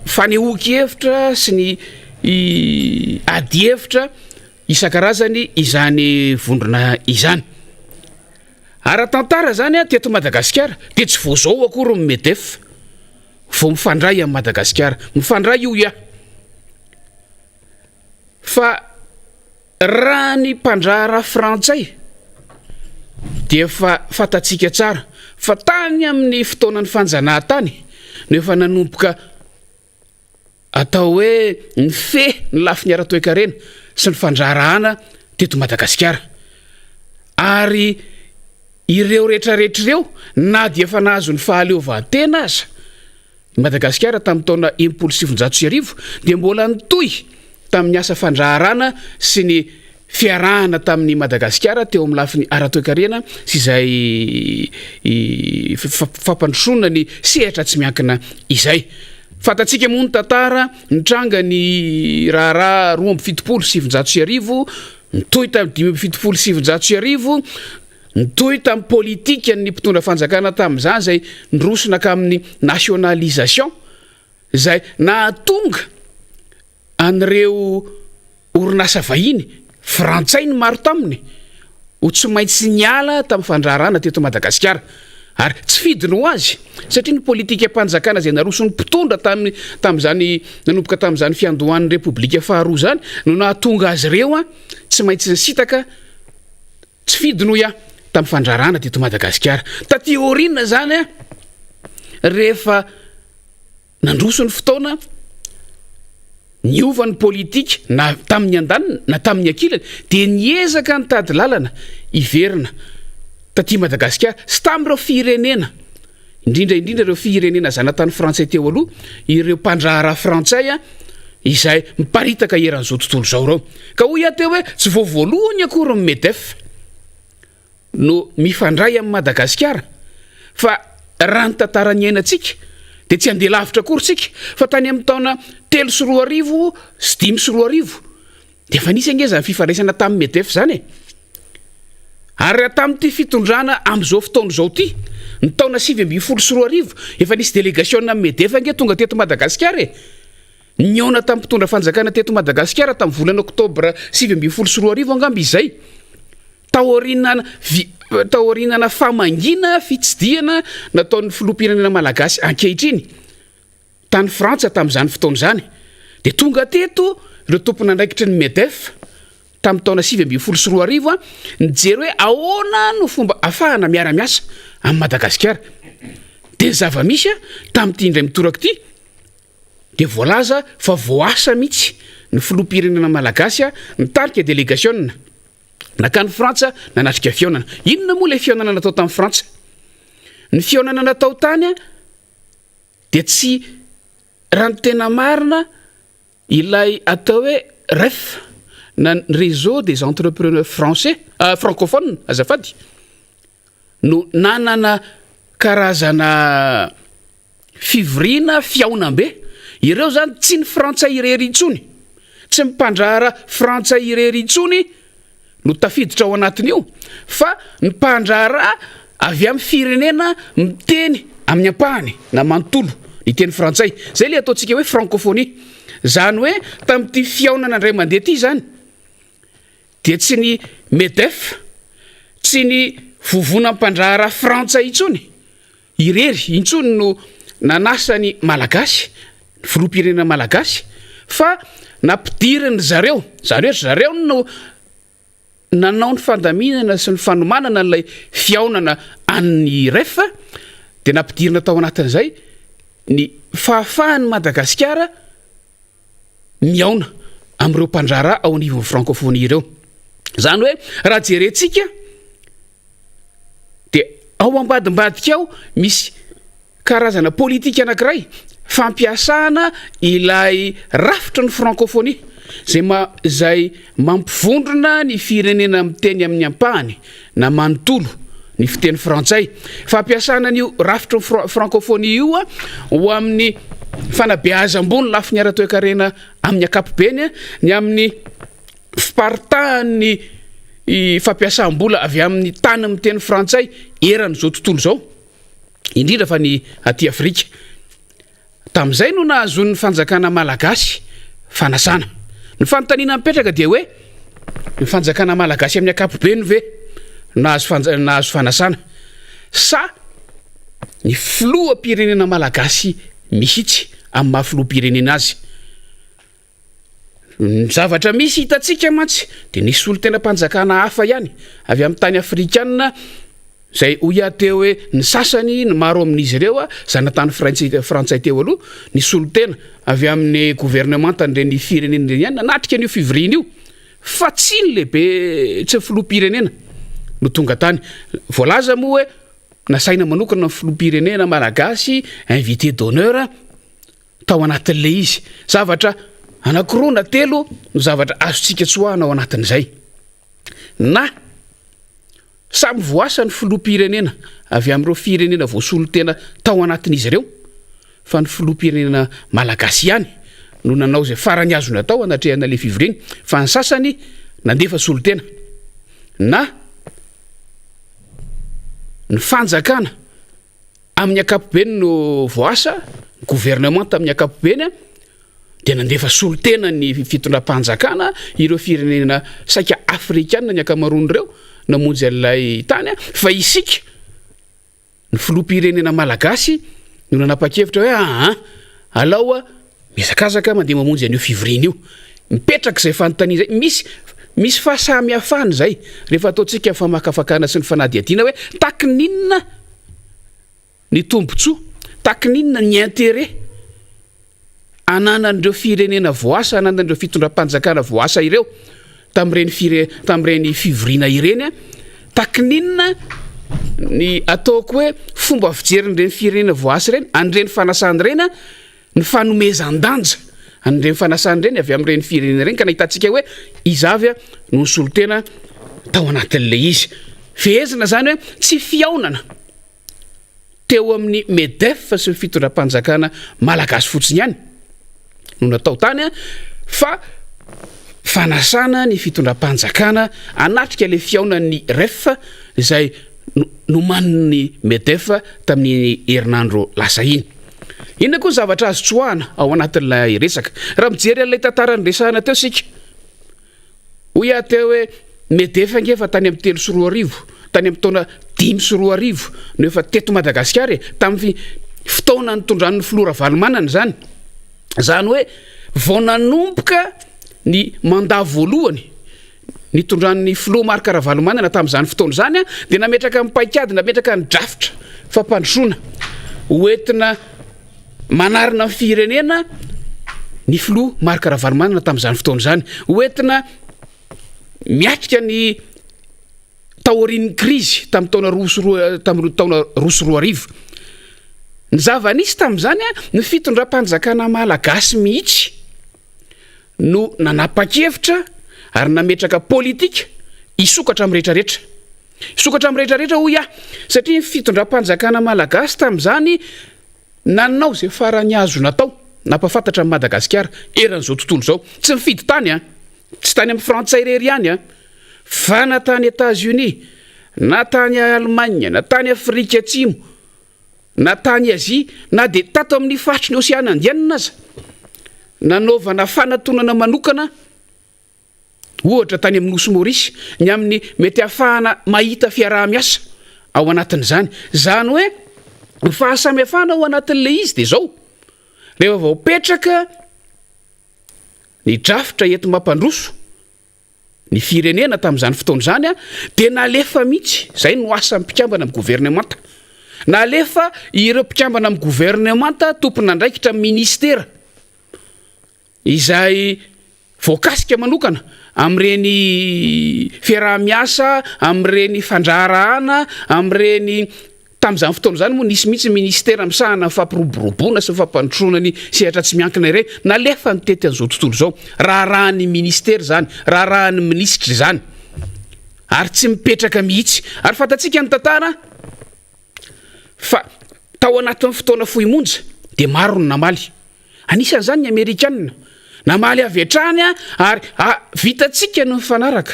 S4: fanehoky hevitra sy ny ady hevitra isan-karazany izany vondrona izany. Ara-tantara zany teto Madagasikara dia tsy voazao akory ny MEDEF vao mifandray amin'ny Madagasikara. Mifandray io fa raha ny mpandraharaha frantsay dia efa fantatsika tsara fa tany amin'ny fotoanany fanjanahantany no efa nanomboka atao hoe ny ny lafiny ara-toekarena sy ny fandraharahana teto Madagasikara. Ary ireo rehetrarehetra ireo na dia efa nahazo ny fahaleovantena aza Madagasikara tamin'ny taona 1790 dia mbola nitohy tamin'ny asa fandraharana sy ny fiarahana tamin'ny Madagasikara teo amin'ny lafiny ara-toekarena sy izay fampandrosoana ny sehatra tsy miankina izay. Fantatsika moa ny tantara nitranga ny raharaha 2,790 nitohy tamin'ny 5,790 nitohy tamin'ny politika ny mpitondra fanjakana tamin'izany zay nirosona ka amin'ny nationalisation zay nahatonga an'ireo orinasa vahiny frantsay ny maro taminy ho tsy maintsy niala tamin'ny fandraharana teto Madagasikara ary tsy fidiny ho azy satria ny politika mpanjakana zay narosony mpitondra tamin'izany nanomboka tamin'izany fiandohan'ny repoblika faharoa zany no nahatonga azy ireo tsy maintsy sitaka tsy fidiny ho tamin'ny fandraharana teto Madagasikara. Taty aoriana zany rehefa nandrosony fotoana niova ny politika na tamin'ny andaniny na tamin'ny ankilany dia niezaka nitady lalana iverina taty Madagasikara sy tamin'ireo firenena indrindra ireo firenena zanatany frantsay teo aloha ireo mpandraharaha frantsay izay miparitaka eran'izao tontolo izao reo ka hoy teo hoe tsy voavoalohany akory ny MEDEF no mifandray amin'ny Madagasikara fa raha ny tantarany iainantsika dia tsy andeha lavitra akory tsika fa tany amin'ny taona 3 sy 5 dia efa nisy angeza ny fifandraisana tamin'ny MEDEF zany ary tamin'ity fitondrana am'izao fotoana zao ty ny taona 2014 efa nisy délégation Medef nge tonga teto Madagasikara niona tamin'ny mpitondra fanjakana teto Madagasikara tamin'ny volana Oktobra 2014 angamby izay taorinana famangina fitsidiana nataon'ny filoham-pirenena malagasy ankehitriny tany Frantsa tamin'izany fotoana zany de tonga teto ireo tompona andraikitry ny Medef tamin'ny taona 2014 nijery hoe ahoana no fomba afahana miara-miasa amin'ny Madagasikara de zava-misy tamin'ity indray mitoraka ity de voalaza fa voasa mihitsy ny filoham-pirenena malagasy nitarika délégation nakany Frantsa nanatrika fionana inona moa le fionana natao tamin'ny Frantsa ny fionana natao tany de tsy raha ny tena marina ilay atao hoe REF na réseau des entrepreneurs français francophones azafady no nanana karazana fivorina fiaonambe ireo zany tsy ny Frantsa irery intsony tsy mpandrahara Frantsa irery intsony no tafiditra ao anatin'io fa ny mpandrahara avy amin'ny firenena miteny amin'ny ampahany na manontolo ny teny frantsay zay le ataontsika hoe francophonie zany hoe tamin'ity fiaonana indray mandeha ty zany de tsy ny Medef tsy ny vovona mpandrahara Frantsa intsony irery intsony no nanasany malagasy filoham-pirenena malagasy fa nampidiriny zareo no nanao ny fandaminana sy ny fanomanana n'ilay fiaonana an'ny REF de nampidirina tao anatin'izay ny fahafahan'ny Madagasikara miaona am'ireo mpandrahara ao anivon'ny francophonie ireo zany hoe raha jerentsika de ao ambadimbadika ao misy karazana politika anankiray fampiasana ilay rafitra ny francophonie zay mampivondrona ny firenena miteny amin'ny ampahany na manontolo ny fiteny frantsay fampiasana n'io rafitra francophonie io ho amin'ny fanabeazam-bony lafy ny ara-toe-karena amin'ny akapobeny ny amin'ny fiparitahany fampiasam-bola avy amin'ny tany miteny frantsay eran'izao tontolo zao indrindra fa ny aty Afrika tam'izay no nahazon'ny fanjakana malagasy fanasana ny fanontaniana mipetraka dia hoe ny fanjakana malagasy amin'ny akapobeny ve nahazo fanasana sa ny filoham-pirenena malagasy misitsy amin'ny mahafiloham-pirenena azy ny zavatra misy hitantsika mantsy de nisy olo tena mpanjakana hafa ihany avy amin'ny tany afrikanina zay hoia teo hoe ny sasany ny maro amin'izy ireo zanatany frantsay teo aloha nisy olo tena avy amin'ny gouvernement tanireny firenena reny ihany nanatrika an'io fivorina io fa tsy ny lehibe tsy filoham-pirenena no tonga tany voalaza moa hoe nasaina manokana ny filoham-pirenena malagasy invité d'honneur tao anatin'le izy zavatra anankiroa na telo no zavatra azontsika tsoahana ao anatin'izay na samy voasa ny filoham-pirenena avy amin'ireo firenena voasolo tena tao anatin'izy ireo fa ny filoham-pirenena malagasy ihany no nanao zay farany azo natao anatrehana le fivoriny fa ny sasany nandefa solo tena na ny fanjakana amin'ny akapobeny no voasa gouvernement tamin'ny akapobeny de nandefa solo tena ny fitondram-panjakana ireo firenena saika afrikanina ny akamaroany ireo namonjy an'ilay tany fa isika ny filoham-pirenena malagasy no nanapa-kevitra hoe alao miazakazaka mandeha mamonjy an'io fivorina io mipetraka zay fanontania zay misy fahasamihafany zay rehefa ataontsika famakafakana sy ny fanadiadiana hoe takininona ny tombotsoa takininona ny intérêt ananan'ireo firenena voasa ananan'ireo fitondram-panjakana voasa ireo tam'ireny fivorina ireny takininona ny ataoko hoe fomba fijeryn'ireny firenena voasa ireny an'ireny fanasany reny ny fanomezan-danja an'ireny fanasany reny avy amin'ireny firenena reny ka nahitantsika hoe izavy no solo tena tao anatin'le izy fehezina zany hoe tsy fiaonana teo amin'ny Medef sy ny fitondram-panjakana malagasy fotsiny ihany no natao tany fa fanasana ny fitondram-panjakana anatrika le fiaonan'ny ref izay nomaniny Medef tamin'ny herinandro lasa iny. Inona koa zavatra azo tsoahana ao anatin'ilay resaka raha mijery an'ilay tantara nyresahana teo sika. Hoy ateo hoe Medef angefa tany amin'ny 3 sy 4 arivo, tany amin'ny taona 5 sy 4 arivo no efa teto Madagasikara tamin'ny fotoana nitondran'ny Flora Valomanana zany. Zany hoe vao nanomboka ny mandat voalohany nitondran'ny Flora Marc Ravalomanana tamin'izany fotoana zany dia nametraka amin'ny paikady, nametraka ny drafitra fampandrosoana hoentina manarina amin'ny firenena ny Flora Marc Ravalomanana tamin'izany fotoana zany, hoentina miatrika ny taorian'ny krizy tamin'ny taona 2 sy 4 arivo. Ny zava-nisy tamin'izany ny fitondram-panjakana malagasy mihitsy no nanapa-kevitra ary nametraka politika isokatra amin'ny rehetrarehetra. Isokatra amin'ny rehetrarehetra hoy satria ny fitondram-panjakana malagasy tamin'izany nanao zay farany azo natao napafantatra amin'ny Madagasikara eran'izao tontolo zao. Tsy mifidy tany tsy tany amin'ny Frantsay irery ihany fa na tany États-Unis, na tany Allemagne, na tany Afrika Atsimo, na tany Azia, na dia tato amin'ny faritry ny Oseana Indiana aza nanaovana fanatonana manokana ohatra tany amin'ny Nosy Maurice ny amin'ny mety ahafahana mahita fiaraha-miasa ao anatin'izany. Zany hoe ny fahasamihafana ao anatin'le izy dia zao rehefa vao petraka ny drafitra ento mampandroso ny firenena tamin'izany fotoana zany dia nalefa mihitsy zay no asa mpikambana amin'ny gouvernemanta, nalefa ireo mpikambana amin'ny gouvernemanta tompon'andraikitra ministera izay voakasika manokana amin'ireny fiaraha-miasa, amin'ireny fandraharahana, amin'ireny tamin'izany fotoana zany moa nisy mihitsy ministera misahana fampiroboroboana sy fampandrosoana ny sehatra tsy miankina ireny, nalefa mitety an'izao tontolo zao. Raharahan'ny ministera zany, raharahan'ny ministra zany ary tsy mipetraka mihitsy. Ary fantatsika ny tantara fa tao anatin'ny fotoana fohy monja dia maro ny namaly. Anisan'izany ny Amerikanina namaly avy hatrany ary vitatsika no mifanaraka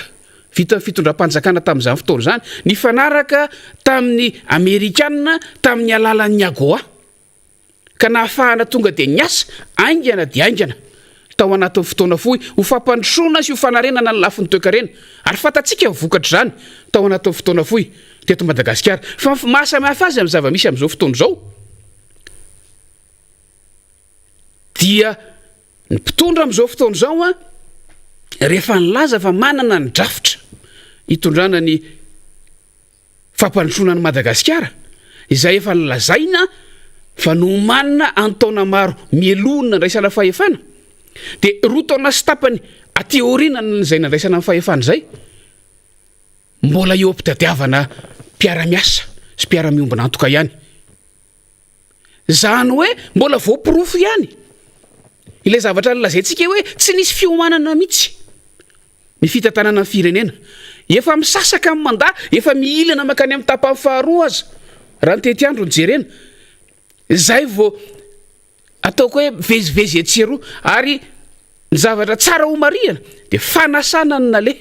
S4: vita fitondram-panjakana tamin'izany fotoana zany ny fanaraka tamin'ny Amerikanina tamin'ny alalan'ny AGOA ka nahafahana tonga dia niasa aingana dia aingana tao anatin'ny fotoana fohy ho fampandrosoana sy ho fanarenana ny lafin'ny toe-karena. Ary fantatsika vokatra zany tao anatin'ny fotoana fohy teto Madagasikara. Fa mahasamihafa azy amin'ny zava-misy amin'izao fotoana zao dia ny mpitondra amin'izao fotoana zao rehefa nilaza fa manana ny drafitra hitondrana ny fampandrosoana ny Madagasikara izay efa nilazaina fa nomanina antaona maro mielonina ndraisana fahefana dia roa taona sy tapany ateoriana izay nandraisana ny fahefana zay mbola eo ampitadiavana mpiara-miasa sy mpiara-miombona antoka ihany. Zany hoe mbola voapirofo ihany ilay zavatra nilazaintsika hoe tsy nisy fiomanana mihitsy ny fitantanana ny firenena. Efa misasaka amin'ny mandat, efa miilana makany amin'ny tapany faharoa aza raha ny tety andro ny jerena. Zay vao ataoko hoe vezivezy etsero ary ny zavatra tsara ho marihana dia fanasana ny nale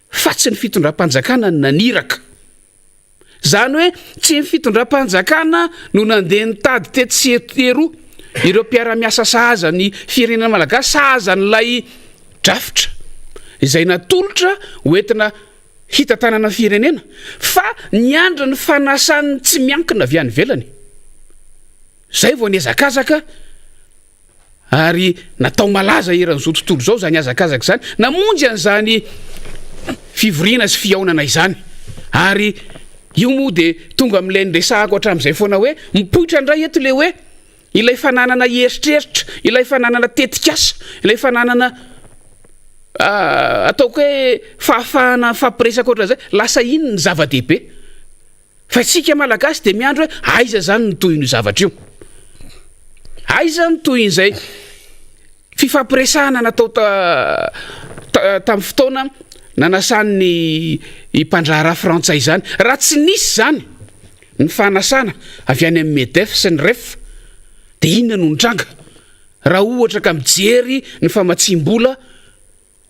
S4: fa tsy ny fitondram-panjakana ny naniraka. Zany hoe tsy ny fitondram-panjakana no nandeha nitady teto sy etero ireo mpiara-miasa sahaza ny firenena malagasy sahaza n'ilay drafitra izay natolotra hoentina hitantanana firenena fa niandra ny fanasany tsy miankina avy any velany. Zay vao niazakazaka ary natao malaza eran'izao tontolo zao zany azakazaka zany namonjy an'izany fivoriana sy fiaonana izany. Ary io moa dia tonga amin'ilay nresahako hatramin'izay foana hoe mipoitra indray eto le hoe ilay fananana eritreritra, ilay fananana tetikasa, ilay fananana ataoko hoe fahafahana fampiresaka oatra zay lasa iny ny zava-dehibe. Fa tsika malagasy dia miandro hoe aiza zany ny toy io zavatra io, aiza ny toy izay fifampiresahana natao tamin'ny fotoana nanasan'ny mpandraharaha frantsay zany. Raha tsy nisy zany ny fanasana avy any amin'ny Medef sy ny ref dia inona no nitranga raha ohatra ka mijery ny famatsim-bola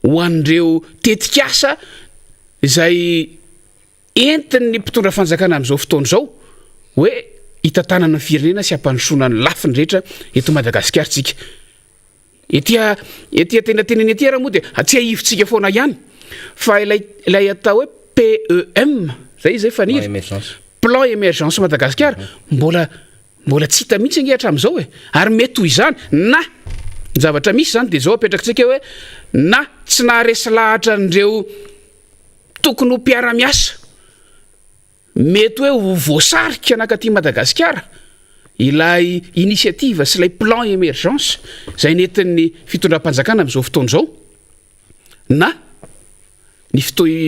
S4: ho an'ireo tetikasa izay entiny mpitondra fanjakana amin'izao fotoana izao hoe hitantanana ny firenena sy hampandrosoana ny lafiny rehetra eto Madagasikara tsika. Etya tenatenany ety raha moa dia tsy ahivontsika foana ihany fa ilay atao hoe PEM zay faniry plan émergence Madagasikara mbola tsy hita mihitsy ange hatramin'izao ary mety ho izany na ny zavatra misy zany dia zao apetrakintsika hoe na tsy naharesy lahatra an'ireo tokony ho mpiara-miasa mety hoe ho voasarika anakaty Madagasikara ilay initiative sy ilay plan émergence zay nentin'ny fitondram-panjakana amin'izao fotoana izao na ny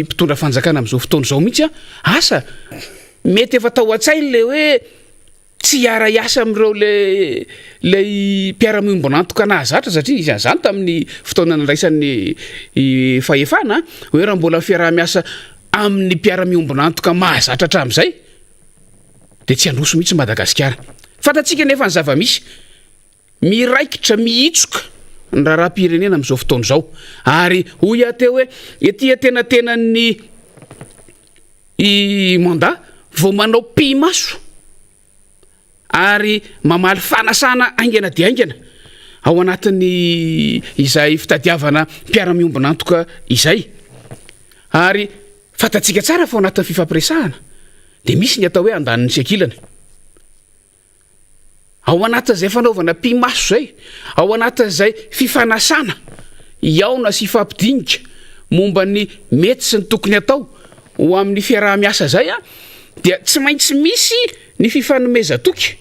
S4: mpitondra fanjakana amin'izao fotoana izao mihitsy asa mety efa tao an-tsainy le hoe tsy hiara-iasa amin'ireo lay mpiara-miombona antoka nahazatra satria izy zany tamin'ny fotoana niraisan'ny fahefana hoe raha mbola fiara-miasa amin'ny mpiara-miombona antoka mahazatra hatramin'izay dia tsy handroso mihitsy Madagasikara. Fantatsika nefa ny zava-misy miraikitra miitsoka ny raharam-pirenena amin'izao fotoana izao ary hoy ateo hoe etya tenatenan'ny mandat vao manao pimaso ary mamaly fanasana aingana dia aingana ao anatin'ny izay fitadiavana mpiara-miombona antoka izay ary fantatsika tsara fa ao anatin'ny fifampiresahana dia misy ny atao hoe andaniny sy ankilany ao anatin'izay fanaovana pimaso zay ao anatin'izay fifanasana iaona sy ifampidinika momba ny mety sy ny tokony atao ho amin'ny fiaraha-miasa zay dia tsy maintsy misy ny fifanomezatoky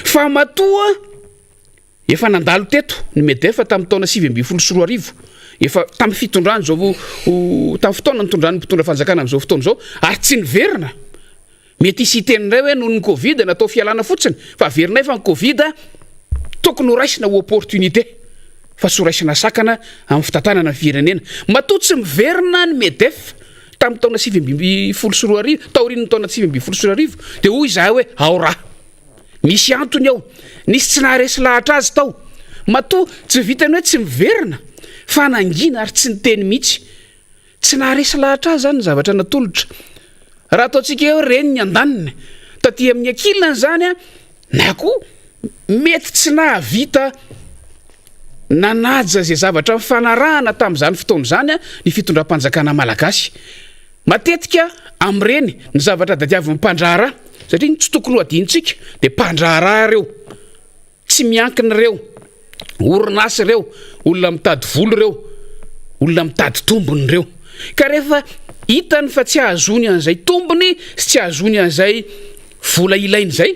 S4: fa matoa efa nandalo teto ny MEDEF tamin'ny taona 2024 efa tamin'ny fitondrany zao tamin'ny fotoana nitondrany mpitondra fanjakana amin'izao fotoana izao ary tsy niverina mety isitenindray hoe noho ny Covid natao fialana fotsiny fa verina efa ny Covid tokony ho raisina ho opportunité fa tsy ho raisina sakana amin'ny fitantanana ny firenena matoa tsy miverina ny MEDEF tamin'ny taona 2024 taorian'ny taona 2024 dia hoy izahay hoe ao raha misy antony ao nisy tsy naharesy lahatra azy tao matoa tsy vitany hoe tsy miverina fa nangina ary tsy niteny mihitsy tsy naharesy lahatra azy zany ny zavatra natolotra raha ataontsika hoe reny ny andaniny taty amin'ny ankilany zany na koa mety tsy nahavita nanaja zay zavatra mifanarahana tamin'izany fotoana zany ny fitondram-panjakana malagasy matetika am'ireny ny zavatra dadiavy mpandrahara satria tsy tokony ho adintsika dia mpandrahara reo tsy miankina reo orinasy reo olona mitady volo reo olona mitady tombony reo ka rehefa hitany fa tsy ahazony an'izay tombony sy tsy ahazony an'izay vola ilainy zay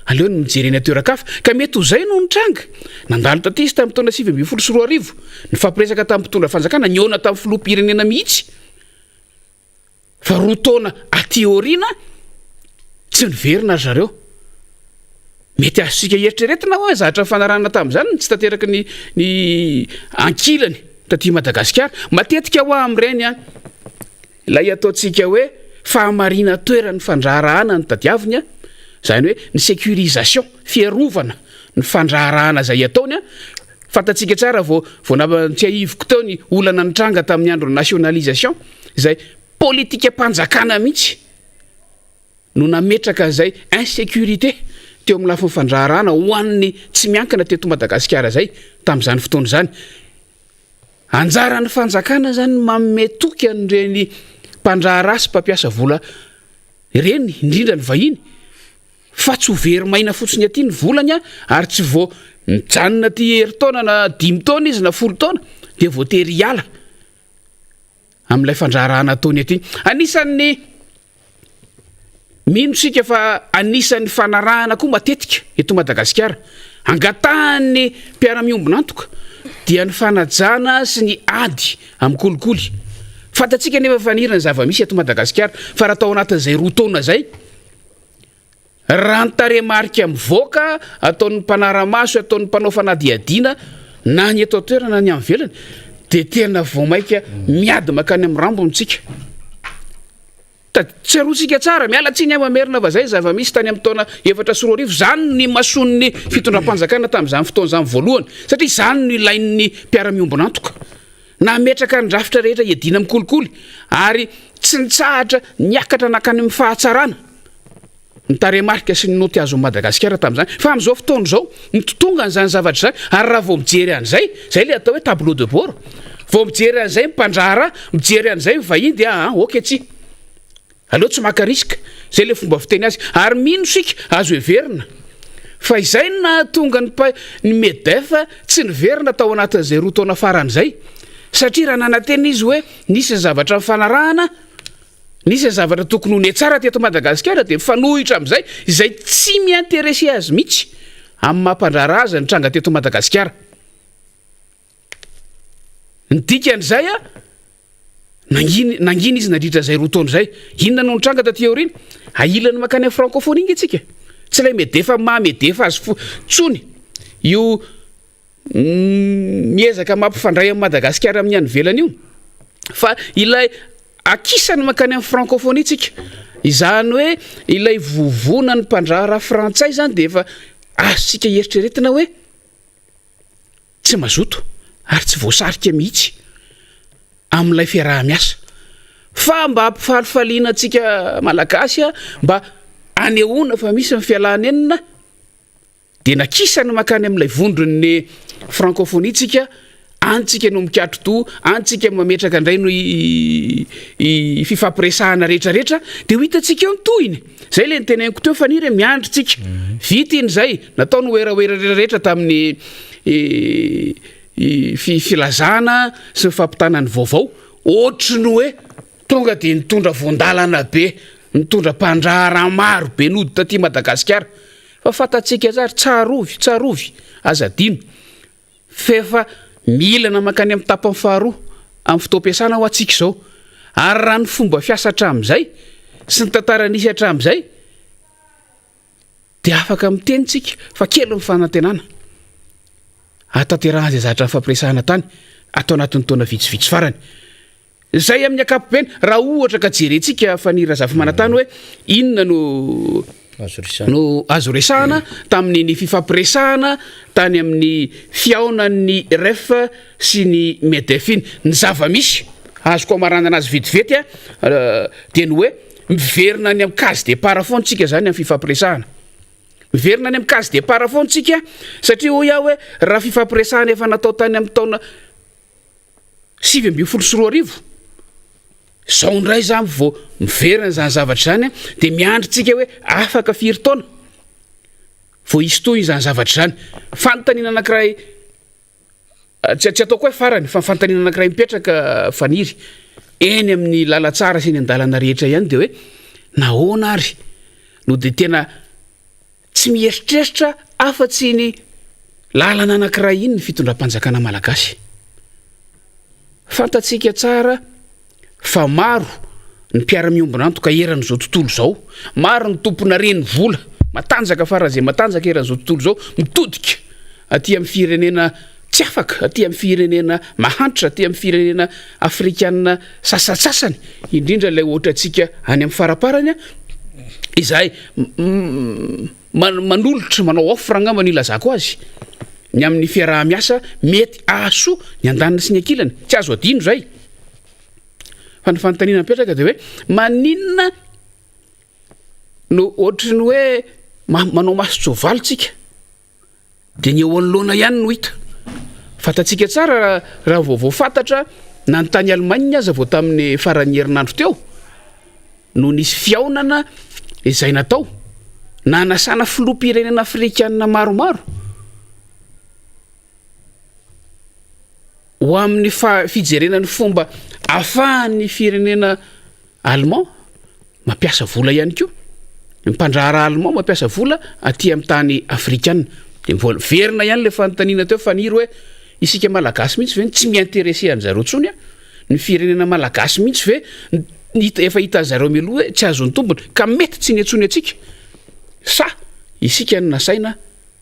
S4: aleo ny mijereny atoerakafa ka mety ho zay no nitranga nandalo taty izy tamin'ny taona 2024 ny fampiresaka tamin'ny mpitondra fanjakana niona tamin'ny filoham-pirenena mihitsy fa roa taona aty aoriana tsy niverina ry zareo mety azosika eritreretina hoe zahatra fanarahana tamin'izany tsy tanteraka ny ankilany taty Madagasikara matetika ho amin'ireny ilay ataontsika hoe fahamarina toerany fandraharahana ny tadiaviny zany hoe ny sécurisation fiarovana ny fandraharahana zay ataony fantatsika tsara vao tsy ahivoko teo ny olana nitranga tamin'ny andro nationalisation zay politika mpanjakana mihitsy no nametraka zay insécurité teo amin'ny lafiny fandraharahana ho an'ny tsy miankina teto Madagasikara zay tamin'izany fotoana zany anjaran'ny fanjakana zany mametoky an'ireny mpandrahara sy mpampiasa vola reny indrindra ny vahiny fa tsy ho verimaina fotsiny aty ny volany ary tsy vao mijanona ty herintaona na 5 taona izy na 10 taona dia voatery hiala amin'ilay fandraharahana ataony aty anisan'ny minosika fa anisan'ny fanarahana koa matetika eto Madagasikara angatahan'ny mpiara-miombona antoka dia ny fanajana sy ny ady amin'ny kolikoly fantatsika nefa fanirana zava-misy eto Madagasikara fa raha tao anatin'izay roa taona zay raha ny taremarika mivoaka ataon'ny mpanaramaso ataon'ny mpanao fanadiadiana na ny eto atoerana ny amin'ny velany dia tena vao maika miady makany amin'ny rambontsika tsy arotsika tsara miala tsiny mamerina fa zay zava-misy tany amin'ny taona 2024 zany ny mason'ny fitondram-panjakana tamin'izany fotoana zany voalohany satria zany no ilain'ny mpiara-miombona antoka nametraka ny rafitra rehetra iadina mikolikoly ary tsy nitsahatra niakatra nakany amin'ny fahatsarana ny taremarika sy ny noty azo Madagasikara tamin'izany fa amin'izao fotoana izao nitotonga n'izany zavatra izany ary raha vao mijery an'izay zay le atao hoe tableau de bord vao mijery an'izay mpandrara mijery an'izay vahiny dia oka tsy aleo tsy maka risika zay le fomba fiteny azy ary mino sika azo heverina fa izay na tonga ny MEDEF tsy niverina tao anatin'izay roa taona faran'izay satria raha nanantena izy hoe nisy zavatra mifanarahana nisy zavatra tokony ho ne tsara teto Madagasikara dia fanohitra amin'izay izay tsy miinteresse azy mihitsy amin'ny mampandrara azy ny tranga teto Madagasikara ny dikan'izay nangina izy nadritra zay roa taona zay inona no nitranga taty aoriana ailany makany amin'ny francophonie ingy atsika tsy ilay medefa mahamedefa azy tsony io miezaka mampifandray amin'ny Madagasikara amin'ny any velany io fa ilay akisany makany amin'ny francophonie tsika izany hoe ilay vovona ny mpandrara frantsay zany dia efa azontsika eritreretina hoe tsy mazoto ary tsy voasarika mihitsy amin'ilay fiaraha-miasa fa mba hampifalifaliana antsika malagasy mba anehoana fa misy ny fialanenina dia nakisany makany amin'ilay vondron'ny francophonie tsika antsika no mikatro to antsika mametraka indray no fifampiresahana rehetrarehetra dia ho hitantsika eo nytohiny zay le nyteneniko teo faniry miandritsika vita in'izay natao no oeraoerarehetra tamin'ny filazana sy ny fampitanany vaovao ohatry ny hoe tonga dia nitondra voandalana be nitondra mpandrara maro be nody taty Madagasikara fa fatatsika zary tsarovy azadino fefa milana makany amin'ny tapany faharoa amin'ny fotoam-piasana ho atsika izao ary raha ny fomba fiasa hatramin'izay sy ny tantara nisy hatramin'izay dia afaka mitenytsika fa kely ny fanantenana atanterahana izay zatra ny fampiresahana tany atao anatin'ny taona vitsivitsy farany zay amin'ny ankapobeny raha ohatra ka jerentsika fanira zafimanantany hoe inona no azo resahana tamin'ny fifampiresahana tany amin'ny fiaonan'ny ref sy ny MEDEF ny zava-misy azoko amarana anazy vetivety dia ny hoe miverina any amin'ny case départ fontsika zany amin'ny fifampiresahana miverina any amin'ny case départ fontsika satria ho iaho hoe raha fifampiresahana efa natao tany amin'ny taona 2024 zao ndray zany vao miverina zany zavatra zany dia miandritsika hoe afaka firy taona vao isy toy zany zavatra zany fanontaniana anankiray tsy ataoko hoe farany fa fanontaniana anankiray mipetraka faniry eny amin'ny lalatsara sy ny andalana rehetra ihany dia hoe nahoana ary no dia tena tsy mieritreritra afa-tsy ny lalana anankiray iny ny fitondram-panjakana malagasy fantatsika tsara fa maro ny mpiara-miombona antoka eran'izao tontolo izao maro ny tompona reny vola matanjaka farazay matanjaka eran'izao tontolo izao mitodika aty amin'ny firenena tsy afaka aty amin'ny firenena mahantra aty amin'ny firenena afrikanina sasatsasany indrindra ilay ohatra antsika any amin'ny faraparany izay manolotra manao offre angamba ny ilazako azy ny amin'ny fiaraha-miasa mety ahasoa ny andanina sy ny ankilany tsy azo adino zay fa ny fanontaniana mipetraka dia hoe maninona no ohatry ny hoe manao maso-tsoavaly tsika dia ny eo anoloana ihany no hita fatatsika tsara raha vaovao fantatra na ny tany Allemagne aza vao tamin'ny faran'ny herinandro teo no nisy fiaonana izay natao na anasana filoham-pirenena afrikanina maromaro ho amin'ny fijerenany fomba ahafahan'ny firenena allemand mampiasa vola ihany koa ny mpandrahara allemand mampiasa vola aty amin'ny tany afrikanina dia verina ihany le fanontaniana teo faniry hoe isika malagasy mihitsy ve tsy miinteresse an'zareo tsony ny firenena malagasy mihitsy ve efa hitan'zareo mialoha hoe tsy azony tombony ka mety tsy ny antsony atsika sa isika ny nasaina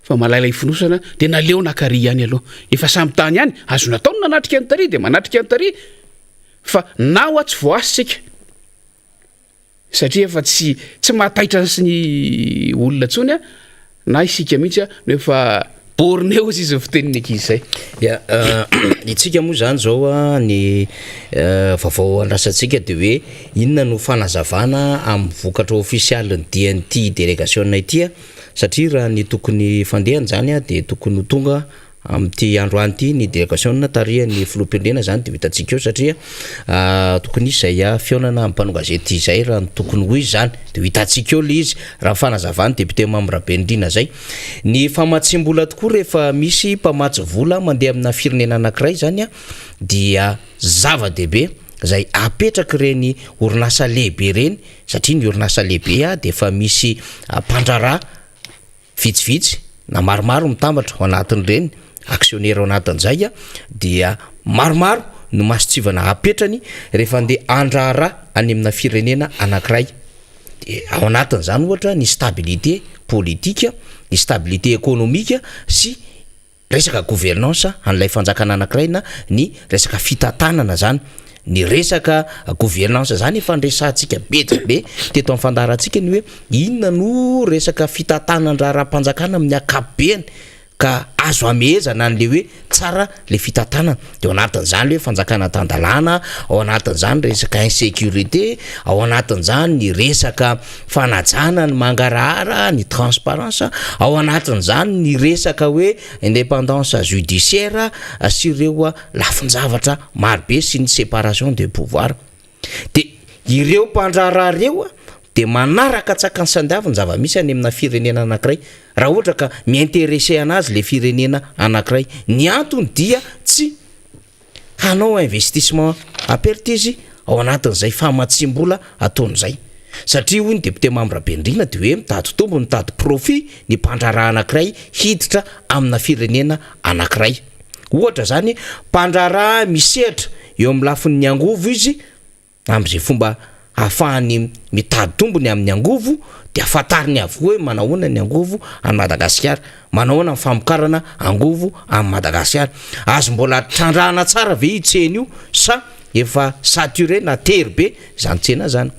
S4: fa malailay finosana dia naleo nakary ihany aloha efa samy tany ihany azo natao no nanatrika ny tary dia manatrika ny tary fa na ho atsy voasitsika satria efa tsy mahataitra sy ny olona tsony na isika mihitsy no efa Borneo izy izy fiteniny ankizy zay.
S2: Ya itsika moa zany zao a ny vaovao andrasantsika de hoe inona no fanazavana amin'ny vokatra ofisialin'ny DNT délégation ity satria raha ny tokony fandehany zany a de tokony tonga amty androany ty ny délégation tarihany filoham-pirenena zany de vitantsika eo satria tokony izay fionana amin'ny mpanao gazety zay raha ny tokony hoy zany de hitantsika eo le izy raha fanazavany député Mamrabenrina zay ny famatsim-bola tokoa rehefa misy mpamatsy vola mandeha amina firenena anankiray zany a dia zava-dehibe zay apetraka reny orinasa lehibe reny satria ny orinasa lehibe de efa misy mpandrarà vitsivitsy na maromaro mitambatra ao anatin'ireny actionnaire ao anatin'izay dia maromaro no masotsivana apetrany rehefa andeha andrarà any amina firenena anankiray de ao anatin'izany ohatra ny stabilité politique ny stabilité économique sy resaka gouvernance an'ilay fanjakana anankiray na ny resaka fitantanana zany ny resaka gouvernance zany fandresantsika be teto amin'ny fandarantsika ny hoe inona no resaka fitantanandrara-panjakana amin'ny akapobeny ka azo amehezana an'le hoe tsara le fitantanana de ao anatin'izany le fanjakana tandalana ao anatin'izany resaka insécurité ao anatin'izany ny resaka fanajana ny mangarahara ny transparence ao anatin'izany ny resaka hoe indépendance judiciaire sy ireo lafinjavatra marobe sy ny séparation de pouvoir de ireo mpandrarà reo de manaraka tsakany sandiavy ny zava-misy any amina firenena anankiray raha ohatra ka miintéressé anazy le firenena anankiray ny antony dia tsy hanao investissement à perte izy ao anatin'izay famatsim-bola ataon'izay satria hoy ny député Mamrabenrina de hoe mitady tombo mitady profit ny mpandrarà anankiray hiditra amina firenena anankiray ohatra zany mpandrarà misehatra eo amin'ny lafin'ny angovo izy am'izay fomba ahafahany mitady tombony amin'ny angovo de afatariny avokoa hoe manahoana ny angovo any Madagasikara manahoana ny famokarana angovo amin'ny Madagasikara azo mbola trandrahana tsara ve io tsena io sa efa saturé na tery be zany tsena zany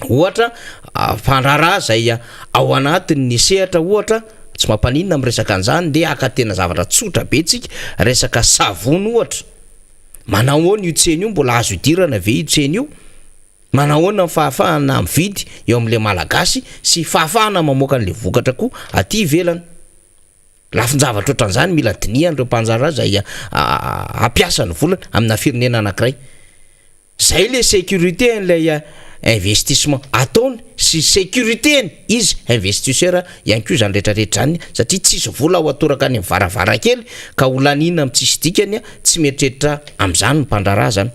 S2: ohatra mpandrarà zay ao anatin'ny sehatra ohatra tsy mampaninona amin'ny resaka an'izany de aka tena zavatra tsotra be tsika resaka savony ohatra manahoana io tsena io mbola azo idirana ve io tsena io manahoana ny fahafahana mividy eo amin'le malagasy sy fahafahana mamoaka an'le vokatra koa aty ivelany lafinjavatra ohatran'izany mila dinihan'ireo mpanjara zay ampiasa ny volana amina firenena anankiray zay le sécurité an'ilay investissement ataony sy sécurité izy investisseur ihany koa zany rehetrarehetra zany satria tsisy vola ho atoraka any varavarankely ka olanina am'tsisy dikany tsy mieritreritra am'izany ny mpandrarà zany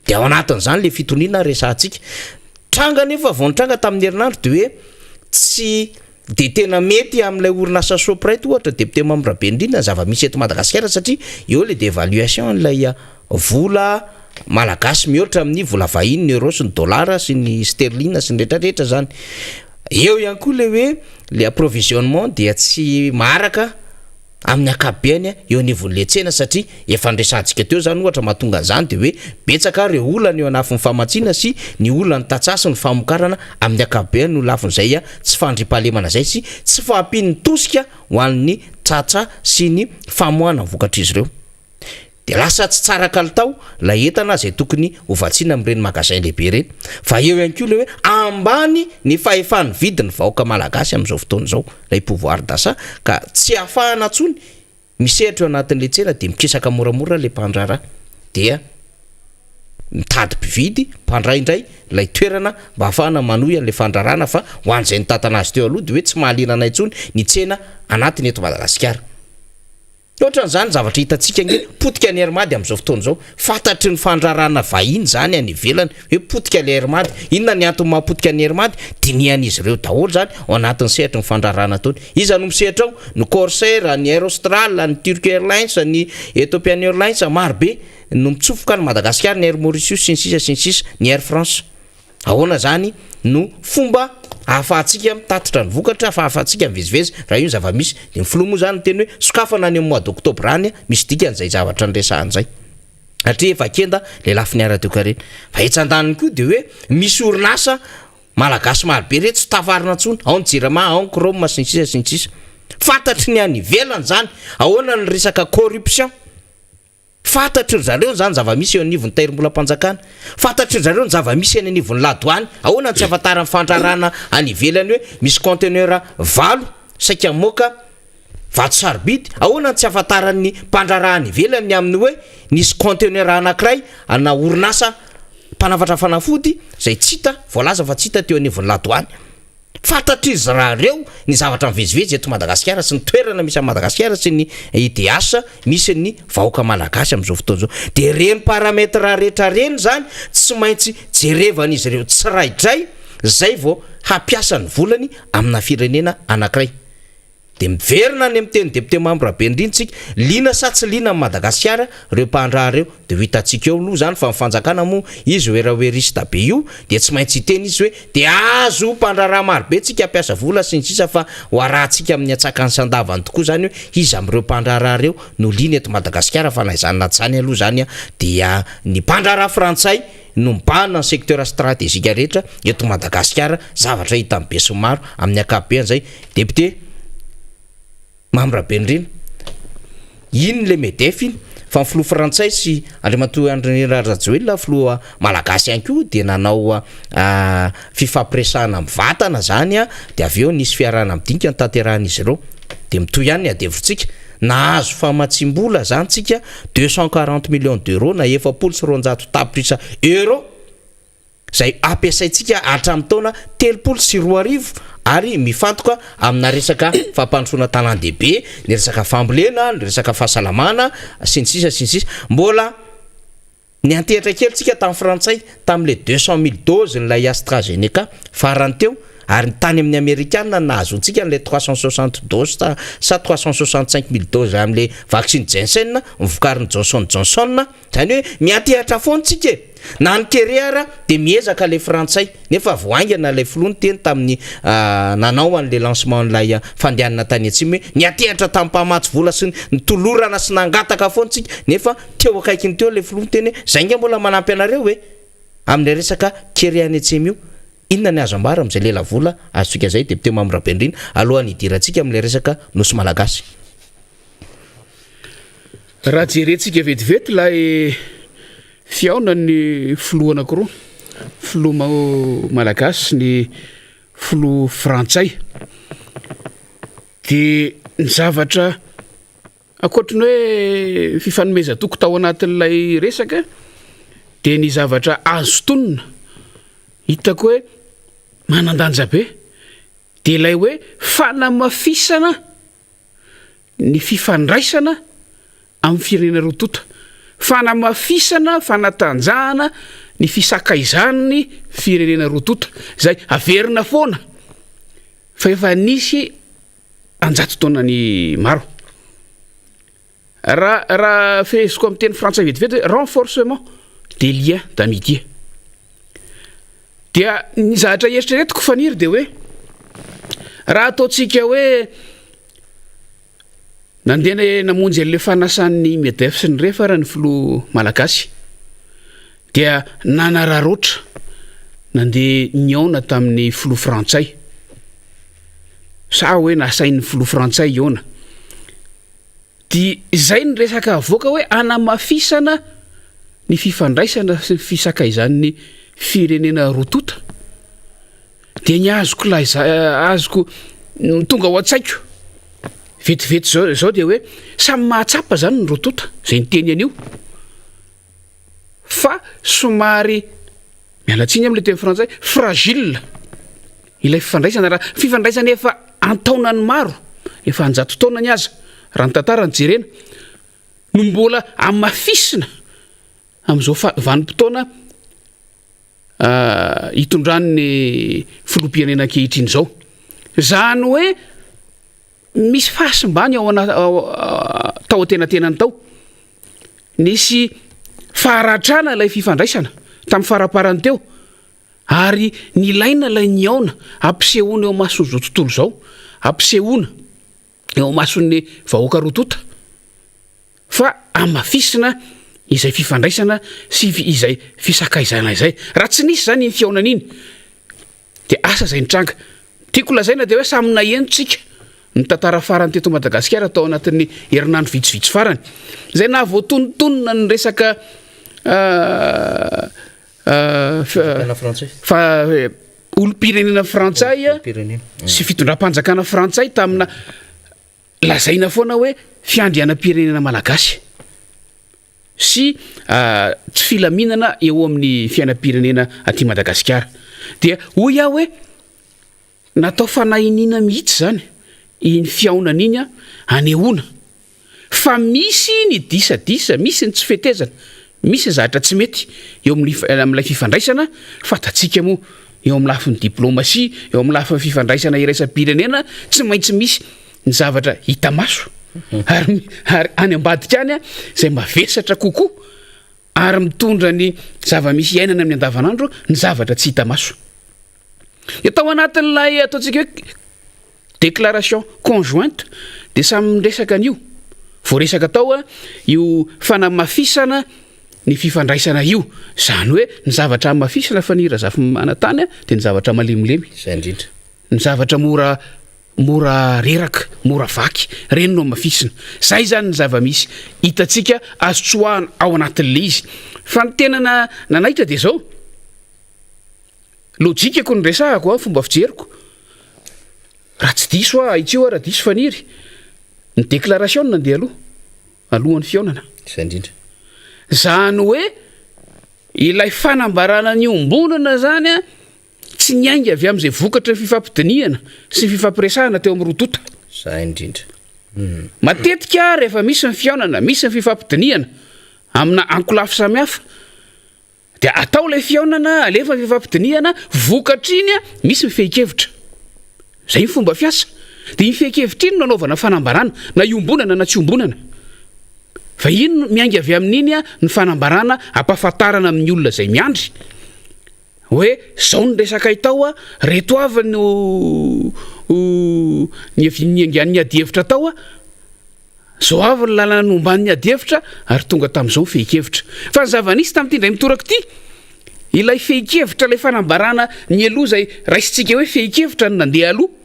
S2: de ao anatin'izany le fitoniana resantsika tranga nefa vontranga tamin'ny herinandro de hoe tsy de tena mety amin'ilay orinasa Shoprite ohatra député Mamrabenrina zava-misy eto Madagasikara satria eo le dévaluation an'ilay vola malagasy mihoatra amin'ny vola vahiny ny euro sy ny dollara sy ny sterling sy ny rehetrarehetra zany eo ihany koa le hoe le approvisionnement dia tsy maharaka amin'ny akabeny eo anivon'le tsena satria efa andresantsika teo zany ohatra mahatonga an'izany de hoe betsaka reo olana eo anafin'ny famatsiana sy ny olana ny tatsasy ny famokarana amin'ny akabeny no lafin'izay tsy fandripahalemana zay sy tsy fahampin'ny tosika ho an'ny tsatsa sy ny famoahana vokatra izy ireo de lasa tsy tsara kalitao la entana zay tokony hovatsiana amin'ireny magasin lehibe reny fa eo ihany koa le hoe ambany ny fahefany vidiny vahoaka malagasy amin'izao fotoana izao lay pouvoir d'achat ka tsy ahafahana tsony misehatra eo anatin'le tsena de mikisaka moramora le mpandrarà dia mitady mpividy mpandraindray lay toerana mba ahafahana manohy an'le fandrarana fa ho an'izay nitantana azy teo aloha de hoe tsy mahalinana intsony ny tsena anatiny eto Madagasikara ohatran'izany zavatra hitantsika nge potika ny hermady amin'izao fotoana izao fantatry ny fandrarana vahiny zany any ivelany hoe potika le hermady inona ny antony mahapotika ny hermady dinian'izy ireo daholo zany ao anatin'ny sehatra ny fandrarana ataony iza no misehatra ao ny Corsair ny Aerostral ny Turkish Airlines ny Ethiopian Airlines marobe no mitsofoka ny Madagasikara ny Air Mauritius sy ny sisa ny Air France ahoana zany no fomba ahafahantsika mitatitra ny vokatra ahafahantsika mivezivezy raha io zava-misy de ny filoha moa zany teny hoe sokafana any amin'ny mois d'octobre any misy dikan'izay zavatra nyresahan'izay satria efa kenda le lafiny ara-teo karena fa etsan-daniny koa de hoe misy orinasa malagasy marobe reto tsy tavarina ntsony ao ny Jirama ao ny Chrome sy ny sisa fantatry ny any velany zany ahoana ny resaka corruption fantatry zareo zany zava-misy eo anivon'ny tairim-bolam-panjakana fantatry zareo ny zava-misy eny anivon'ny ladoany ahoana ny tsy afatara ny fandrarana any ivelany hoe misy conteneur valo saika moka vato sarobidy ahoana ny tsy afatarany mpandrarahany ivelany amin'ny hoe nisy conteneur anankiray ana orinasa mpanavatra fanafody zay tsy hita voalaza fa tsy hita teo anivon'ny ladoany fantatry izy rareo ny zavatra mivezivezy eto Madagasikara sy ny toerana misy a Madagasikara sy ny IDH misy ny vahoaka malagasy am'izao fotoana zao de reny parametra rehetra reny zany tsy maintsy jerevan'izy ireo tsiraidray zay vao hampiasa ny volany amina firenena anankiray de miverina ny am'teny député membre Rabendrintsika lina sa tsy lina Madagasikara reo mpandraha reo de ho hitantsika eo aloha zany fa mifanjakana mo izy hoerahoerista be io de tsy maintsy iteny izy hoe de azo mpandraraha marobe tsika ampiasa vola sy ny sisa fa ho arahantsika amin'ny atsakany sandavany tokoa zany hoe izy am'ireo mpandraraha reo no lina eto Madagasikara fa naizany zany aloha zany dia ny mpandraraha frantsay no mibahana ny secteur stratégique rehetra eto Madagasikara zavatra hita amin'ny be somaro amin'ny akapobeany zay député Mamra Bendrina iny le MEDEF iny fa filo frantsay sy Andriamatoa Andry Rajoelina filo malagasy ihany koa de nanao fifampiresahana mivatana zany de aveo nisy fiarana midinika ny tanterahan'izy ireo de mitoy ihany ny adevontsika nahazo famatsimbola zany tsika 240 millions d'euros na 700 tapitrisa euro zay ampiasaitsika hatramin'ny taona 340 ary mifantoka amina resaka fampandrosoana tanan-dehibe ny resaka fambolena ny resaka fahasalamana sy ny sisa mbola ny antehatra kely tsika tamin'ny frantsay tam'le 200 000 doses nylay AstraZeneca farany teo ary tany amin'ny Amerikana nahazo antsika le 360 doses sa 365 000 doses am'le vaccine Janssen mivokariny Johnson zany hoe miantehatra foana tsika na ny keriara de miezaka le frantsay nefa voaingana le flony teny tamin'ny nanao an'le lancement nlay fandehanana tany atsimo hoe niatehatra tamin'ny mpamatsy vola sy ny tolorana sy nangataka foana tsika nefa teo akaikiny teo le flony teny zay nga mbola manampy anareo hoe amin'ny resaka keriany atsimo io inona ny azo ambara am'izay lela vola azotsika zay député Mamra Bendrina alohan'ny hidirantsika am'le resaka nosy malagasy
S4: raha jerentsika vetivety lay fiaona ny filo anankiroa filo malagasy ny filo frantsay de ny zavatra akoatriny hoe fifanomezatoko tao anatin'ilay resaka de ny zavatra azo tonina hitako hoe manandanja be de ilay hoe fanamafisana ny fifandraisana amin'ny firenena rotota fanamafisana fanatanjahana ny fisakaizany firenena rotota zay averina foana fa efa nisy anjato taona ny maro raha feheziko amin'ny teny frantsay vetivety renforcement des liens d'amitié dia ny zahatra eritreretiko faniry de hoe raha ataotsika hoe nandena namonjy an'le fanasan'ny MEDEF sy ny refa raha ny filo malagasy dia nanararoatra nandeha niona tamin'ny filo frantsay sa hoe nasain'ny filo frantsay iona di zay ny resaka avoaka hoe anamafisana ny fifandraisana sy ny fisakaizan'ny firenena rotota de ny azoko tonga ao an-tsaiko vetivety zao de hoe samy mahatsapa zany ny rotota zay nyteny an'io fa somary mialatsiny am'le teny frantsay fragile ilay fifandraisana raha fifandraisana efa antaonany maro efa anjato taona ny aza raha ny tantara ny jerena no mbola amafisina am'izao vanim-potoana hitondrany filompirenena ankehitriny zao zany hoe misy fahasimbany tao atenatenany tao nisy faharatrana ilay fifandraisana tamin'ny faraparany teo ary nilaina lay niaona ampisehoana eo masony zao tontolo zao ampisehoana eo mason'ny vahoaka rotota fa amafisina izay fifandraisana sy izay fisakaizana izay raha tsy nisy zany ny fiaonan'iny de asa zay nitranga tiako lazaina de hoe samy nahenontsika ny tantara farany teto Madagasikara tao anatin'ny herinandro vitsivitsy farany zay na voatonontonona ny resaka olo-pirenena frantsay sy fitondram-panjakana frantsay tamina lazaina foana hoe fiandrianam-pirenena malagasy sy tsy filaminana eo amin'ny fiainam-pirenena aty Madagasikara dia hoy aho hoe natao fanahinina mihitsy zany iny fiaonana iny anehoana fa misy ny disadisa misy ny tsy fetezana misy zahatra tsy mety eo amin'ilay fifandraisana fatatsika moa eo amin'ny lafin'ny diplomasia eo amin'ny lafin'ny fifandraisana iraisam-pirenena tsy maintsy misy ny zavatra hita maso ary any ambadika any zay mavesatra kokoa ary mitondra ny zava-misy iainana amin'ny andavanandro ny zavatra tsy hita maso atao anatin'ilay ataontsika hoe déclaration conjointe de samy resaka an'io voaresaka tao io fanamafisana ny fifandraisana io zany hoe ny zavatra mafisana fa ny razafy manatany de ny zavatra malemilemy
S2: zay indrindra
S4: ny zavatra mora reraka mora vaky reny no mafisina zay zany ny zava-misy hitatsika azo tsoahana ao anatin'le izy fa ny tena nanaitra de zao lojikako ny resahako fomba fijeriko raha tsy diso itsio raha diso faniry ny déclaration nandeha alohan'ny fiaonana
S2: zay indrindra
S4: zany hoe ilay fanambarana ny ombonana zany tsy niainga avy am'izay vokatra ny fifampidiniana sy ny fifampiresahana teo amin'ny rotota
S2: zay indrindra
S4: matetika rehefa misy ny fiaonana misy ny fifampidiniana amina ankolafo samihafa de atao ilay fiaonana alefa ny fifampidiniana vokatra iny misy ny fehi-kevitra zay ny fomba fiasa de ny fehi-kevitra iny no anaovana fanambarana na iombonana na tsy ombonana fa ino miainga avy amin'iny ny fanambarana ampahafantarana amin'ny olona zay miandry hoe zao ny resaka itao reto avy no ny adievitra tao zao avy ny lalana nomban'ny adievitra ary tonga tam'izao ny fehi-kevitra fa ny zava-nisy tamin'ity ndray mitoraka ity ilay fehi-kevitra ilay fanambarana ny aloha zay raisitsika hoe fehi-kevitra ny nandeha aloha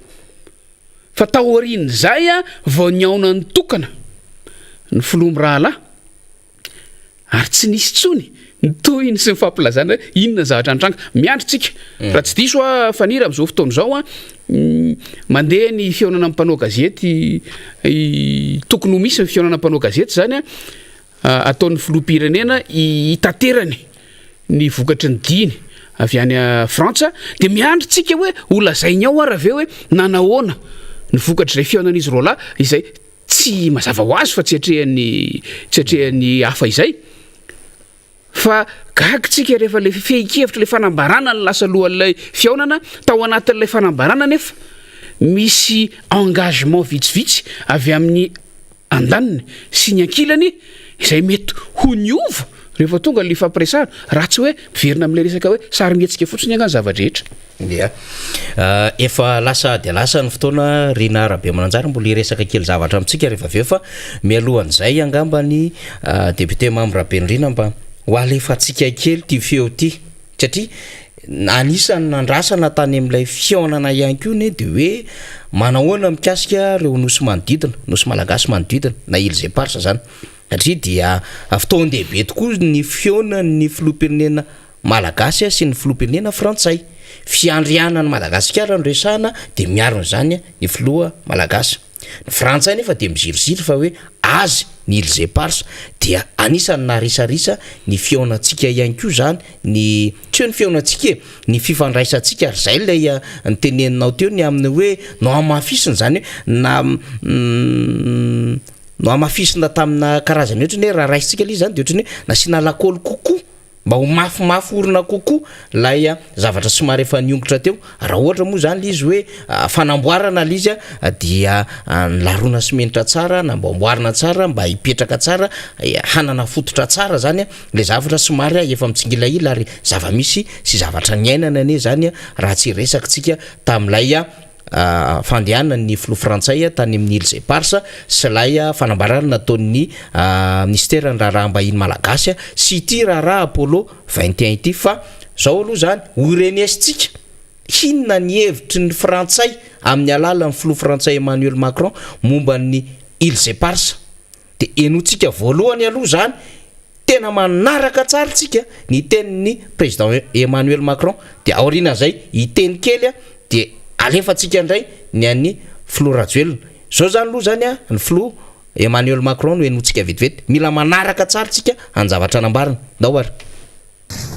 S4: fa taoriany zay vao ny aona ny tokana ny filomy rahalahy ary tsy nisy tsony toy iny sy ny fampilazana inona zavatra antranga miandritsika raha tsy diso fanira am'izao fotoana zao mandeha ny fiaonana am'mpanao gazety tokony ho misy ny fiaonana am'mpanao gazety zany ataon'ny filoham-pirenena hitaterany ny vokatry ny diny avy any Frantsa de miandritsika hoe ho lazainy ao raha ve hoe nanahoana ny vokatra izay fiaonan'izy roa lahy izay tsy mazava ho azy fa tsy atrehan'ny hafa izay fa gagitsika rehefa le fehi-kevitra le fanambarana ny lasa lohan'ilay fiaonana tao anatin'ilay fanambarana nefa misy engagement vitsivitsy avy amin'ny andaniny sy ny ankilany izay mety ho niova rehefa tonga ny fampiresahana raha tsy hoe miverina amin'ilay resaka hoe sary mihetsika fotsiny angany zavadrehetra
S2: dia efa lasa de lasa ny fotoana Rina Rabemananjara mbola iresaka kely zavatra amintsika rehefa aveo fa mialohan'izay angambany député Mamy Rabenirina mba ho alefatsika kely ty feo ty satria anisany nandrasana tany amin'ilay fiaonana ihany koa ne de hoe manahoana mikasika reo nosy manodidina nosy malagasy manodidina na Ilzé Parsa zany satria dia fotoan-dehibe tokoa ny fiaonan'ny filoham-pirenena malagasy sy ny filoham-pirenena frantsay fiandrianany Madagasikara no resahana de miarona zany ny filoha malagasy ny frantsay nefa de miziroziry fa hoe azy ny Ilzé Parsa dia anisany narisarisa ny fiaonantsika ihany koa zany ny tsy hoe ny fiaonantsika ny fifandraisantsika ary zay lay ny teneninao teo ny amin'ny hoe no amafisina zany hoe na no amafisina tamina karazany ohatrany hoe raha raisitsika lizy zany de ohatrany hoe nasina lakôly kokoa mba ho mafimafy orina kokoa lay zavatra somary efa niongotra teo raha ohatra moa zany lizy hoe fanamboarana lizy dia larona simenitra tsara na mba amboarina tsara mba hipetraka tsara hanana fototra tsara zany le zavatra somary efa mitsingilahila ary zava-misy sy zavatra niainana ane zany raha tsy resakitsika tam'lay fandehanany filoha frantsay tany amin'ny Ilzé Parsa sy lay fanambarana nataon'ny ministère ny raharaha-mbahiny malagasy sy ity raharaha Apollo 21 ity fa zao aloha zany ho irenesitsika hinona ny hevitry ny frantsay amin'ny alalan'ny filoha frantsay Emmanuel Macron momba ny Îles Éparses de enotsika voalohany aloha zany tena manaraka tsara tsika ny tenin'ny président Emmanuel Macron de aorina zay iteny kely de alefatsika ndray ny an'ny filoha Rajoelina zao zany aloha zany ny filoha Emmanuel Macron no enotsika vetivety mila manaraka tsara tsika anjavatra nambarina daoara.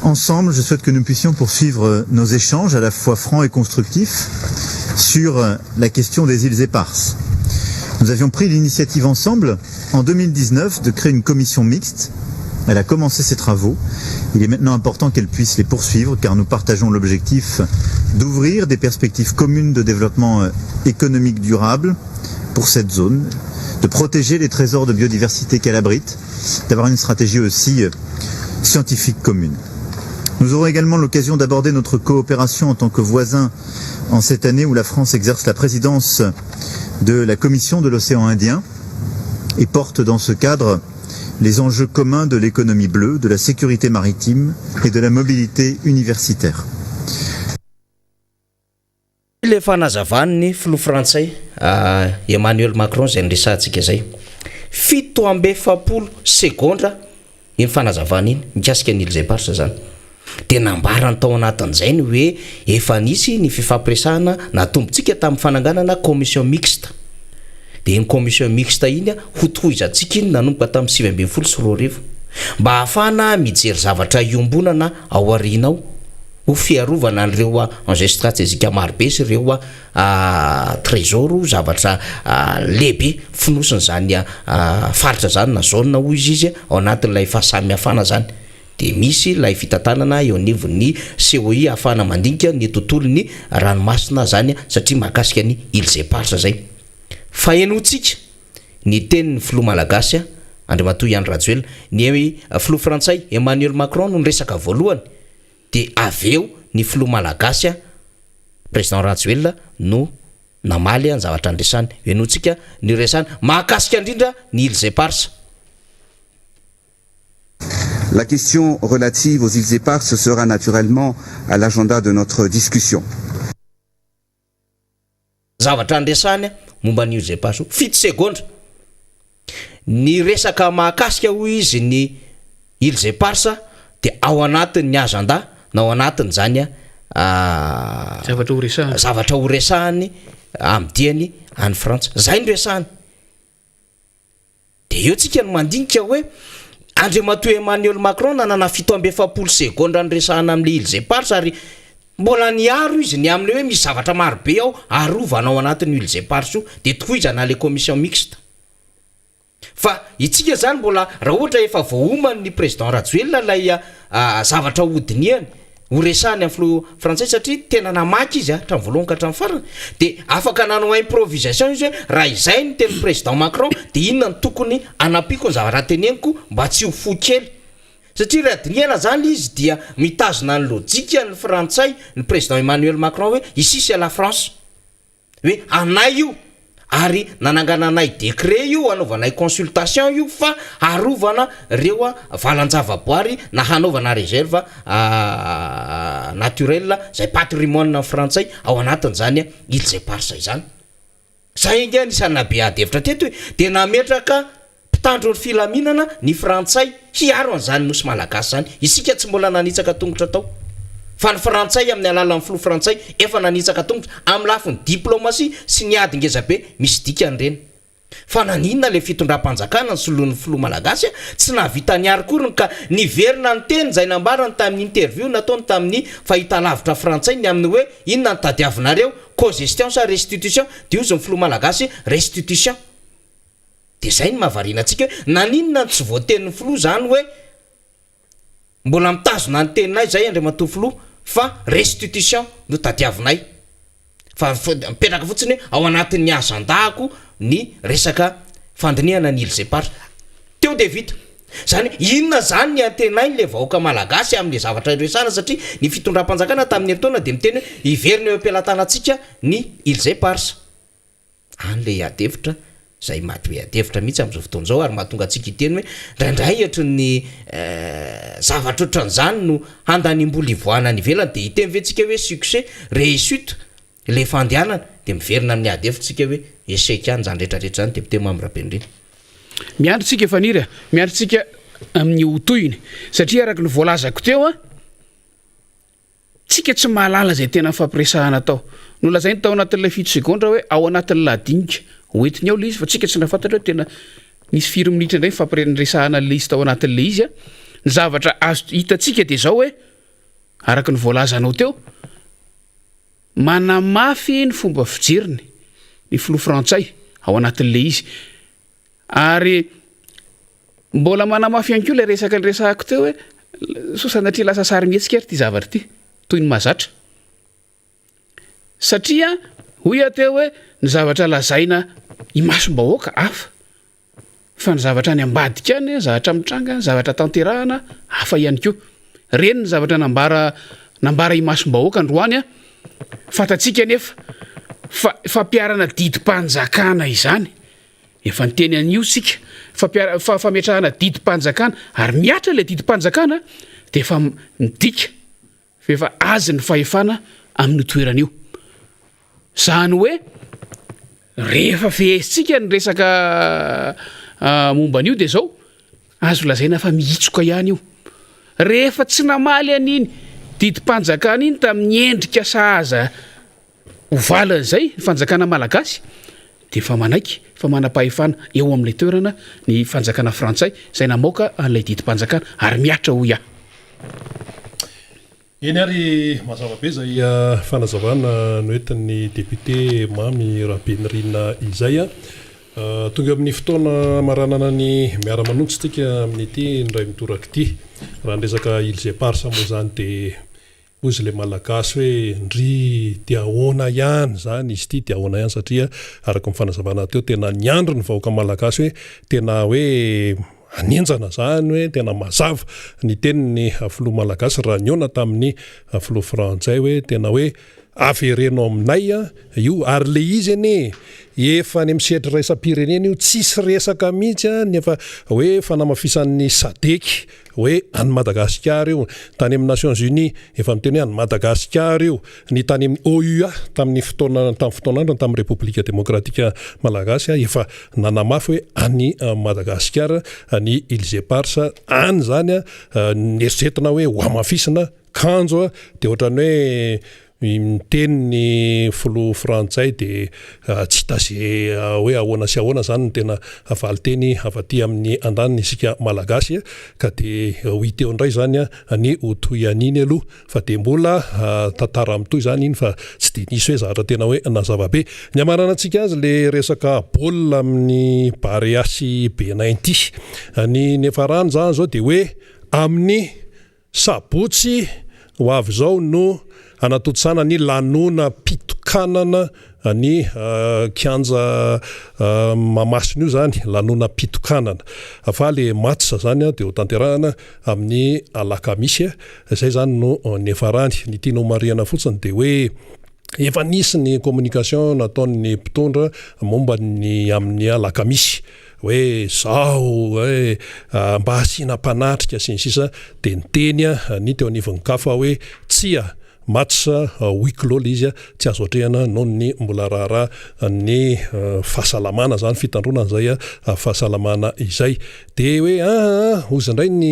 S7: Ensemble, je souhaite que nous puissions poursuivre nos échanges à la fois francs et constructifs sur la question des îles Éparses. Nous avions pris l'initiative ensemble en 2019 de créer une commission mixte. Elle a commencé ses travaux. Il est maintenant important qu'elle puisse les poursuivre car nous partageons l'objectif d'ouvrir des perspectives communes de développement économique durable pour cette zone, de protéger les trésors de biodiversité qu'elle abrite, d'avoir une stratégie aussi scientifique commune. Nous aurons également l'occasion d'aborder notre coopération en tant que voisins en cette année où la France exerce la présidence de la Commission de l'océan Indien et porte dans ce cadre les enjeux communs de l'économie bleue, de la sécurité maritime et de la mobilité universitaire.
S2: Le fanazavany filoha frantsay Emmanuel Macron zay nresantsika zay 7 sekondra iny fanazavany iny mikasika ny Îles Éparses zany de nambarany tao anatin'izay ny hoe efa nisy ny fifampiresahana natombotsika tamin'ny fananganana commission mixte de iny commission mixte iny hotohizantsika iny nanomboka tamin'ny 2024 mba ahafahana mijery zavatra iombonana ao arinao ho fiarovana an'ireo enjeux stratégiques marobe sy ireo trésor zavatra lehibe finosiny zany faritra zany na zone hoy izy ao anatin'ilay fahasamihafana zany de misy lay fitantanana eo anivon'ny COI ahafahana mandinika ny tontolon'ny ranomasina zany satria mahakasika ny Îles Éparses zay fa enotsika ny tenin'ny filoha malagasy Andriamatoa Iany Rajoelina ny filoha frantsay Emmanuel Macron no resaka voalohany de aveo ny filoha malagasy président Rajoelina no namaly ny zavatra andresany enotsika ny resany mahakasika indrindra ny Îles Éparses.
S8: La question relative aux îles Éparses sera naturellement à l'agenda de notre discussion.
S2: Zavatra andresany momba ny Îles Éparses 7 sekondra ny resaka mahakasika hoy izy ny Îles Éparses de ao anatin'ny agenda na ao anatin' zany zavatra ho resahany amdiany any Frantsa zay no resahany de eo tsika no mandinika hoe Andriamatoa Emmanuel Macron nanana 7 sekondra ny resahana amin'ny Îles Éparses ary mbola niaro izy ny aminy hoe misy zavatra marobe ao arovana ao anatin'ny Îles Éparses de tohizana le commission mixte fa itsika zany mbola raha ohatra efa voaomany ny président Rajoelina lay zavatra hodiniany ho resahany amin'ny filoha frantsay satria tena namaky izy hatramin'ny voalohany ka hatramin'ny farany de afaka nanao improvisation izy hoe raha izay ny teny président Macron de inona ny tokony anapiko ny zavatra teneniko mba tsy ho fo kely satria raha diniana zany izy dia mitazona ny lojika ny frantsay ny président Emmanuel Macron hoe ici c'est la France hoe anay io ary nanangananay décret io anaovanay consultation io fa arovana reo valanjavaboary na hanaovana réserve naturelle zay patrimoine frantsay ao anatin'izany Îles Éparses zany zay inga nisany nabe adevitra teto hoe de nametraka mpitandro ny filaminana ny frantsay hiaro an'izany nosy malagasy zany isika tsy mbola nanitsaka tongotra tao fa ny frantsay amin'ny alalan'ny filoha frantsay efa nanitsaka tongotra amin'ny lafin'ny diplomatie sy ny ady ngezabe misy dikany reny fa naninona le fitondram-panjakana ny soloan'ny filoha malagasy tsy nahavita niary koriny ka niverina ny teny zay nambarany tamin'ny interview nataony tamin'ny fahitalavitra frantsay ny amin'ny hoe inona ny tadiavinareo co-gestion sa restitution de ozy ny filoha malagasy restitution de zay ny mahavarina antsika hoe naninona tsy voatenin'ny filoha zany hoe mbola mitazona ny teninay zay Andriamatoa filoha fa restitution no tadiavinay fa mipetraka fotsiny hoe ao anatin'ny agenda-ko ny resaka fandiniana ny Îles Éparses teo de vita zany inona zany ny antenay le vahoaka malagasy amin'ny zavatra iresana satria ny fitondram-panjakana tamin'ny heritonana de miteny hoe iverina eo am-pelatanatsika ny Îles Éparses an'le adevitra zay maty hoe adevitra mihitsy am'izao fotoan'izao ary mahatonga atsika iteny hoe ndraindray ohatran'ny zavatra ohatran'izany no handany mbola ivoahana ny ivelany de iteny ve tsika hoe succès réussite le fandianana de miverina amin'ny ady efitsika hoe eseka any zany rehetrarehetra zany deputé Mamrabenreny.
S4: Miandrotsika efaniry miandrotsika amin'ny hotoyiny satria araka ny voalazako teo tsika tsy mahalala zay tena fampiresahana tao nolazainy tao anatin'ilay fito segondra hoe ao anatin'ny ladinika hoentiny ao le izy fa tsika tsy nafantatra hoe tena nisy 4 minitra indray fampiresahana le izy tao anatin'le izy ny zavatra azo hitatsika de zao hoe araka ny voalazanao teo manamafy ny fomba fijeriny ny filoha frantsay ao anatin'le izy ary mbola manamafy ihany koa le resaka ny resahako teo hoe sosanatria lasa sary mihetsika ary ty zavatra ty toy ny mahazatra satria hoy ateo hoe ny zavatra lazaina imasom-bahoaka hafa fa ny zavatra any ambadika any zavatra mitranga zavatra tanterahana hafa ihany koa reny ny zavatra nambara imasom-bahoaka androany fatatsika nefa fampiarana didim-panjakana izany efa nyteny an'io sika fametrahana didim-panjakana ary miatra le didim-panjakana de efa midika fa azy ny fahefana amin'ny toerana io zany hoe rehefa fehezitsika ny resaka momban'io de zao azo lazaina fa miitsoka ihany io rehefa tsy namaly an'iny didim-panjakana iny tamin'ny endrika sahaza hovalan'izay ny fanjakana malagasy de fa manaiky fa manam-pahefana eo amin'ilay toerana ny fanjakana frantsay zay namoaka an'ilay didim-panjakana ary miatra ho ia
S1: eny ary mazavabe zay fanazavana noentin'ny député Mamy Rabenirina izay tonga amin'ny fotoana maranana ny miara-manontsy tika amin'ity ndray mitoraka ity raha ndresaka Ilze Parsa moa zany de ozy le malagasy hoe ndry tiahona ihany zany izy ity tiahona ihany satria araka mifanazavana teo tena niandro ny vahoaka malagasy hoe tena hoe anenjana zany hoe tena mazava ny teniny filoha malagasy raha niona tamin'ny filoha frantsay hoe tena hoe aferenao aminay io ary le izy ane efa any am'sedry raisam-pirenena io tsisy resaka mihitsy nefa hoe fanamafisan'ny sadeky hoe any Madagasikara io tany amin'ny Nations Unies efa miteny hoe any Madagasikara io ny tany amin'ny OUA tamin'ny fotoanandro tamin'ny République démocratique malagasy efa nanamafy hoe any Madagasikara ny Ilze Parsa any zany eritreretina hoe hoamafisina kanjo de ohatrany hoe miteny ny filoha frantsay de tsy tazay hoe ahoana sy ahoana zany tena valiteny afaty amin'ny andaniny isika malagasy ka de hoiteo indray zany ny hotoy aniny aloha fa de mbola tantara amitoy zany iny fa tsy de nisy hoe zavatra tena hoe nazavabe ny amarana antsika azy le resaka baolina amin'ny Bariasy Benin ty ny nefarany zany zao de hoe amin'ny sabotsy ho avy zao no anatotsana ny lanona pitokanana ny kianja mamasina io zany lanona pitokanana fa le matsa zany de ho tanterahana amin'ny alakamisy zay zany no nefarany ny tianao mariana fotsiny de hoe efa nisy ny communication nataon'ny mpitondra momba ny amin'ny alakamisy hoe zao hoe mba asiana mpanatrika sy ny sisa de niteny ny teo anivon'ny-kafa hoe tsia match huis-clos le izy tsy azo atrehana noho ny mbola raharaha ny fahasalamana zany fitandronana zay fahasalamana izay de hoe ozy indray ny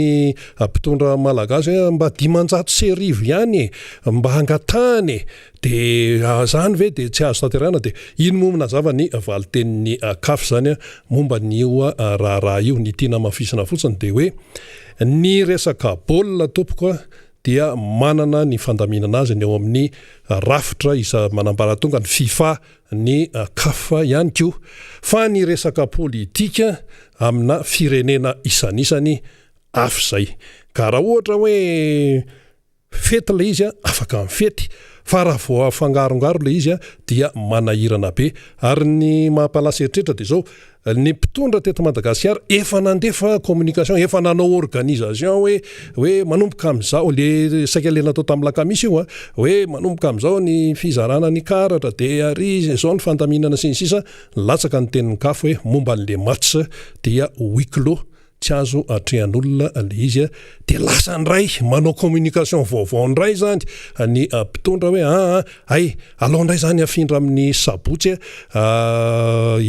S1: mpitondra malagasy hoe mba 500 serivo ihany mba hangatany de zany ve de tsy azo tanterahana de ino moa nazava ny valitenin'ny CAF zany momba nio raharaha io ny tiana mafisina fotsiny de hoe ny resaka baolina tompoko dia manana ny fandaminana azy ny eo amin'ny rafitra isa manambaratonga ny FIFA ny CAF ihany ko fa ny resaka politika amina firenena isanisany hafa zay ka raha ohatra hoe fety le izy afaka mifety fa raha vao afangarongaro le izy dia manahirana be ary ny mampalasa eritreritra de zao ny mpitondra teto Madagasikara efa nandefa communication efa nanao organisation hoe manomboka am'izao le saika le natao tamin'ny lakamisy io hoe manomboka am'izao ny fizarana ny karatra de ary zao ny fandaminana sy ny sisa latsaka ny tenin'ny CAF hoe momba an'le match dia huis clos tsy azo atrehan'olona le izy de lasa ndray manao communication vaovao ndray zany ny mpitondra hoe ay alao ndray zany afindra amin'ny sabotsy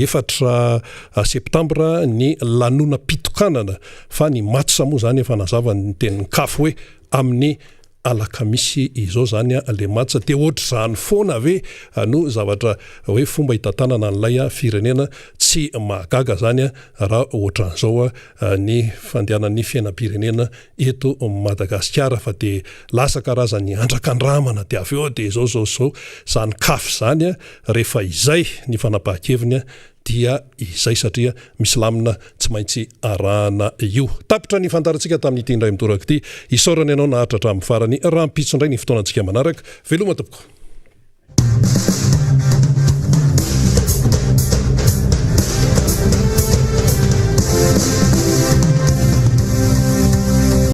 S1: efatra septambra ny lanona pitokanana fa ny matsa moa zany efa nazavany tenin'ny kafo hoe amin'ny alakamisy izao zany le matsa de ohatra zany foana ave no zavatra hoe fomba hitatanana n'lay firenena tsy mahagaga zany raha ohatra an'izao ny fandehanan'ny fiainam-pirenena eto Madagasikara fa de lasa karazany andrakandramana de avy eo de zao zany kafo zany rehefa izay ny fanapahan-keviny dia izay satria misy lamina tsy maintsy arahana io. Tapitra ny fandarantsika tamin'ity indray mitoraka ity isaorana ianao nahatra hatramin'ny farany raha mpitso indray ny fotoanantsika manaraka veloma tompoko.